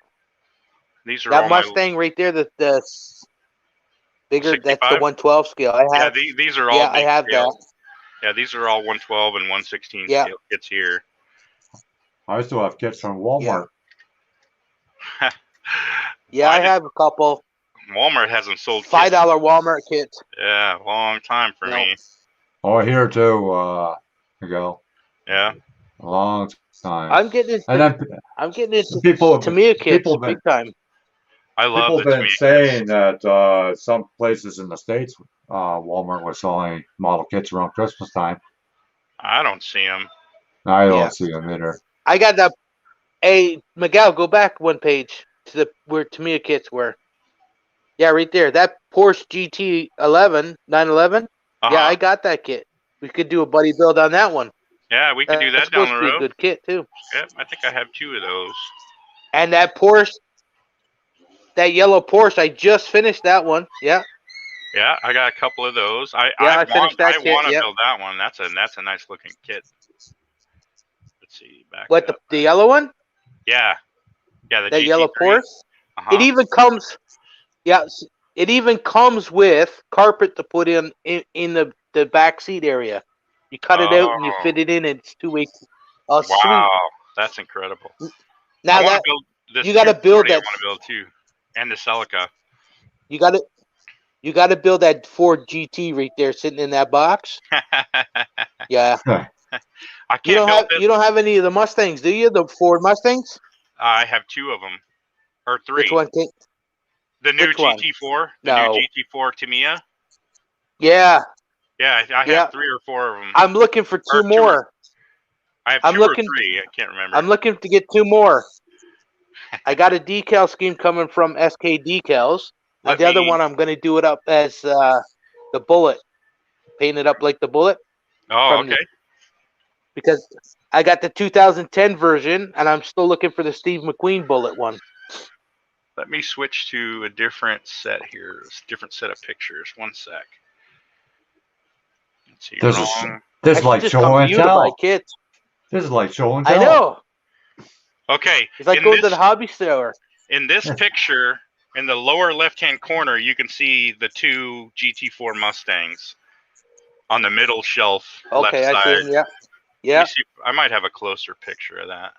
These are That all Mustang right there, the bigger, that's the 65? 112 scale. I Yeah, have. these are all Yeah, I big have scale. that. Yeah, these are all 112 and 116 Yeah. scale kits here. I still have kits from Walmart. Yeah, I have a couple Walmart hasn't sold kits. $5 Walmart kits. Yeah, long time for No. me. Oh, here too, Miguel. Yeah. A long time. I'm getting And into then people, Tamiya kits people big time. I love people the been Tamiya saying kits. that some places in the States, Walmart was selling model kits around Christmas time. I don't see them. I don't Yeah. see them either. I got that. Hey, Miguel, go back one page to the where Tamiya kits were. Yeah, right there. That Porsche GT11 911. Yeah, I got that kit. We could do a buddy build on that one. Yeah, we could do That's that down supposed the to be a road. good kit too. Yep, I think I have 2 of those. And that Porsche, that yellow Porsche, I just finished that one. Yeah. Yeah, I got a couple of those. I finished that I kit. want to Yep. build that one. That's a nice looking kit. Let's see. Back What it the up. yellow one? Yeah. Yeah, the That GT3. yellow Porsche. Uh-huh. It even comes. Yeah, it even comes with carpet to put in the back seat area. You cut it out and you fit it in. And it's 2 weeks. Oh, Wow, sweet. that's incredible. Now I want that to build this. you got to build 240 that. I want to build too, and the Celica. You got to build that Ford GT right there, sitting in that box. Yeah. I can't build it. You don't have any of the Mustangs, do you? The Ford Mustangs? I have 2 of them, or 3. Which one? The new which one? GT4. The No. new GT4 Tamiya. Yeah. Yeah, I have Yeah. 3 or 4 of them. I'm looking for Or 2 2 more. I have I'm 2 looking- or 3. I can't remember. I'm looking to get 2 more. I got a decal scheme coming from SK Decals. And the other one, I'm going to do it up as the Bullet. Paint it up like the Bullet. Oh, from the- okay. Because I got the 2010 version, and I'm still looking for the Steve McQueen Bullet one. Let me switch to a different set here. Different set of pictures. One sec. Let's see. This is I like should just show come to and you to buy tell. kits. This is like show and I tell. know. Okay. It's like going to the hobby store. In this picture, in the lower left-hand corner, you can see the 2 GT4 Mustangs on the middle shelf, Okay, left I side. see. Yeah. Let Yeah. me see if- I might have a closer picture of that.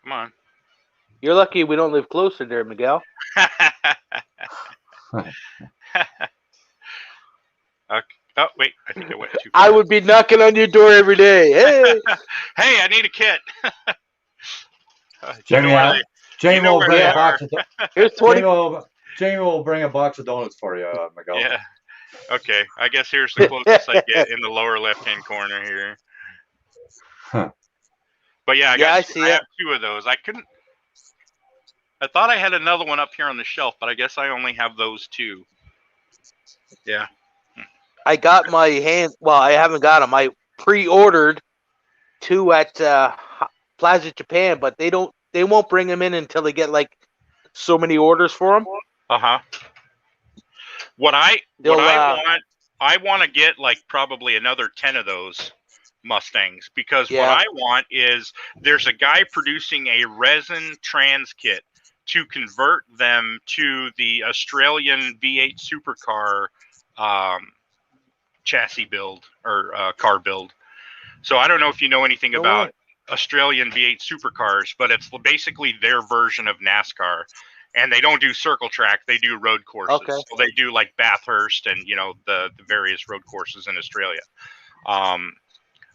Come on. You're lucky we don't live closer there, Miguel. Okay. Oh, wait. I think I went too far. I would be knocking on your door every day. Hey. Hey, I need a kit. Jamie, Jamie know will where bring they a box of Here's 20. Jamie will bring a box of donuts for you, Miguel. Yeah. Okay. I guess here's the closest I get in the lower left-hand corner here. Huh. But yeah, I see it. have 2 of those. I thought I had another one up here on the shelf, but I guess I only have those 2. Yeah. I got my hand. Well, I haven't got them. I pre-ordered 2 at Plaza Japan, but they won't bring them in until they get like so many orders for them. Uh-huh. What I want to get like probably another 10 of those Mustangs, because what I want is there's a guy producing a resin trans kit to convert them to the Australian V8 supercar chassis build or car build. So I don't know if you know anything about Australian V8 supercars, but it's basically their version of NASCAR. And they don't do circle track; they do road courses. Okay. So they do like Bathurst and the various road courses in Australia.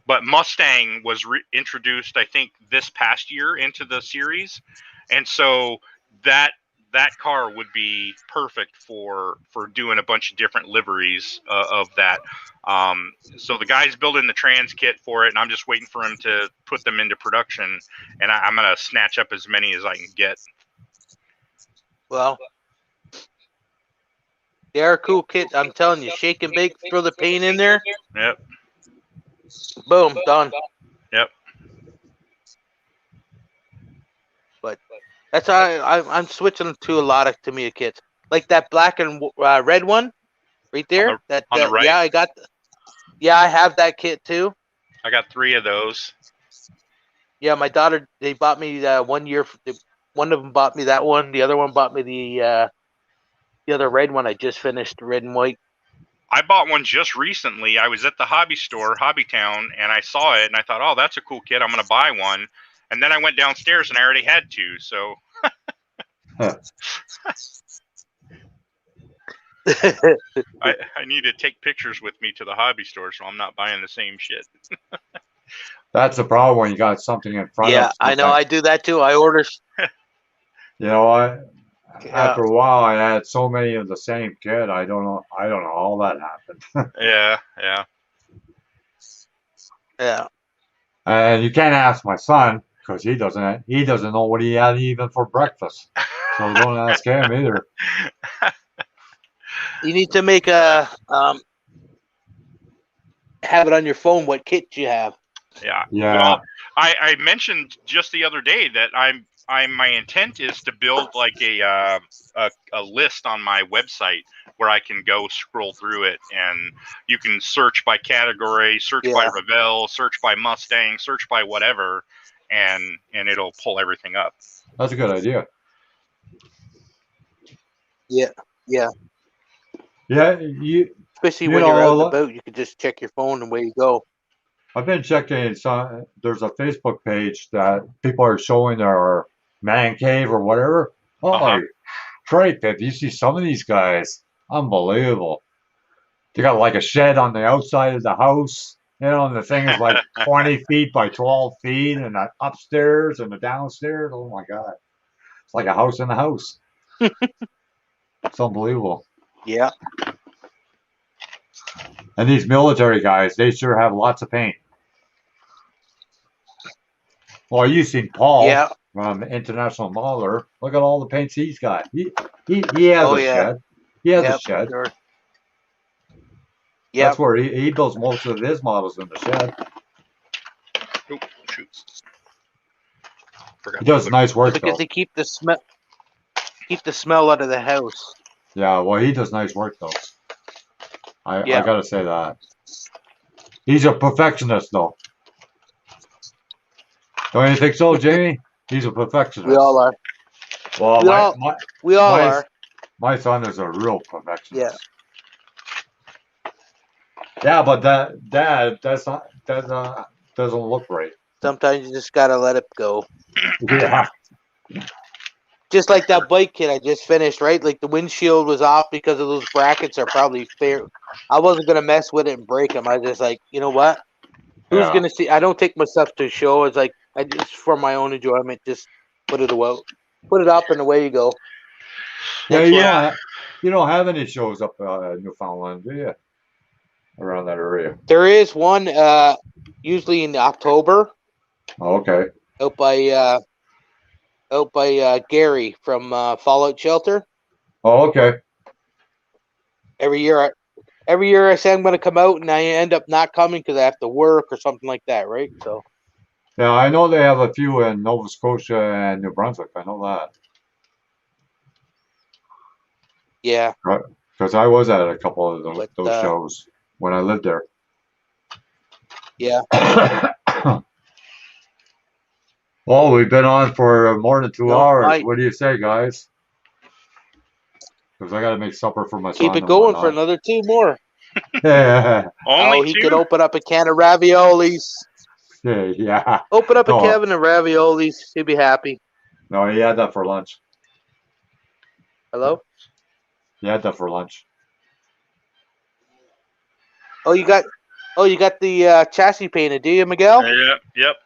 But Mustang was introduced, I think, this past year into the series, and so that car would be perfect for doing a bunch of different liveries of that. So the guy's building the trans kit for it, and I'm just waiting for him to put them into production, and I'm gonna snatch up as many as I can get. Well, they're a cool kit. I'm telling you, shake and bake, throw the paint in there. Yep. Boom, done. Yep. But that's how I'm switching to a lot of Tamiya kits, like that black and red one, right there. On the right? Yeah, I have that kit too. I got 3 of those. Yeah, my daughter. They bought me 1 year. One of them bought me that one. The other one bought me the other red one. I just finished, red and white. I bought one just recently. I was at the hobby store, Hobbytown, and I saw it, and I thought, "Oh, that's a cool kit. I'm going to buy one." And then I went downstairs, and I already had two. So I need to take pictures with me to the hobby store, so I'm not buying the same shit. That's the problem when you got something in front of Yeah, you. I know. I do that too. I order. You know what? Yeah. After a while, I had so many of the same kit. I don't know how that happened. Yeah. Yeah. And you can't ask my son because he doesn't know what he had even for breakfast. So don't ask him either. You need to make a have it on your phone what kit you have. Yeah. Yeah. Well, I mentioned just the other day that my intent is to build like a list on my website where I can go scroll through it, and you can search by category, search by Revell, search by Mustang, search by whatever, and it'll pull everything up. That's a good idea. Yeah. Yeah, Especially you when know, you're out and look- about, you can just check your phone and away you go. I've been checking some. There's a Facebook page that people are showing their man cave or whatever. Oh, Uh-huh. Trey, Pip, you see some of these guys, unbelievable. They got like a shed on the outside of the house, you know, and the thing is like 20 feet by 12 feet, and the upstairs and the downstairs. Oh my God, it's like a house in a house. It's unbelievable. Yeah. And these military guys, they sure have lots of paint. Well, you've seen Paul Yeah. from International Modeler. Look at all the paints he's got. He has Oh, a yeah. shed. He has Yeah, a shed. sure. Yeah. That's where he builds most of his models in the shed. Oh, shoot. Forgot He does to nice work Because though. they keep the smell out of the house. Yeah, well, he does nice work though. I Yeah. gotta say that. He's a perfectionist though. Don't you think so, Jamie? He's a perfectionist. We all are. Well, we all my, are. My son is a real perfectionist. Yeah. Yeah, but that doesn't look right. Sometimes you just gotta let it go. Yeah. Just like that bike kit I just finished, right? Like the windshield was off because of those brackets are probably fair. I wasn't gonna mess with it and break them. I was just like, you know what? Who's Yeah. gonna see? I don't take myself to a show. It's like I just for my own enjoyment, just put it away, put it up, and away you go. Yeah, Next you one. don't have any shows up in Newfoundland, do you? Around that area. There is one usually in October Oh, okay. out by Gary from Fallout Shelter. Oh, okay. Every year I say I'm going to come out, and I end up not coming because I have to work or something like that, right? So Yeah, I know they have a few in Nova Scotia and New Brunswick. I know that. yeah, Because I was at a couple of those But, shows when I lived there. yeah. Well, we've been on for more than 2 No, hours. What do you say, guys? Because I got to make supper for my son. Keep it and going for whatnot. another 2 more. Yeah, Only he two. could open up a can of raviolis. yeah. Open up a No. can of raviolis. He'd be happy. No, he had that for lunch. Hello? He had that for lunch. Oh, you got the chassis painted, do you, Miguel? Yep.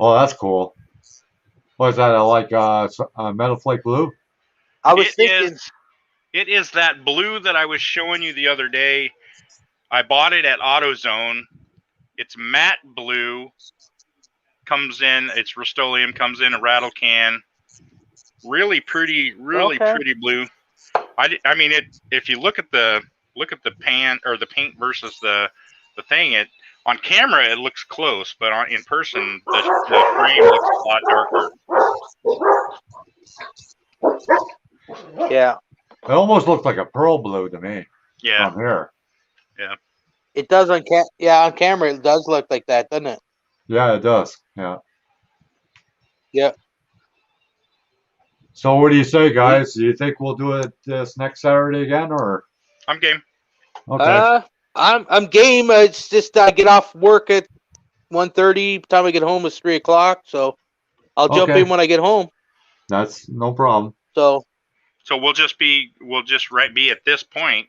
Oh, that's cool. What is that? Like metal flake blue? I was It thinking. It is that blue that I was showing you the other day. I bought it at AutoZone. It's matte blue. Comes in, it's Rust-Oleum, comes in a rattle can. Really pretty, Okay. pretty blue. I mean, it. If you look at the pan or the paint versus the thing, it on camera it looks close, but in person the frame looks a lot darker. Yeah, It almost looked like a pearl blue to me Yeah. from here. it does on camera. It does look like that, doesn't it? Yeah, it does. Yeah. Yeah. So what do you say, guys? Do you think we'll do it this next Saturday again, or I'm game. okay? I'm game. It's just I get off work at 1:30. Time I get home is 3 o'clock. So I'll jump Okay. in when I get home. That's no problem. So So we'll just be at this point.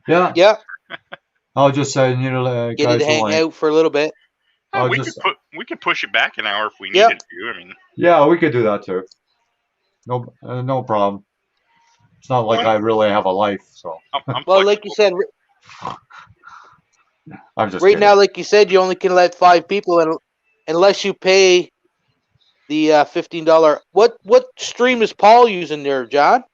Yeah, yeah, I'll just say get guys to hang like, out for a little bit. I'll we just we could push it back an hour if we Yep. needed to. I mean, yeah, we could do that too. No problem. It's not like I really have a life, so I'm Well, like you flexible. said, I'm just right kidding. now, like you said, you only can let 5 people in unless you pay the $15. What stream is Paul using there, John?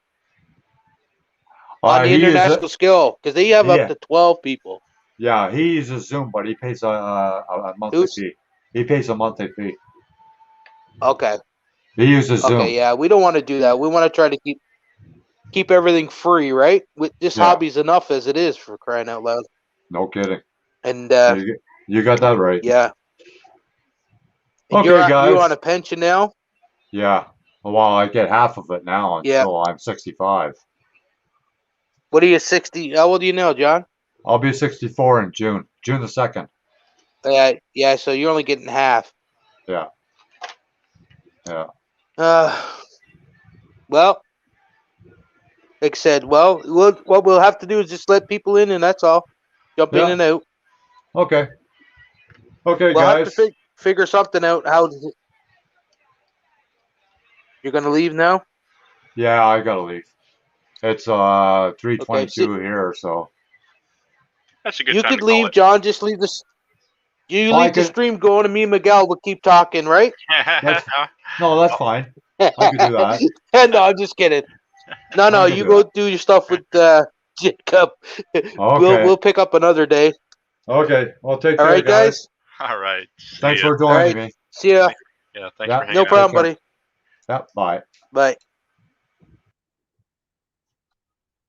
On the He is international skill, because they have Yeah. up to 12 people. yeah, he uses Zoom, but he pays a monthly Who's- fee. He pays a monthly fee. Okay. He uses Zoom. Okay, yeah, we don't want to do that. We want to try to keep everything free, right? With this Yeah. hobby's enough as it is, for crying out loud. No kidding. And You got that right. yeah. And Okay, you're guys. on a pension now. Yeah. Well, I get half of it now Yeah. until I'm 65. What are you 60? How old are you now, John? I'll be 64 in June. June the 2nd. Yeah. So you're only getting half. Yeah. Yeah. Well, like I said, what we'll have to do is just let people in, and that's all. Jump in Yeah. and out. Okay. Okay, We'll have guys. to figure something out. You're gonna leave now? Yeah, I gotta leave. It's 3:22 here, so That's a good You time could to call leave, it. John. Just leave this. You I leave the could- stream going, and me and Miguel will keep talking, right? no, that's fine. I could do that. No, I'm just kidding. No, I could you do go that. do your stuff with Jacob. Okay. We'll pick up another day. Okay. Well, take All care, right, guys. All right. See Thanks ya. for joining All right. me. See ya. Yeah, thanks Yeah. for hanging No out. problem, care. buddy. Yeah. Bye. Bye.